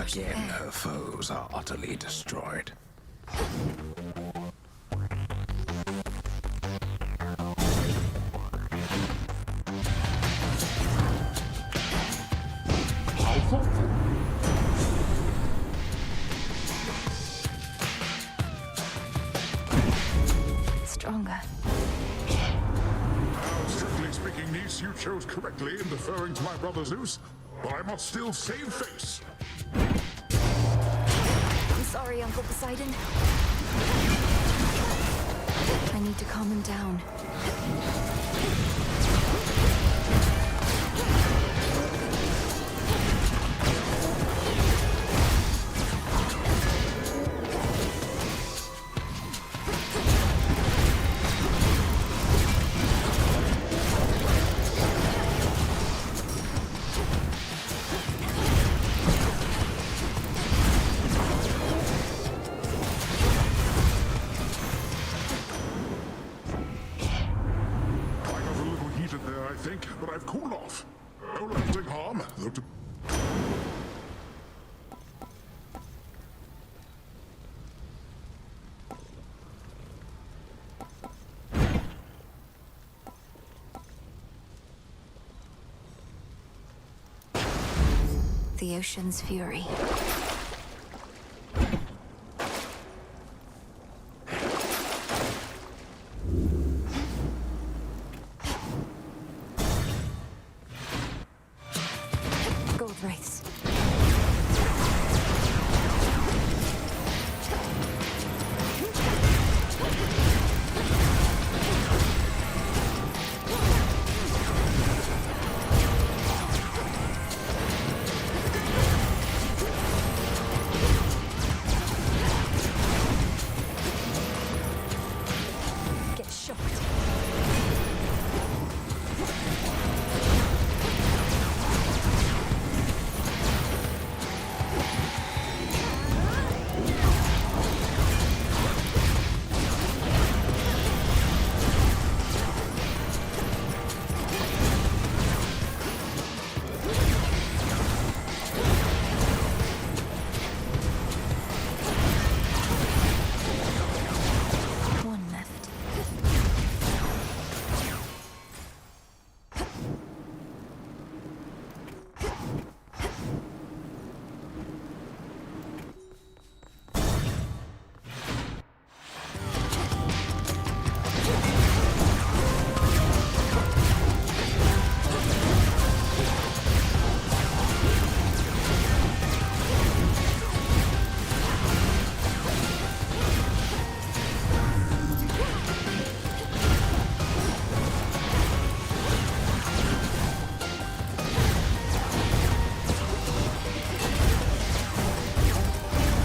Again, her foes are utterly destroyed. Stronger. Strictly speaking, niece, you chose correctly in deferring to my brother Zeus, but I must still save face. I'm sorry, Uncle Poseidon. I need to calm him down. But I've cooled off. No lasting harm, though to... The ocean's fury. Gold wraiths. Get shocked. One left.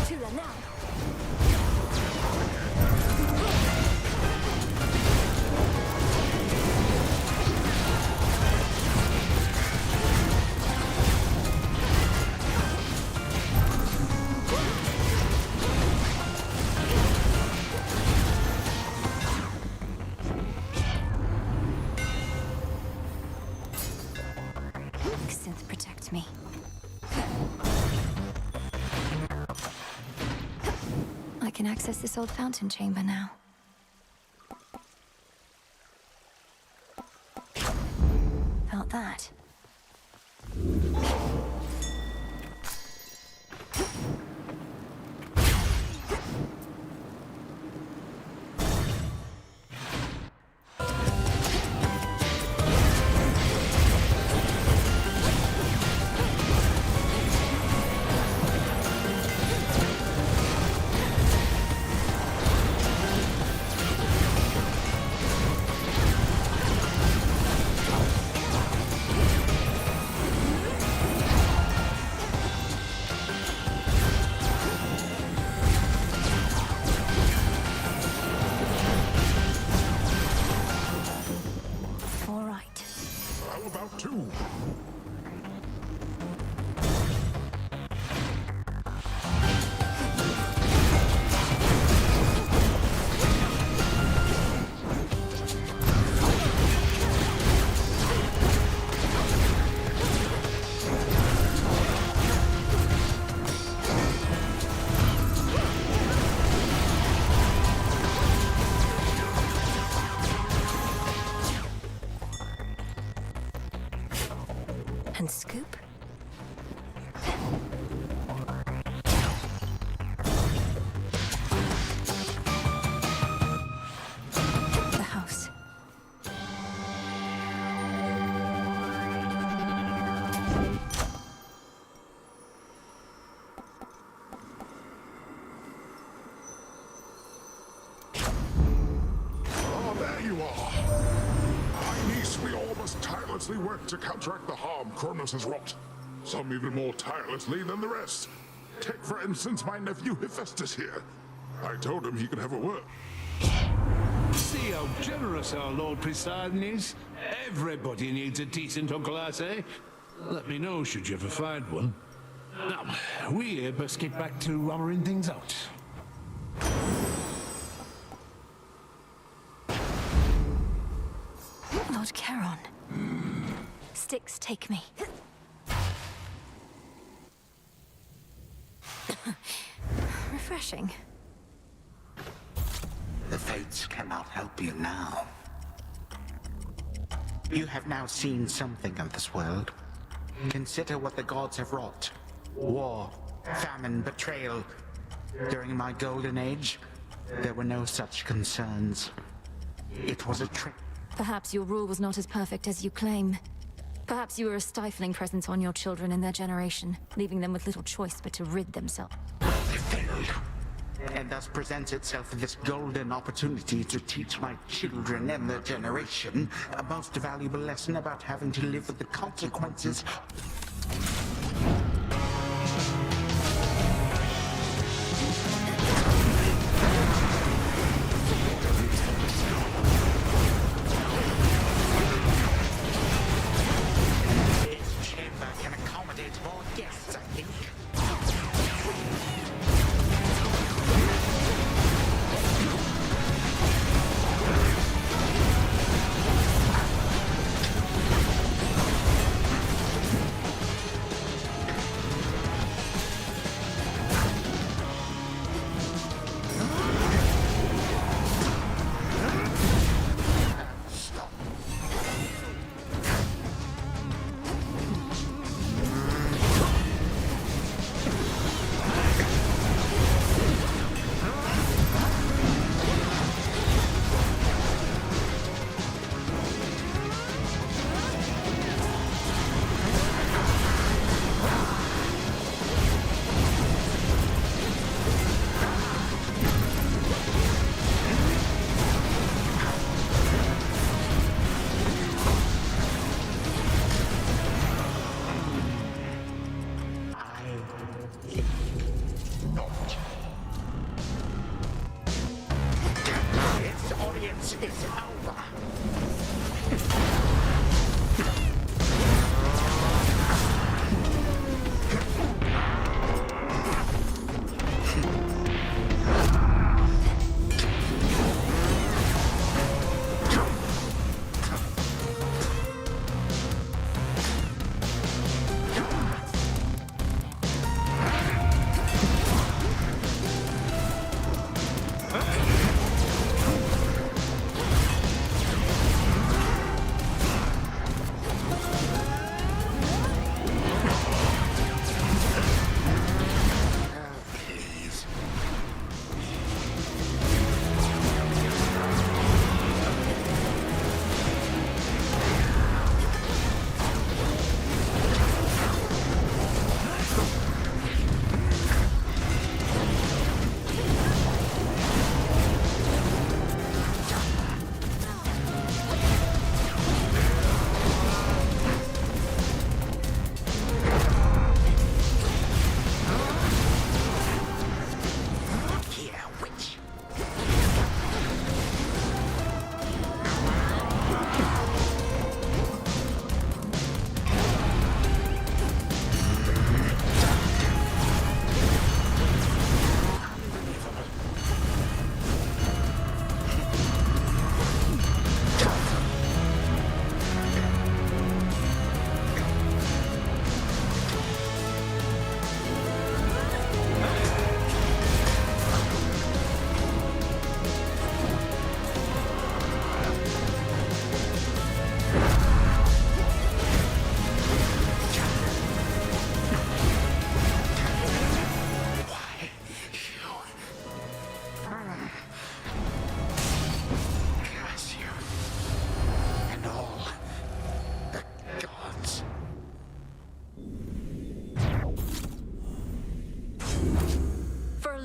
Tula now. Synth, protect me. I can access this old fountain chamber now. Felt that. tirelessly work to counteract the harm Kronos has wrought. Some even more tirelessly than the rest. Take, for instance, my nephew Hephaestus here. I told him he could have a word. See how generous our Lord Poseidon is? Everybody needs a decent uncle, I say. Let me know should you ever find one. Now, we best get back to hammering things out. Lord Charon. Styx, take me. Refreshing. The fates cannot help you now. You have now seen something of this world. Consider what the gods have wrought. War, famine, betrayal. During my golden age, there were no such concerns. It was a trick. Perhaps your rule was not as perfect as you claim. Perhaps you were a stifling presence on your children and their generation, leaving them with little choice but to rid themselves. They failed. And thus presents itself this golden opportunity to teach my children and their generation a most valuable lesson about having to live with the consequences. This chamber can accommodate more guests, I think.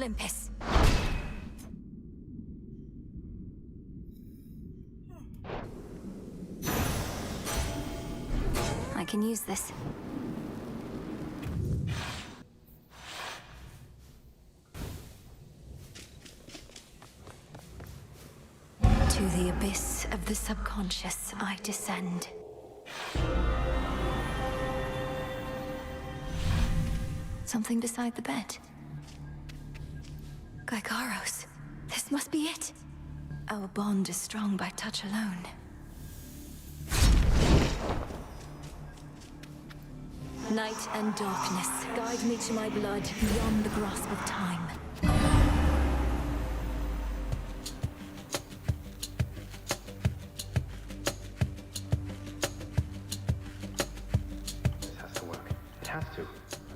Olympus. can use this. To the abyss of the subconscious I descend. Something beside the bed. Gygaros, this must be it. Our bond is strong by touch alone. Night and darkness, guide me to my blood beyond the grasp of time. This has to work. It has to.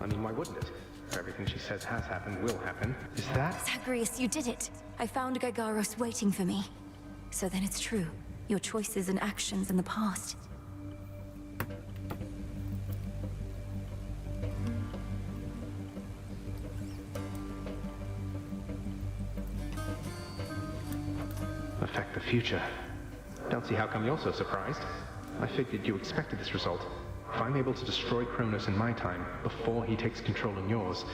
I mean, why wouldn't it? If everything she says has happened will happen. Is that? Zagreus, you did it. I found Gygaros waiting for me. So then it's true. Your choices and actions in the past. Affect the future. Don't see how come you're so surprised. I figured you expected this result. If I'm able to destroy Kronos in my time, before he takes control in yours...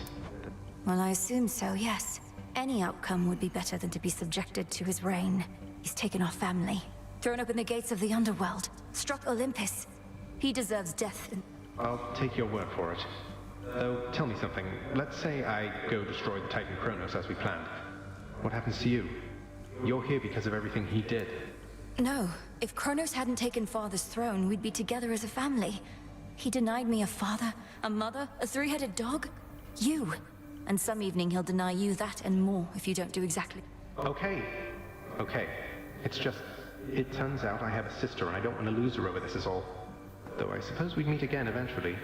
Well, I assume so, yes. Any outcome would be better than to be subjected to his reign. He's taken our family, thrown open the gates of the underworld, struck Olympus. He deserves death and... I'll take your word for it. Though, tell me something. Let's say I go destroy the Titan Kronos as we planned. What happens to you? You're here because of everything he did. No. If Kronos hadn't taken Father's throne, we'd be together as a family. He denied me a father, a mother, a three-headed dog. You. And some evening he'll deny you that and more if you don't do exactly... Okay. It's just... It turns out I have a sister and I don't want to lose her over this is all. Though I suppose we'd meet again eventually.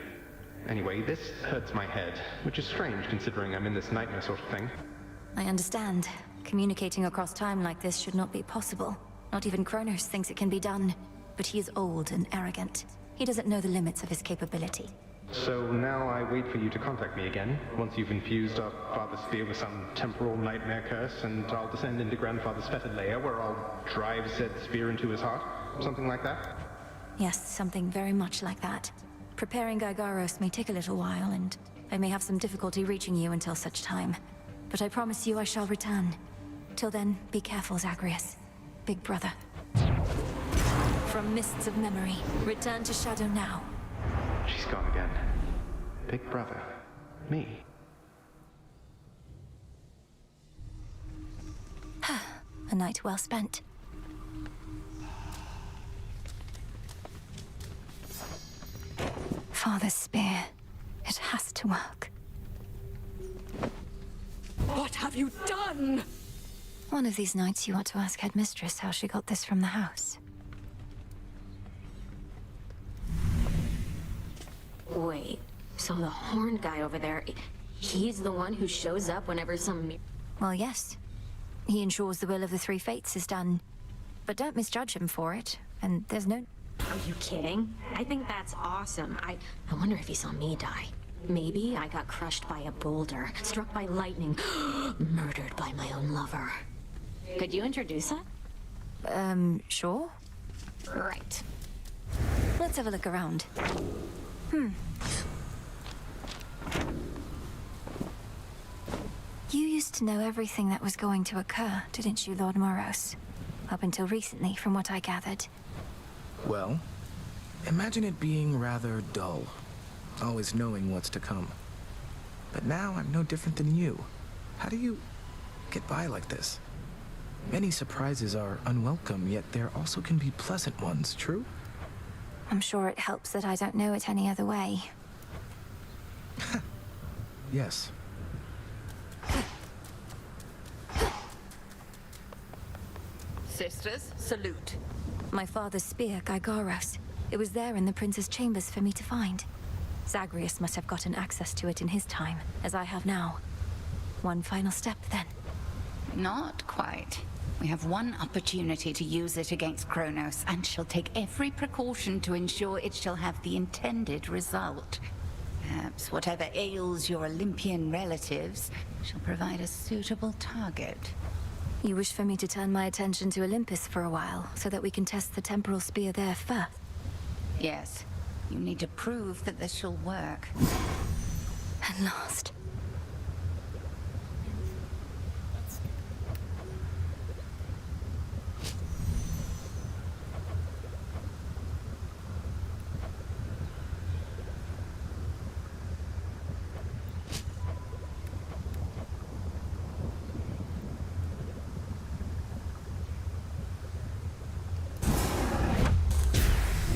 Anyway, this hurts my head, which is strange considering I'm in this nightmare sort of thing. I understand. Communicating across time like this should not be possible. Not even Kronos thinks it can be done. But he is old and arrogant. He doesn't know the limits of his capability. So now I wait for you to contact me again, once you've infused our father's spear with some temporal nightmare curse, and I'll descend into Grandfather's fetid lair, where I'll drive said spear into his heart? Something like that? Yes, something very much like that. Preparing Gygaros may take a little while, and I may have some difficulty reaching you until such time. But I promise you I shall return. Till then, be careful, Zagreus. Big brother. From mists of memory, return to Shadow now. She's gone again. Big brother. Me. A night well spent. Father's spear. It has to work. What have you done? One of these nights you ought to ask Headmistress how she got this from the house. Wait, so the horned guy over there, he's the one who shows up whenever some... Well, yes. He ensures the will of the three fates is done. But don't misjudge him for it, and there's no... Are you kidding? I think that's awesome. I wonder if he saw me die. Maybe I got crushed by a boulder, struck by lightning, murdered by my own lover. Could you introduce that? Sure. Right. Let's have a look around. You used to know everything that was going to occur, didn't you, Lord Moros? Up until recently, from what I gathered. Well, imagine it being rather dull, always knowing what's to come. But now I'm no different than you. How do you get by like this? Many surprises are unwelcome, yet there also can be pleasant ones, true? I'm sure it helps that I don't know it any other way. Yes. Sisters, salute. My father's spear, Gygaros. It was there in the prince's chambers for me to find. Zagreus must have gotten access to it in his time, as I have now. One final step, then. Not quite. We have one opportunity to use it against Kronos, and she'll take every precaution to ensure it shall have the intended result. Perhaps whatever ails your Olympian relatives, she'll provide a suitable target. You wish for me to turn my attention to Olympus for a while, so that we can test the temporal spear there first? Yes. You need to prove that this shall work. At last.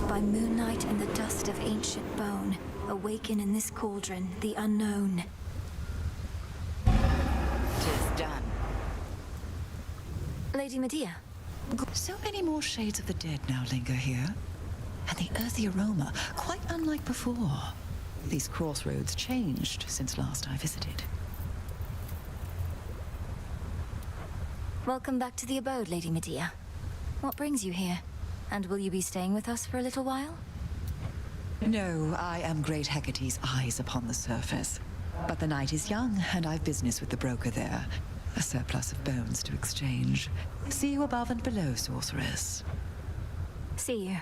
By moonlight and the dust of ancient bone, awaken in this cauldron the unknown. Tis done. Lady Medea. So many more shades of the dead now linger here. And the earthy aroma, quite unlike before. These crossroads changed since last I visited. Welcome back to the abode, Lady Medea. What brings you here? And will you be staying with us for a little while? No, I am Great Hecate's eyes upon the surface. But the night is young, and I've business with the broker there. A surplus of bones to exchange. See you above and below, sorceress. See you.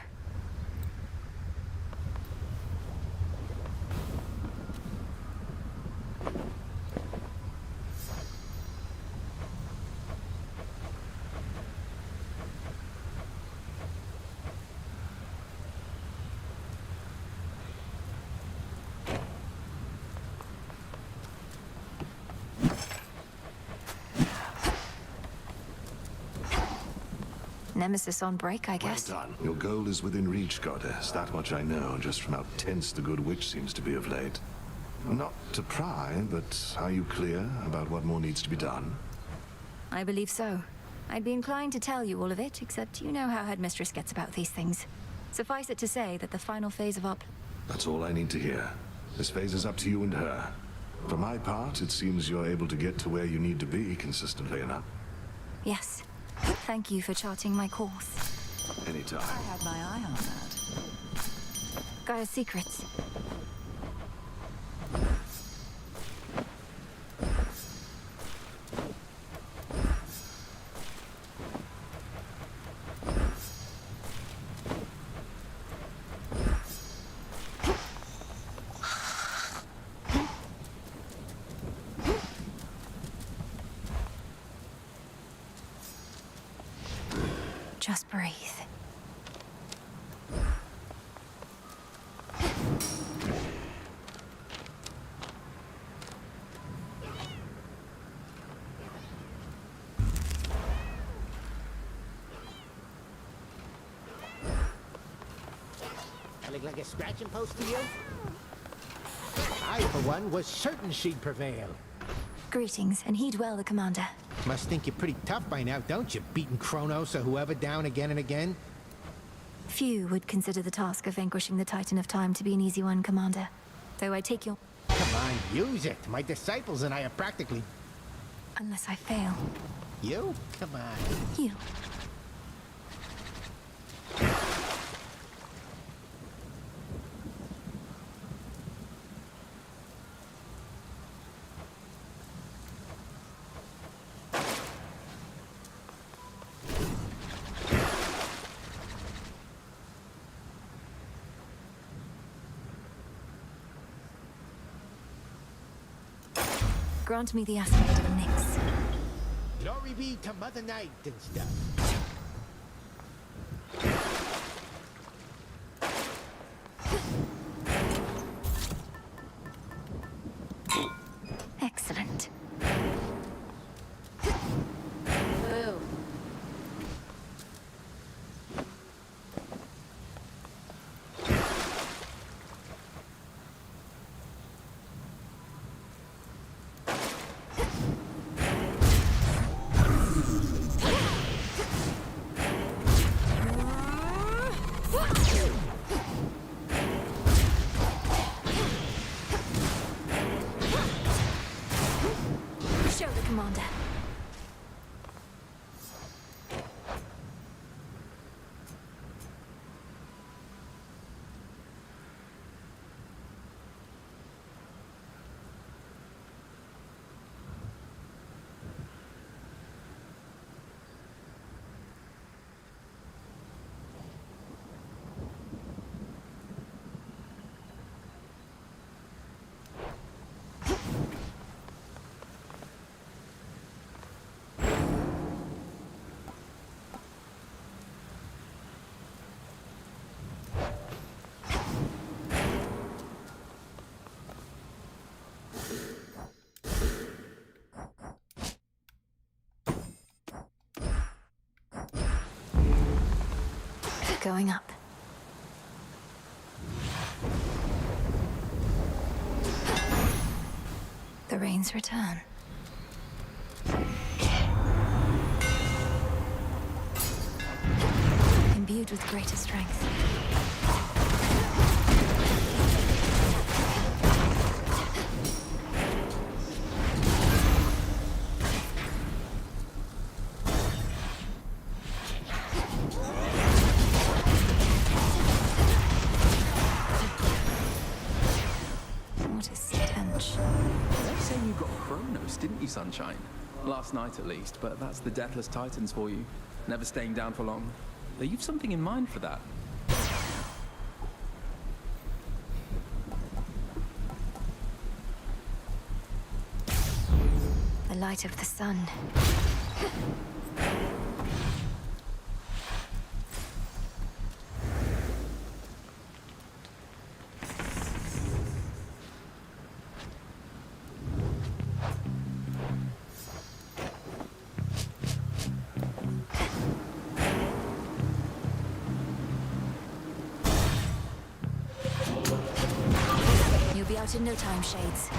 Nemesis on break, I guess. Well done. Your goal is within reach, goddess. That much I know, just from how tense the good witch seems to be of late. Not to pry, but are you clear about what more needs to be done? I believe so. I'd be inclined to tell you all of it, except you know how Headmistress gets about these things. Suffice it to say that the final phase of That's all I need to hear. This phase is up to you and her. For my part, it seems you're able to get to where you need to be consistently enough. Yes. Thank you for charting my course. Anytime. I had my eye on that. Gaia's secrets. Just breathe. I look like a scratching post to you? I, for one, was certain she'd prevail. Greetings, and heed well the commander. Must think you're pretty tough by now, don't you? Beating Kronos or whoever down again and again. Few would consider the task of vanquishing the Titan of Time to be an easy one, Commander. Though I take your... Come on, use it. My disciples and I are practically... Unless I fail. You? Come on. You. Grant me the aspect of Nyx. Glory be to Mother Night and stuff. Excellent. Boom. Show the commander. Going up. The rains return. Imbued with greater strength. What a stench. They say you got Kronos, didn't you, Sunshine? Last night at least, but that's the Deathless Titans for you. Never staying down for long. Though you've something in mind for that. The light of the sun. You'll be out in no time, Shades.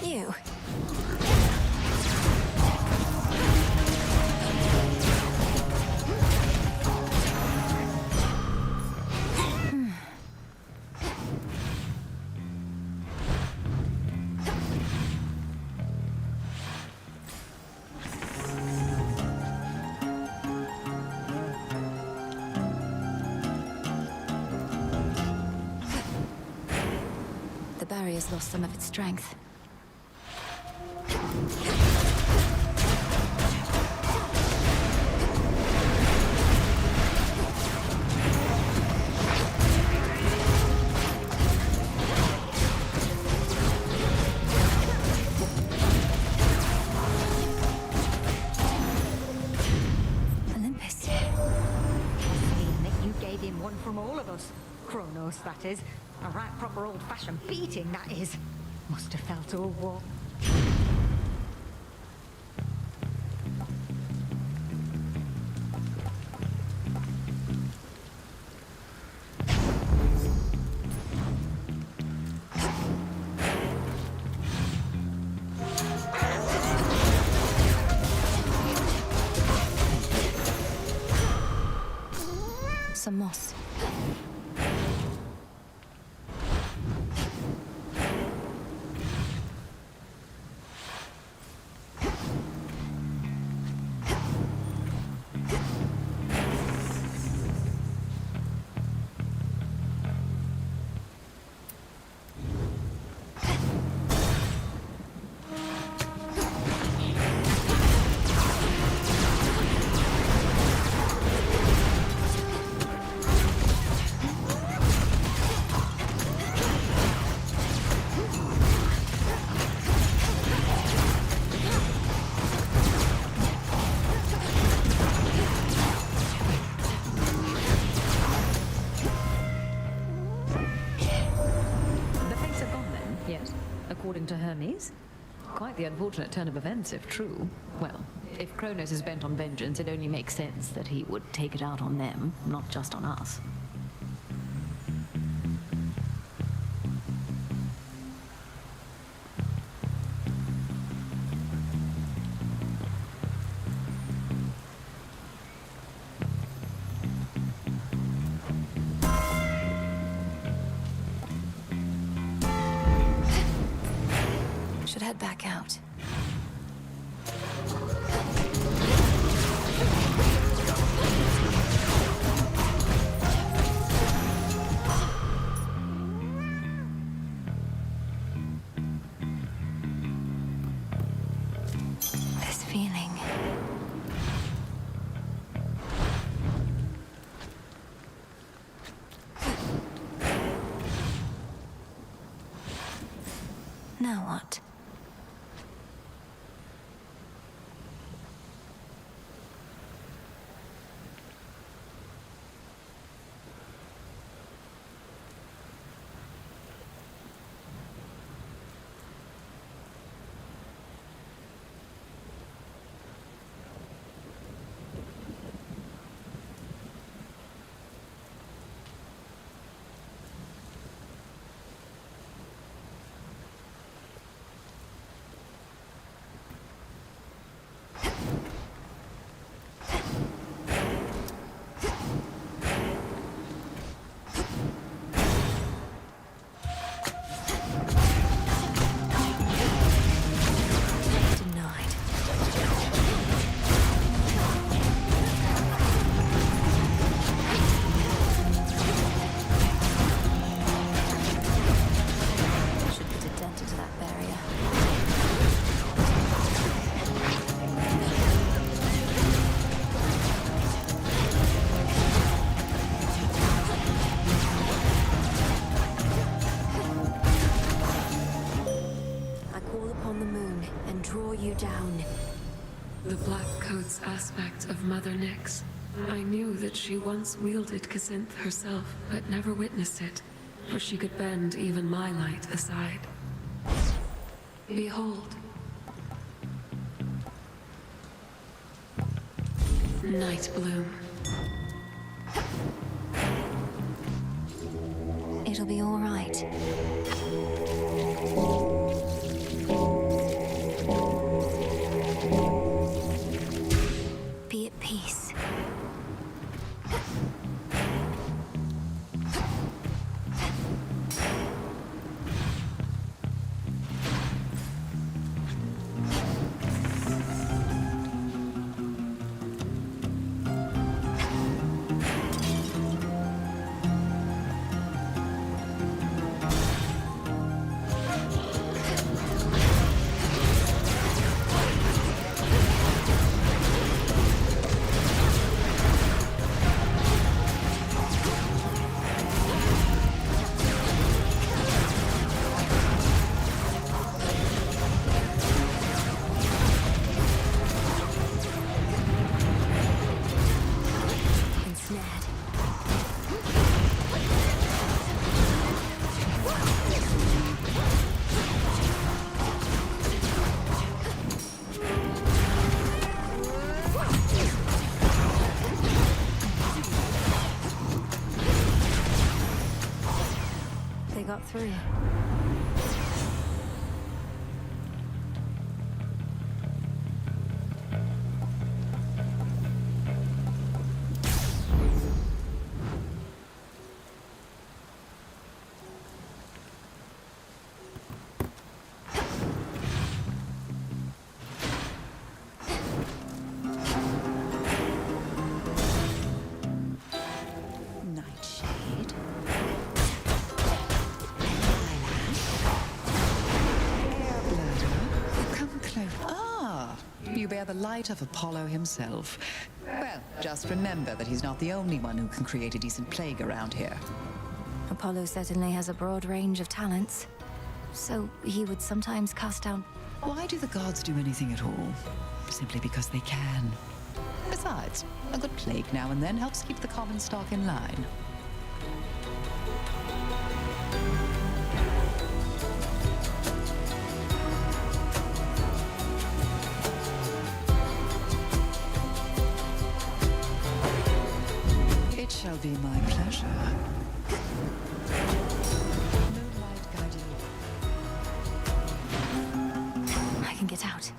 You. The barrier's lost some of its strength. Olympus. Nick, you gave him one from all of us. Kronos, that is. A right proper old-fashioned beating, that is. Must have felt all warm. Some moss. According to Hermes? Quite the unfortunate turn of events, if true. Well, if Kronos is bent on vengeance, it only makes sense that he would take it out on them, not just on us. Should head back out. Now what? The Black Coat's aspect of Mother Nyx. I knew that she once wielded Kazinth herself, but never witnessed it, for she could bend even my light aside. Behold. Night Bloom. It'll be all right. Be at peace. They got through. Nightshade. Come close. Ah, you bear the light of Apollo himself. Well, just remember that he's not the only one who can create a decent plague around here. Apollo certainly has a broad range of talents. So he would sometimes cast down... Why do the gods do anything at all? Simply because they can. Besides, a good plague now and then helps keep the common stock in line. It shall be my pleasure. Moonlight guiding you. I can get out.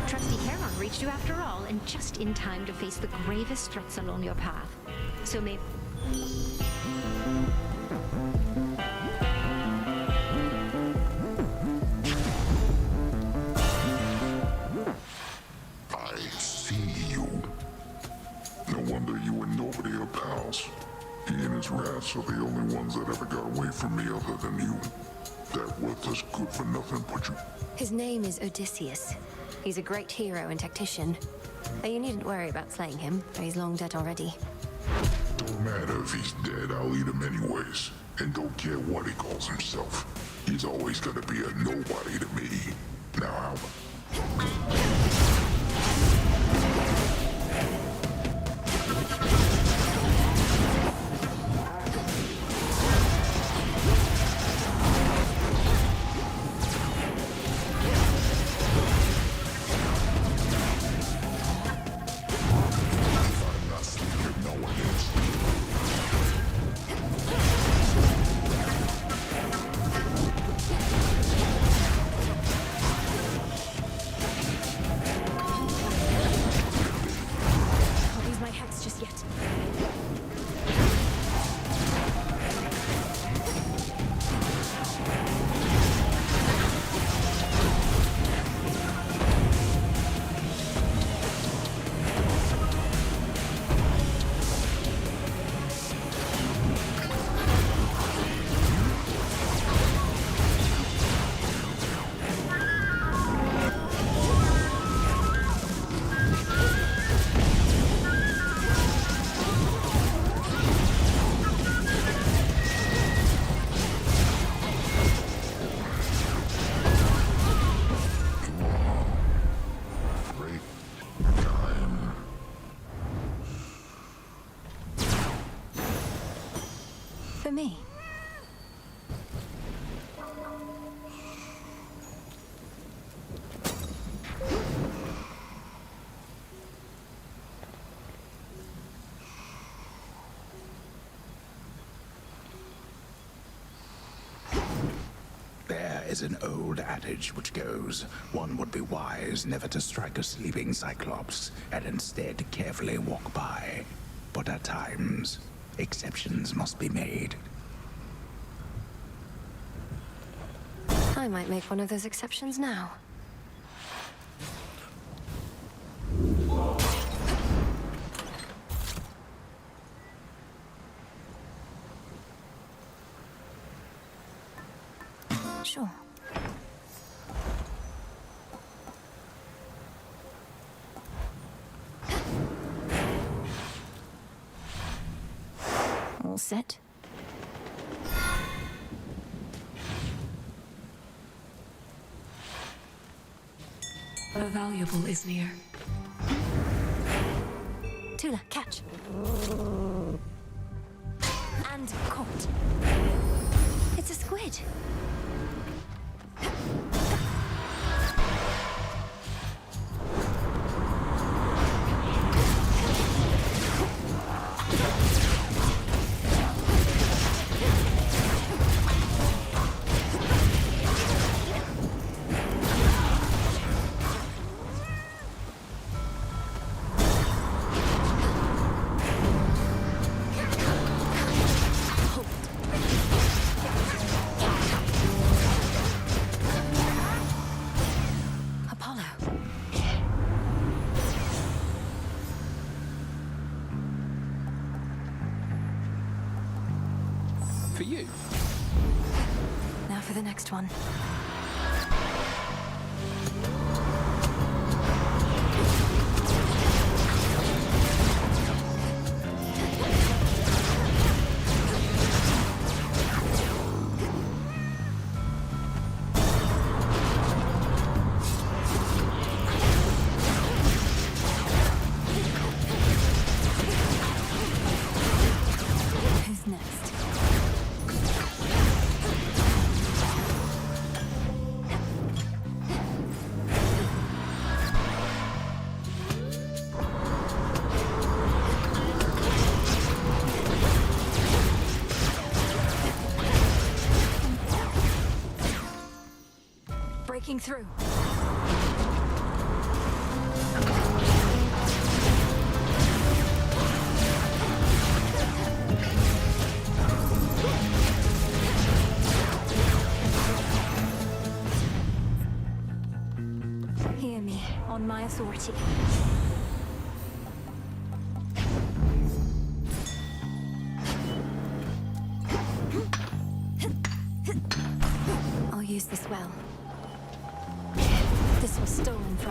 Trusty Heron reached you after all, and just in time to face the gravest threats along your path. So may... I see you. No wonder you and nobody are pals. He and his rats are the only ones that ever got away from me other than you. That worthless good-for-nothing put you... His name is Odysseus. He's a great hero and tactician. But you needn't worry about slaying him, for he's long dead already. Don't matter if he's dead, I'll eat him anyways. And don't care what he calls himself. He's always gonna be a nobody to me. Now For me. There is an old adage which goes, one would be wise never to strike a sleeping Cyclops, and instead carefully walk by. But at times, exceptions must be made. I might make one of those exceptions now. Sure. All set. The valuable is near. Tula, catch. And caught. It's a squid. For you. Now for the next one. Who's next? Breaking through. Hear me, on my authority.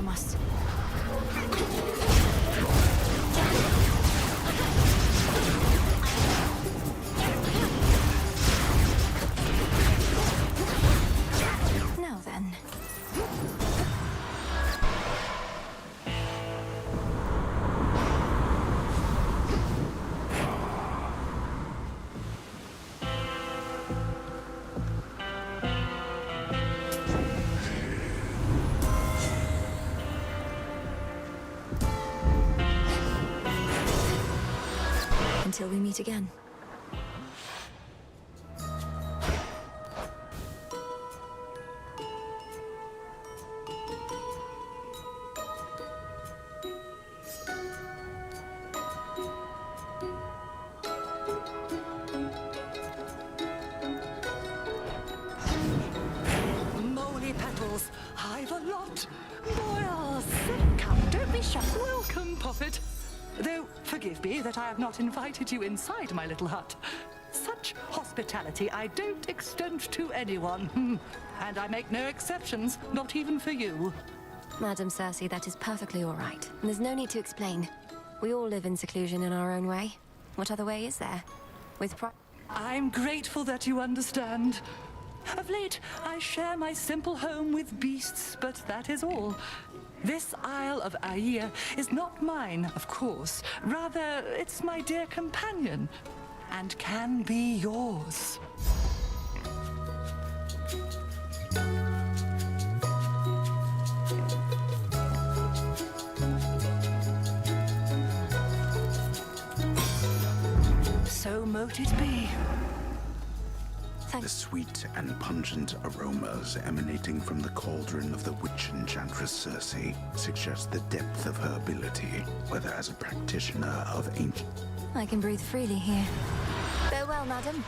from us. Now then. Until we meet again. Moly petals, I've a lot. Boils, come, don't be shy. Welcome, Poppet. Though, forgive me that I have not invited you inside my little hut. Such hospitality I don't extend to anyone. And I make no exceptions, not even for you. Madam Cersei, that is perfectly all right. And there's no need to explain. We all live in seclusion in our own way. What other way is there? I'm grateful that you understand. Of late, I share my simple home with beasts, but that is all. This Isle of Aia is not mine, of course. Rather, it's my dear companion, and can be yours. So mote it be. The sweet and pungent aromas emanating from the cauldron of the witch enchantress Cersei suggest the depth of her ability, whether as a practitioner of ancient... I can breathe freely here. Farewell, madam.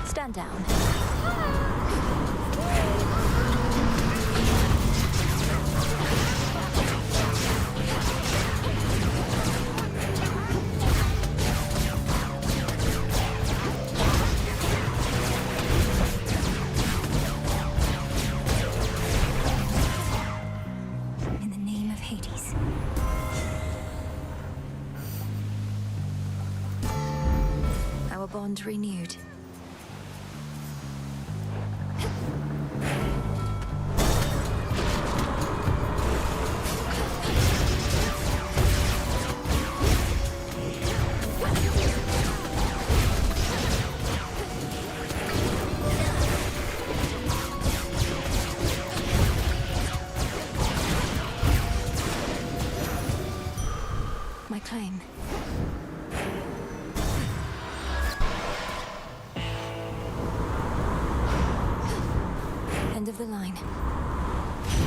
Stand down. In the name of Hades. Our bond renewed. My claim. End of the line.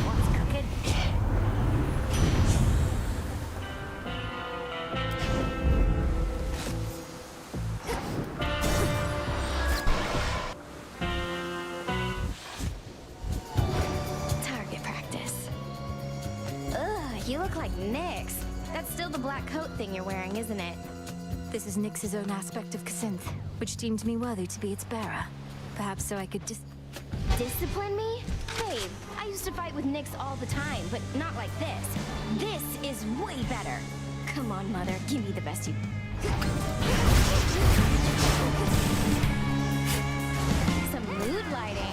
What's cooking? Target practice. Ugh, you look like Nyx. That's still the black coat thing you're wearing, isn't it? This is Nyx's own aspect of Casinth, which deemed me worthy to be its bearer. Perhaps so I could Discipline me? Babe, I used to fight with Nyx all the time, but not like this. This is way better. Come on, Mother, give me the best you... Some mood lighting.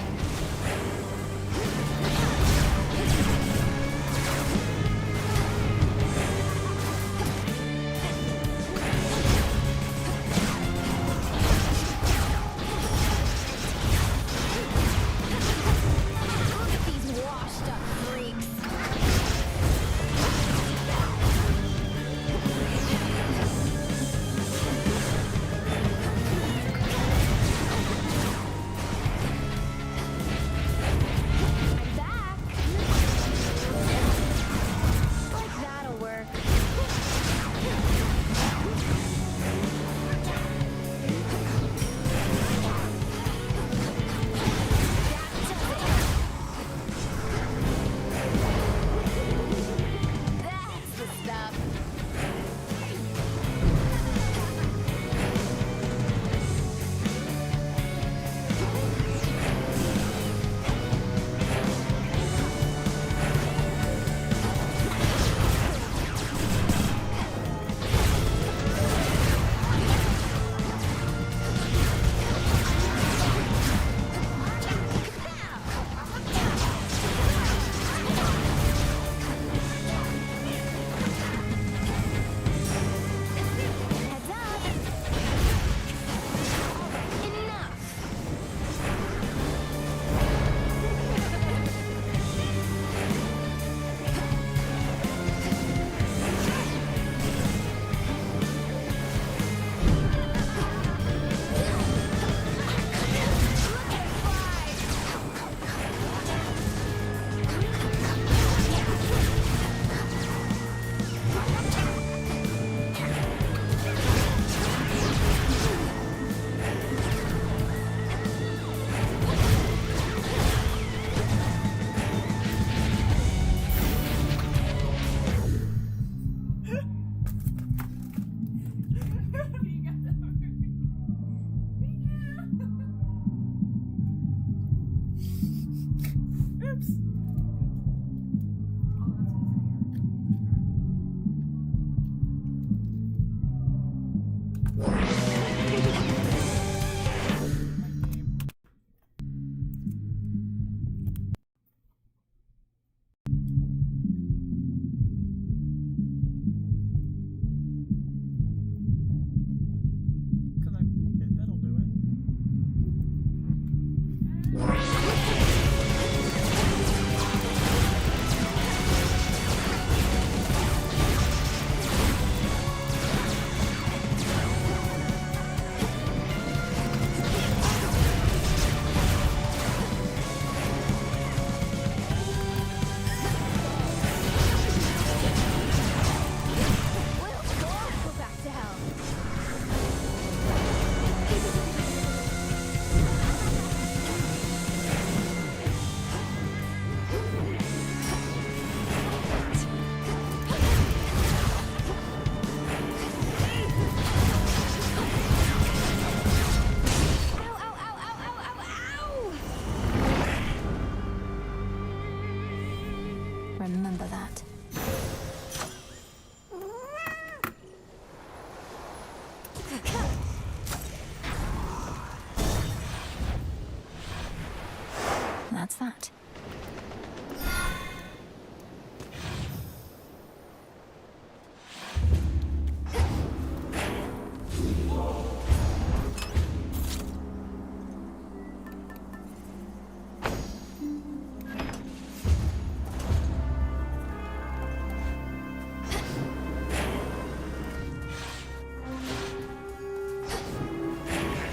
that's that.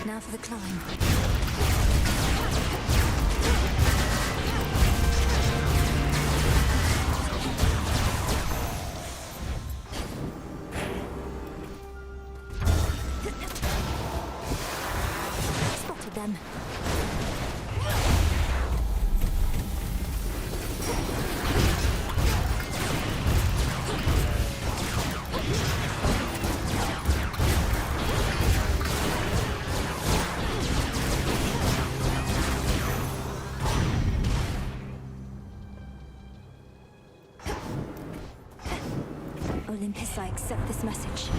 Now for the climb. Spotted them. Olympus, I accept this message.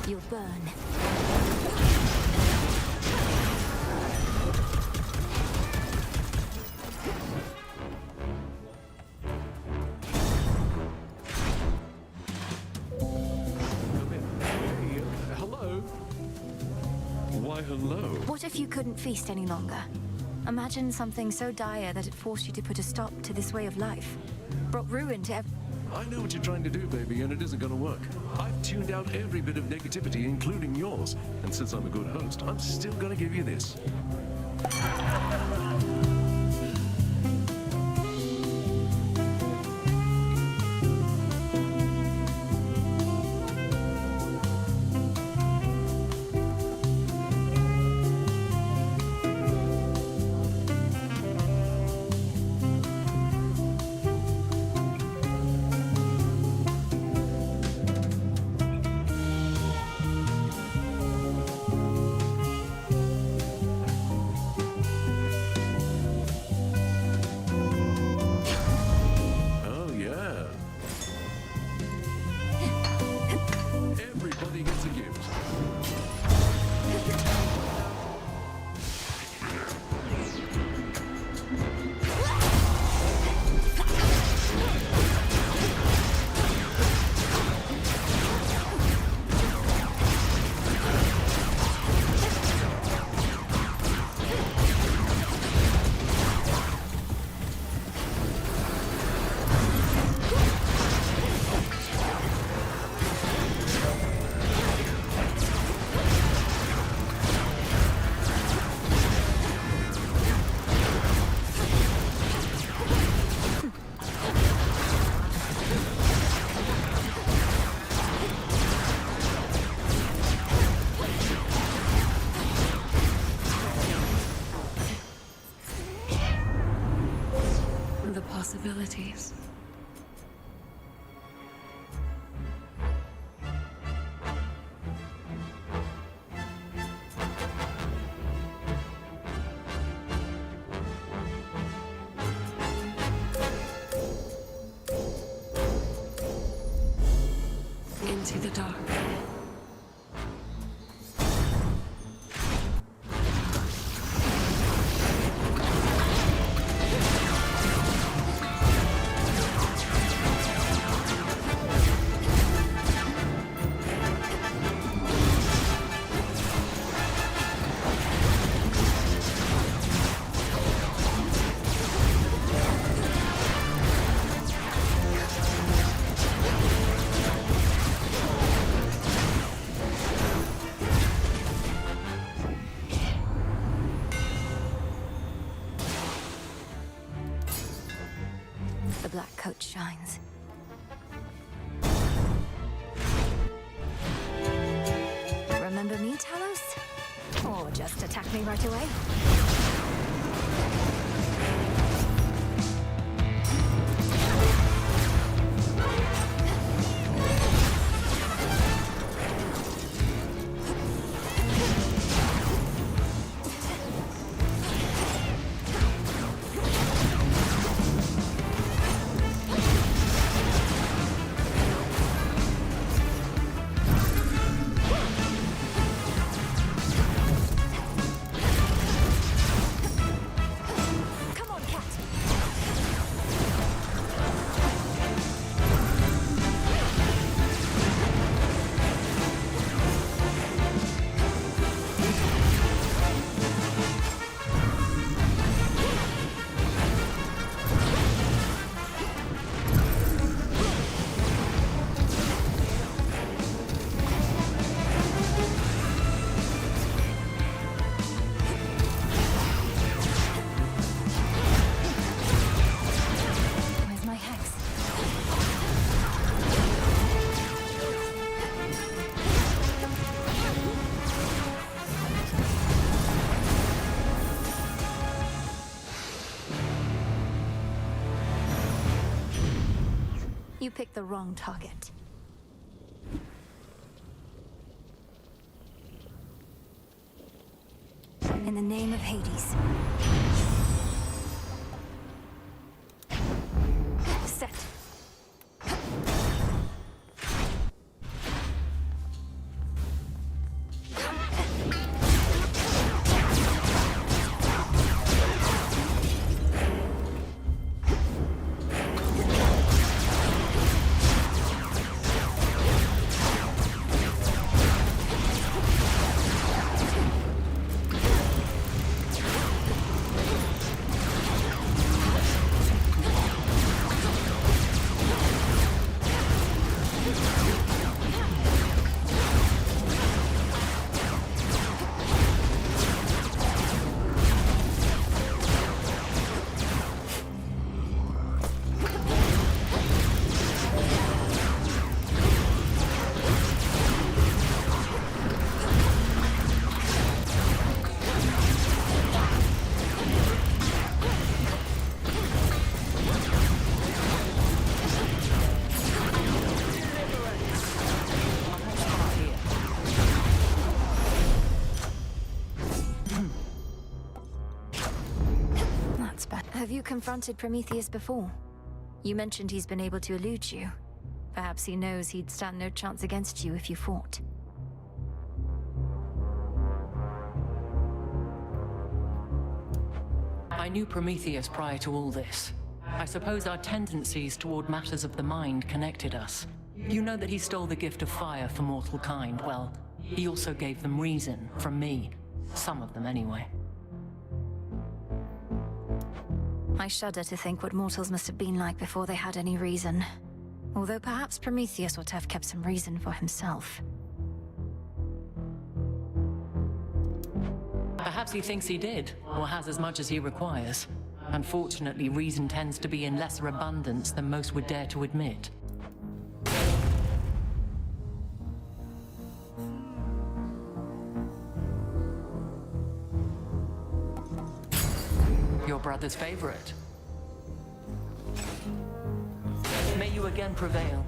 You'll burn. Hey, hello? Why, hello? What if you couldn't feast any longer? Imagine something so dire that it forced you to put a stop to this way of life. Brought ruin to I know what you're trying to do, baby, and it isn't gonna work. I've tuned out every bit of negativity, including yours. And since I'm a good host, I'm still gonna give you this. Oh, yeah. Everybody gets a gift. The possibilities. Into the dark. the black coat shines. Remember me, Talos? Or just attack me right away? You picked the wrong target. In the name of Hades. Set. Have you confronted Prometheus before? You mentioned he's been able to elude you. Perhaps he knows he'd stand no chance against you if you fought. I knew Prometheus prior to all this. I suppose our tendencies toward matters of the mind connected us. You know that he stole the gift of fire for mortal kind. Well, he also gave them reason from me. Some of them, anyway. I shudder to think what mortals must have been like before they had any reason. Although perhaps Prometheus ought to have kept some reason for himself. Perhaps he thinks he did, or has as much as he requires. Unfortunately, reason tends to be in lesser abundance than most would dare to admit. Your brother's favorite. May you again prevail.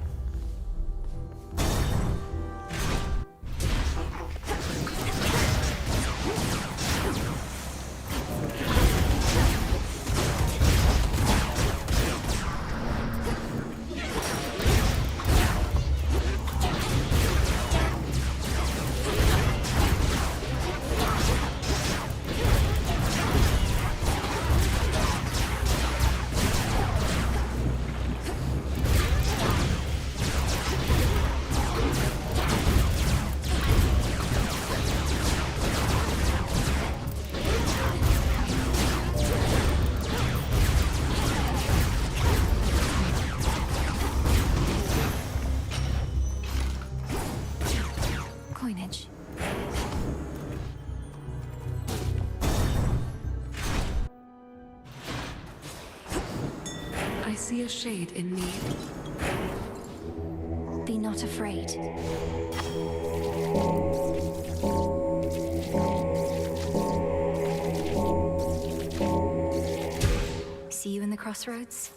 see a shade in need. Be not afraid. See you in the crossroads?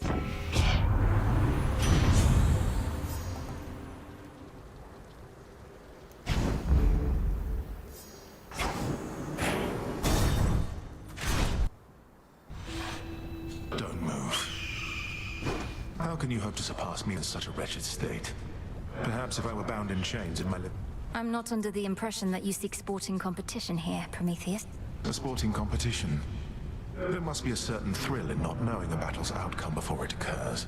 Don't move. How can you hope to surpass me in such a wretched state? Perhaps if I were bound in chains in my I'm not under the impression that you seek sporting competition here, Prometheus. A sporting competition. There must be a certain thrill in not knowing a battle's outcome before it occurs.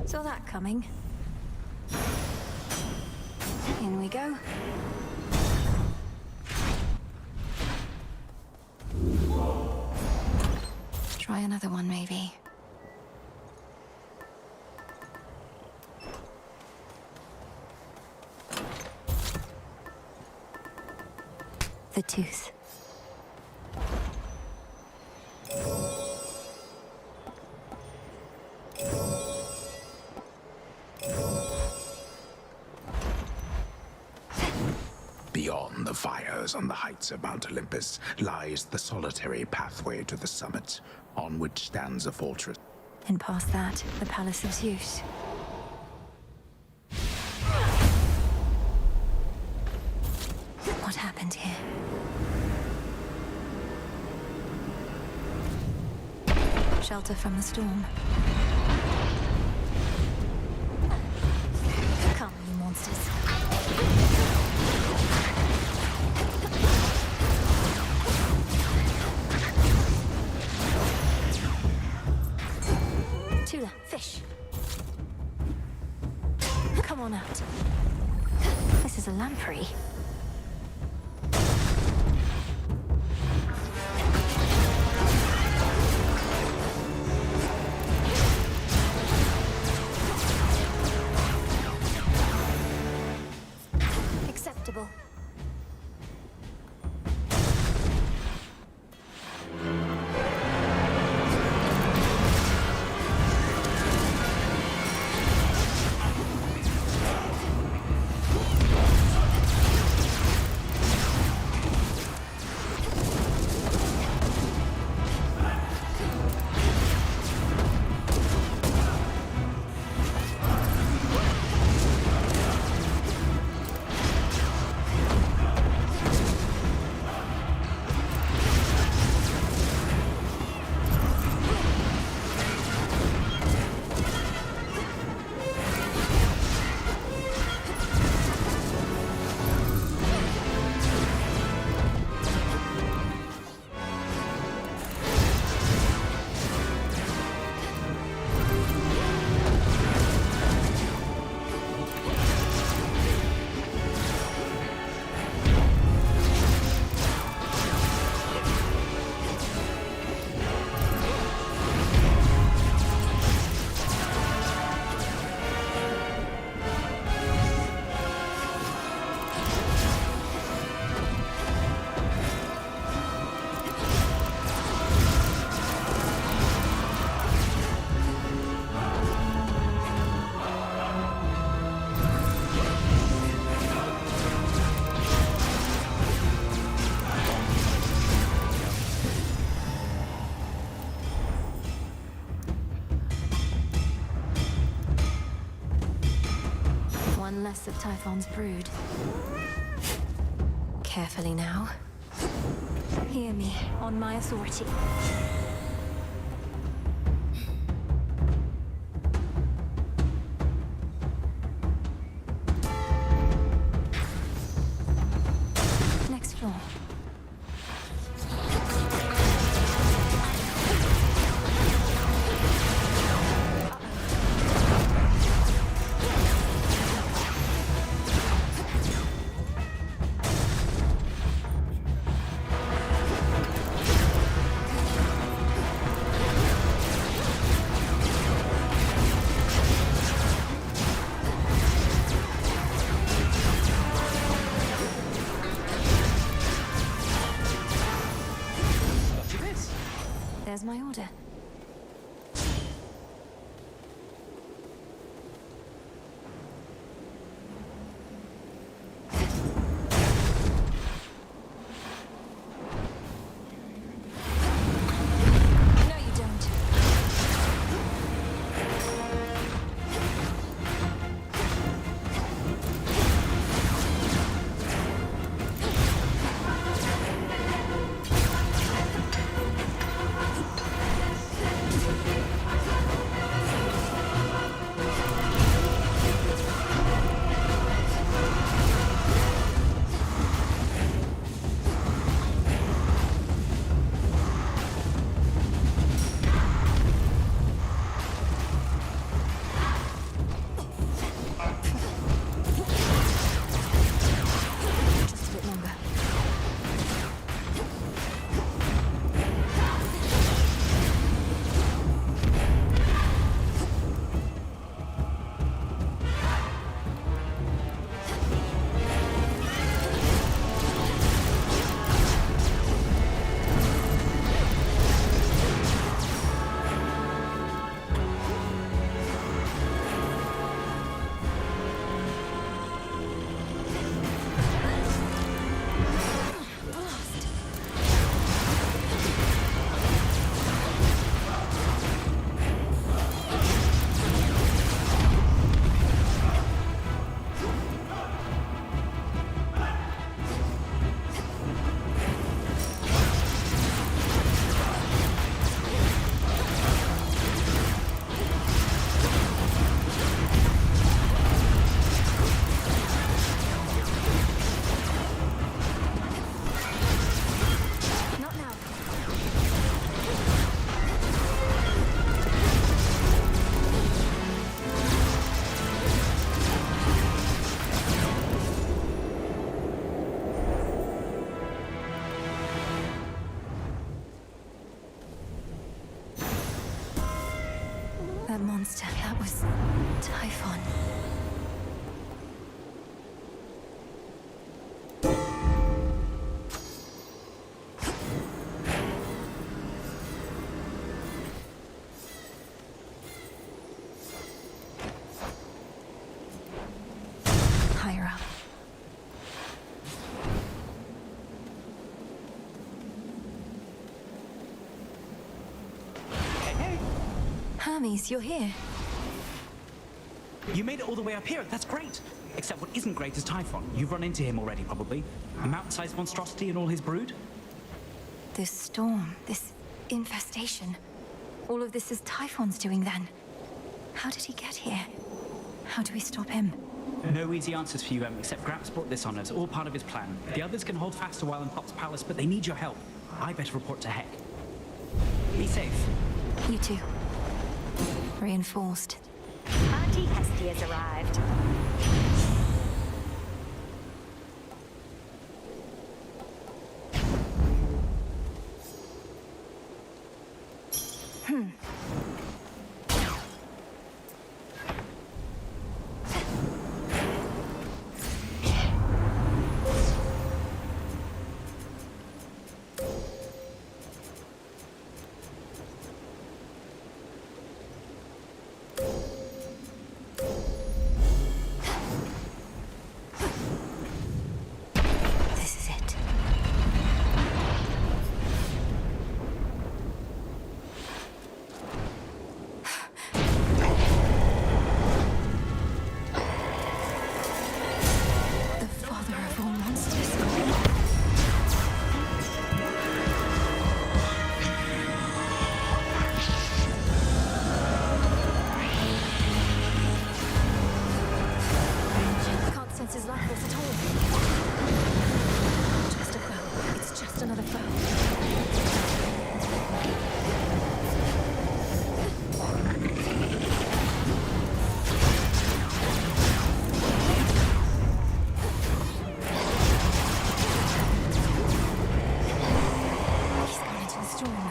Saw that coming. In we go. Try another one, maybe. The tooth. the fires on the heights of Mount Olympus lies the solitary pathway to the summit, on which stands a fortress. And past that, the Palace of Zeus. What happened here? Shelter from the storm. Come, you monsters. Tula, fish. Come on out. This is a lamprey. Acceptable. One less of Typhon's brood. Carefully now. Hear me, on my authority. Next floor. There's my order. No, you don't. monster. That was Typhon. Higher up. Hermes, you're here. You made it all the way up here. That's great. Except what isn't great is Typhon. You've run into him already, probably. A mountain-sized monstrosity and all his brood? This storm, this infestation. All of this is Typhon's doing then. How did he get here? How do we stop him? No easy answers for you, except Gramps brought this on us, all part of his plan. The others can hold fast a while in Pop's palace, but they need your help. I better report to Heck. Be safe. You too. Reinforced. Auntie Hesty has arrived. This is it. The father of all monsters. I can't sense his life force at all. Just a foe. It's just another foe. He's gone into the storm.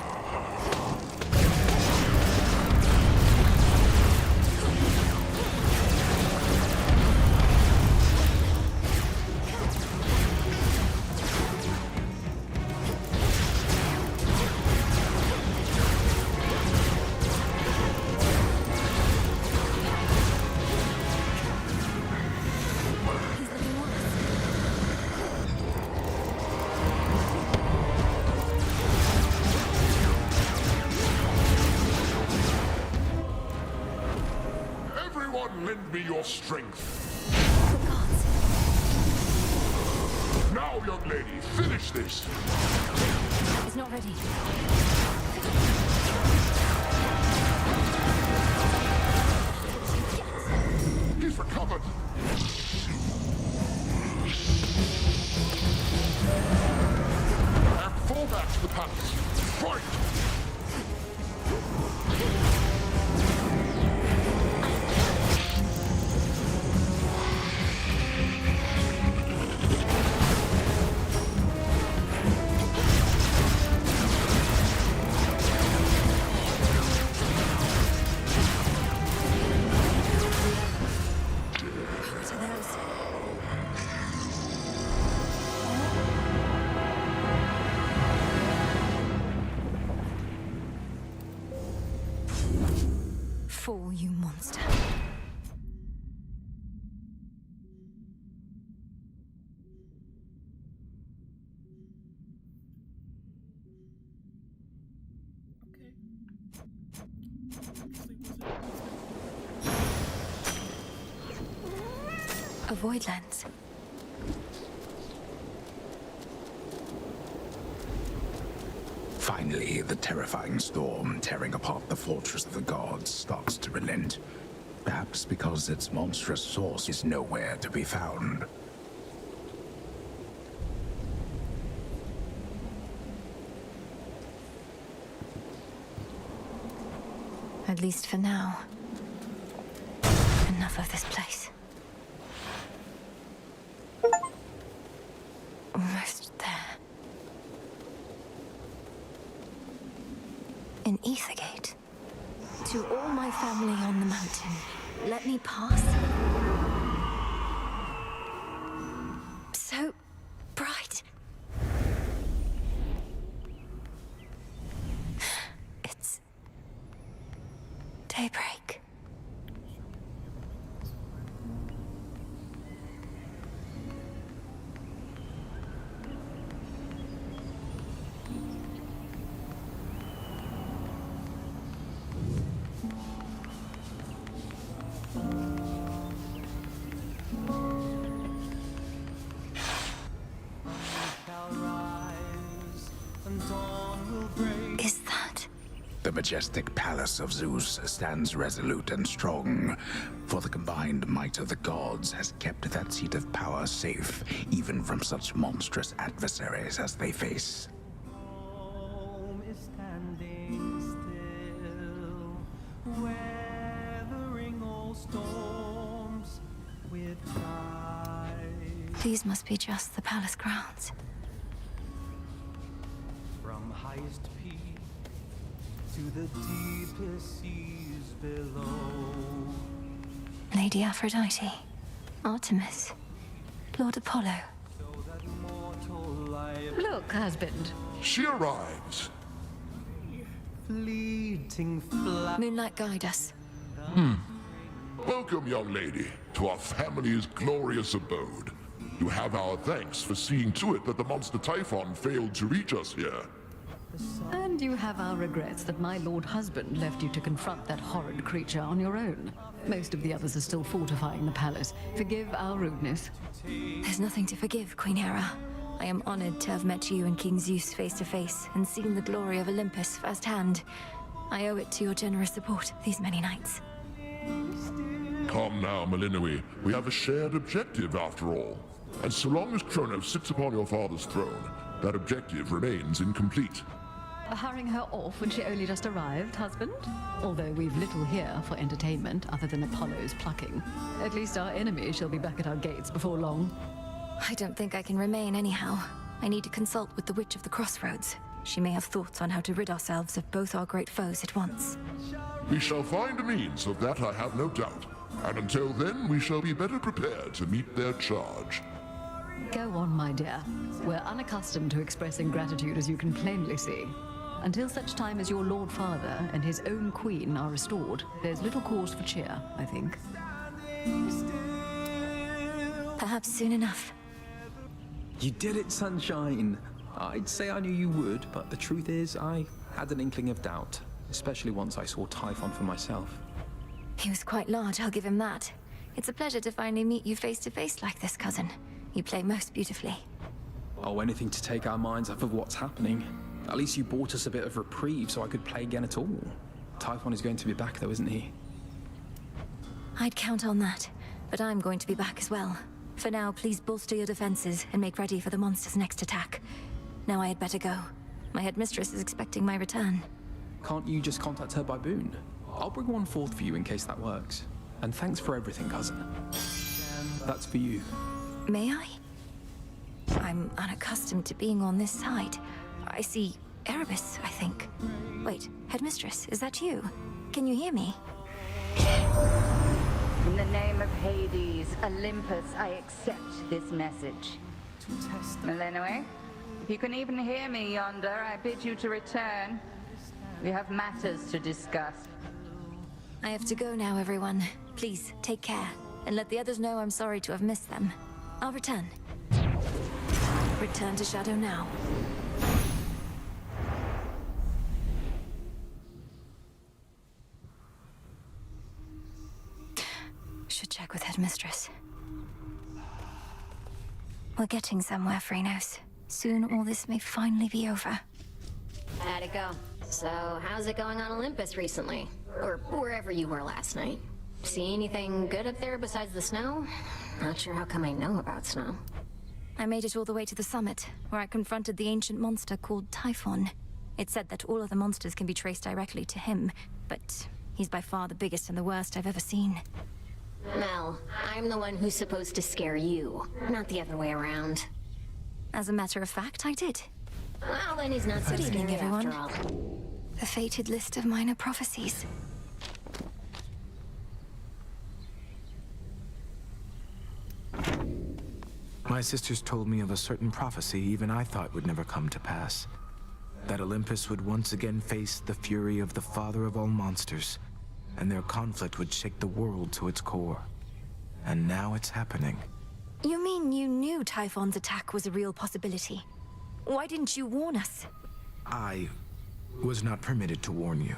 He's looking worse. Everyone lend me your strength. The gods. Now, young lady, finish this. It's not ready. He's recovered. And fall back to the palace. Fight! To those. Fall, you monster. A void lens. Finally, the terrifying storm tearing apart the fortress of the gods starts to relent. Perhaps because its monstrous source is nowhere to be found. At least for now. Enough of this place. Almost there. In Ethergate. To all my family on the mountain, let me pass. So bright. It's daybreak. Is that? The majestic palace of Zeus stands resolute and strong, for the combined might of the gods has kept that seat of power safe, even from such monstrous adversaries as they face. These must be just the palace grounds. From highest peak to the deepest seas below. Lady Aphrodite, Artemis, Lord Apollo. Look, husband. She arrives. Fleeting Moonlight, guide us. Welcome, young lady, to our family's glorious abode. You have our thanks for seeing to it that the monster Typhon failed to reach us here. And you have our regrets that my lord husband left you to confront that horrid creature on your own. Most of the others are still fortifying the palace. Forgive our rudeness. There's nothing to forgive, Queen Hera. I am honored to have met you and King Zeus face to face and seen the glory of Olympus firsthand. I owe it to your generous support these many nights. Come now, Melinoe. We have a shared objective after all. And so long as Kronos sits upon your father's throne, that objective remains incomplete. Hurrying her off when she only just arrived, husband? Although we've little here for entertainment other than Apollo's plucking. At least our enemy shall be back at our gates before long. I don't think I can remain anyhow. I need to consult with the Witch of the Crossroads. She may have thoughts on how to rid ourselves of both our great foes at once. We shall find a means of that, I have no doubt. And until then, we shall be better prepared to meet their charge. Go on, my dear. We're unaccustomed to expressing gratitude, as you can plainly see. Until such time as your Lord Father and his own queen are restored, there's little cause for cheer, I think. Perhaps soon enough. You did it, Sunshine. I'd say I knew you would, but the truth is, I had an inkling of doubt, especially once I saw Typhon for myself. He was quite large, I'll give him that. It's a pleasure to finally meet you face to face like this, cousin. You play most beautifully. Oh, anything to take our minds off of what's happening. At least you bought us a bit of reprieve so I could play again at all. Typhon is going to be back though, isn't he? I'd count on that, but I'm going to be back as well. For now, please bolster your defenses and make ready for the monster's next attack. Now I had better go. My headmistress is expecting my return. Can't you just contact her by boon? I'll bring one forth for you in case that works. And thanks for everything, cousin. That's for you. May I? I'm unaccustomed to being on this side. I see Erebus, I think. Wait, headmistress, is that you? Can you hear me? In the name of Hades, Olympus, I accept this message. Melinoe, if you can even hear me yonder, I bid you to return. We have matters to discuss. I have to go now, everyone. Please, take care, and let the others know I'm sorry to have missed them. I'll return. Return to Shadow now. Should check with headmistress. We're getting somewhere, Phrynos. Soon all this may finally be over. How'd it go? So, how's it going on Olympus recently? Or wherever you were last night? See anything good up there besides the snow? Not sure how come I know about snow. I made it all the way to the summit, where I confronted the ancient monster called Typhon. It said that all of the monsters can be traced directly to him, but he's by far the biggest and the worst I've ever seen. Mel, I'm the one who's supposed to scare you, not the other way around. As a matter of fact, I did. Well, then he's not so Good evening, scary everyone. after all. The fated list of minor prophecies. My sisters told me of a certain prophecy even I thought would never come to pass. That Olympus would once again face the fury of the father of all monsters, and their conflict would shake the world to its core. And now it's happening. You mean you knew Typhon's attack was a real possibility? Why didn't you warn us? I was not permitted to warn you.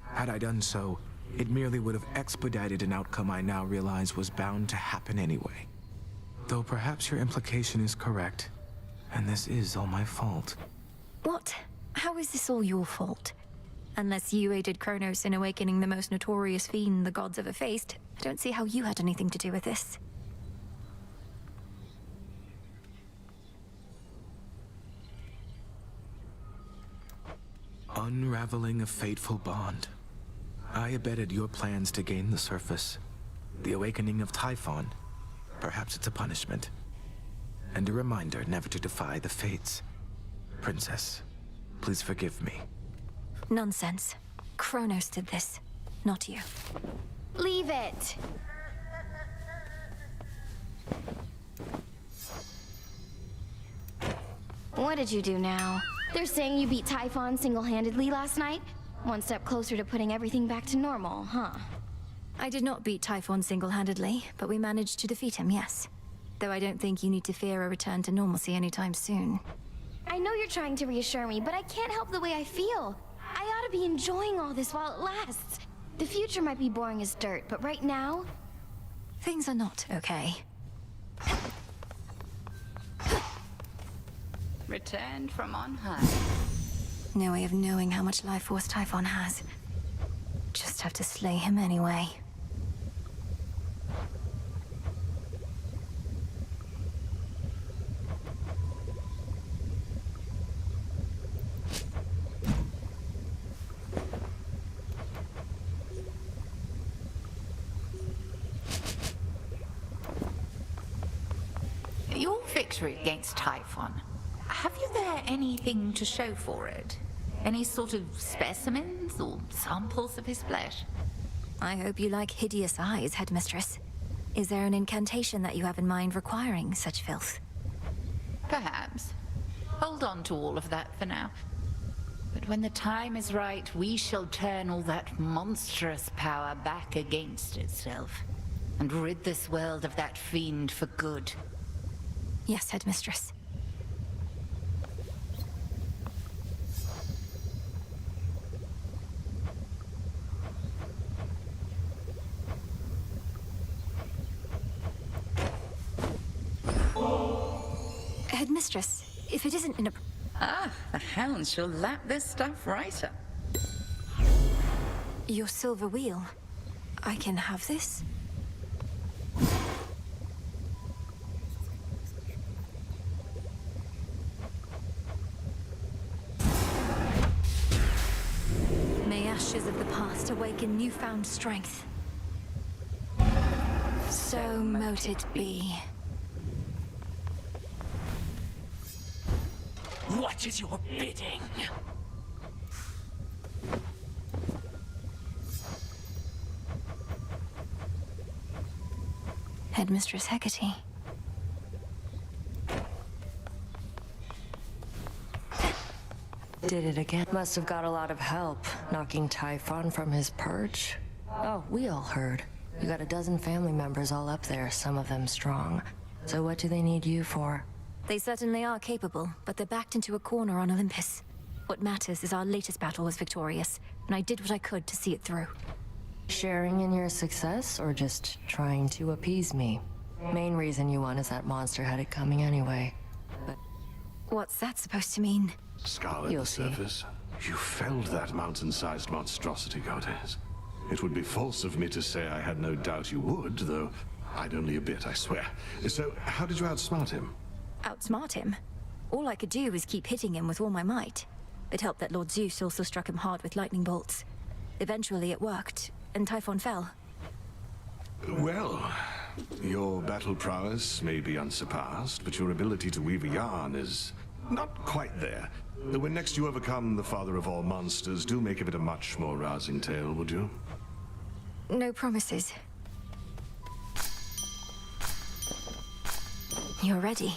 Had I done so, it merely would have expedited an outcome I now realize was bound to happen anyway. Though perhaps your implication is correct, and this is all my fault. What? How is this all your fault? Unless you aided Kronos in awakening the most notorious fiend the gods ever faced, I don't see how you had anything to do with this. Unraveling a fateful bond. I abetted your plans to gain the surface. The awakening of Typhon. Perhaps it's a punishment. And a reminder never to defy the fates. Princess, please forgive me. Nonsense. Kronos did this, not you. Leave it! What did you do now? They're saying you beat Typhon single-handedly last night? One step closer to putting everything back to normal, huh? I did not beat Typhon single-handedly, but we managed to defeat him, yes. Though I don't think you need to fear a return to normalcy anytime soon. I know you're trying to reassure me, but I can't help the way I feel. I ought to be enjoying all this while it lasts. The future might be boring as dirt, but right now... Things are not okay. Returned from on high. No way of knowing how much life force Typhon has. Just have to slay him anyway. Your victory against Typhon. Have you there anything to show for it? Any sort of specimens or samples of his flesh? I hope you like hideous eyes, Headmistress. Is there an incantation that you have in mind requiring such filth? Perhaps. Hold on to all of that for now. But when the time is right, we shall turn all that monstrous power back against itself, and rid this world of that fiend for good. Yes, Headmistress. Headmistress, if it isn't in a... Ah, the hounds shall lap this stuff right up. Your silver wheel. I can have this? May ashes of the past awaken newfound strength. So mote it be. What is your bidding? Headmistress Hecate. Did it again. Must have got a lot of help, knocking Typhon from his perch. Oh, we all heard. You got a dozen family members all up there, some of them strong. So what do they need you for? They certainly are capable, but they're backed into a corner on Olympus. What matters is our latest battle was victorious, and I did what I could to see it through. Sharing in your success, or just trying to appease me? Main reason you won is that monster had it coming anyway. But what's that supposed to mean? Scarlet You'll the see. surface. You felled that mountain-sized monstrosity, Goddess. It would be false of me to say I had no doubt you would, though I'd only a bit, I swear. So, how did you outsmart him? Outsmart him? All I could do was keep hitting him with all my might. It helped that Lord Zeus also struck him hard with lightning bolts. Eventually it worked, and Typhon fell. Well, your battle prowess may be unsurpassed, but your ability to weave a yarn is not quite there. When next you overcome the father of all monsters, do make of it a much more rousing tale, would you? No promises. You're ready.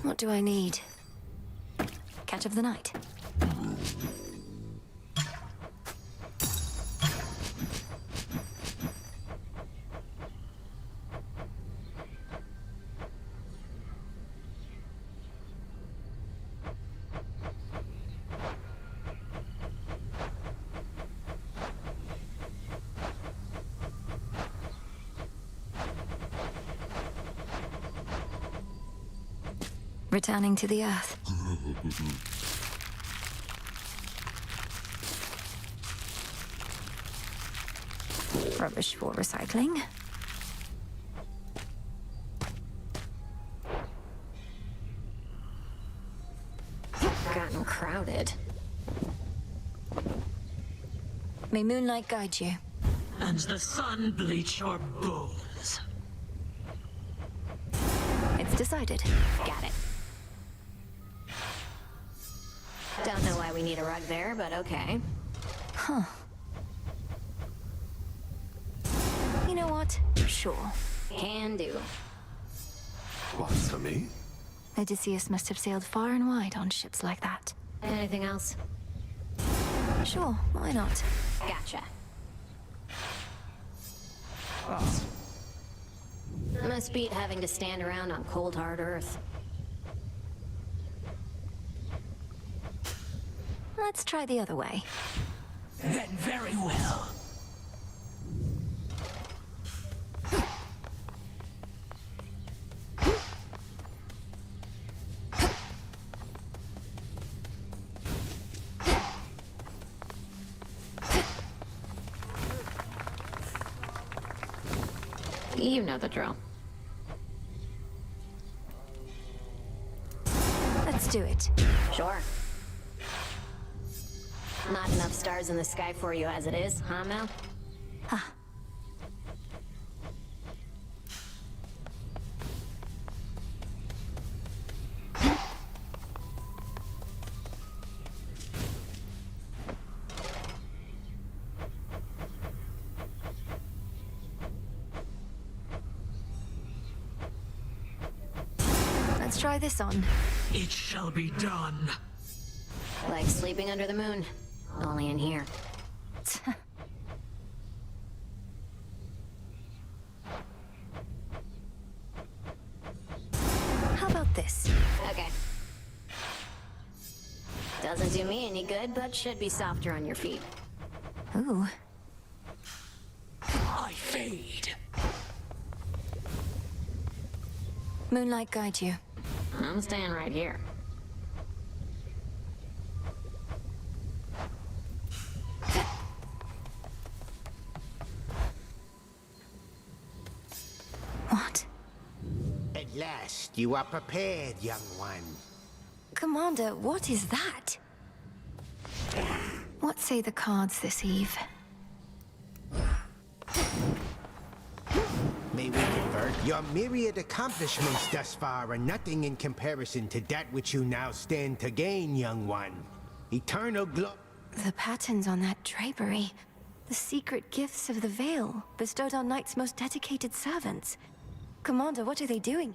What do I need? Catch of the night. Returning to the Earth. Rubbish for recycling. Gotten crowded. May moonlight guide you. And the sun bleach your bones. It's decided. Got it. Don't know why we need a rug there, but okay. Huh. You know what? Sure. Can do. What's for me? Odysseus must have sailed far and wide on ships like that. Anything else? Sure, why not? Gotcha. Must beat having to stand around on cold, hard Earth. Let's try the other way. Then very well. You know the drill. Let's do it. Sure. Not enough stars in the sky for you as it is, huh, Mel? Ah. Let's try this on. It shall be done. Like sleeping under the moon. Only in here. How about this? Okay. Doesn't do me any good, but should be softer on your feet. Ooh. I fade. Moonlight guide you. I'm staying right here. What? At last, you are prepared, young one. Commander, what is that? What say the cards this eve? May we convert? Your myriad accomplishments thus far are nothing in comparison to that which you now stand to gain, young one. Eternal glory. The patterns on that drapery. The secret gifts of the Veil, bestowed on Knight's most dedicated servants. Commander, what are they doing?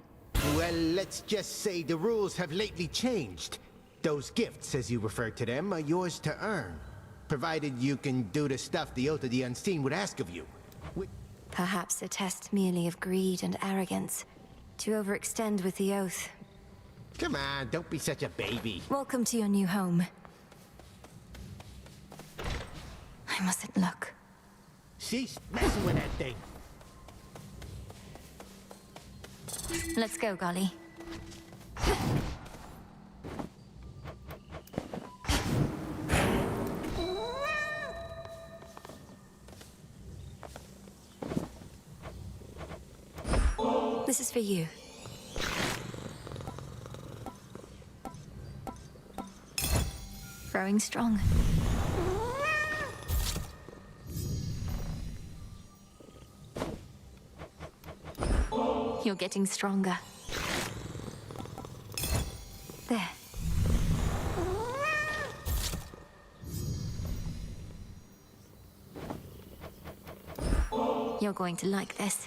Well, let's just say the rules have lately changed. Those gifts, as you refer to them, are yours to earn. Provided you can do the stuff the Oath of the Unseen would ask of you. Perhaps a test merely of greed and arrogance. To overextend with the Oath. Come on, don't be such a baby. Welcome to your new home. I mustn't look. Cease messing with that thing. Let's go, Golly. The This is for you. Growing strong. You're getting stronger. There. You're going to like this.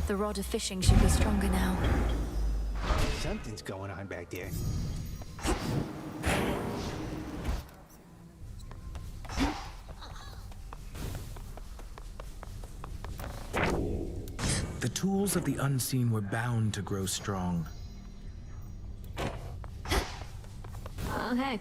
The rod of fishing should be stronger now. Something's going on back there. The tools of the unseen were bound to grow strong. Oh, hey.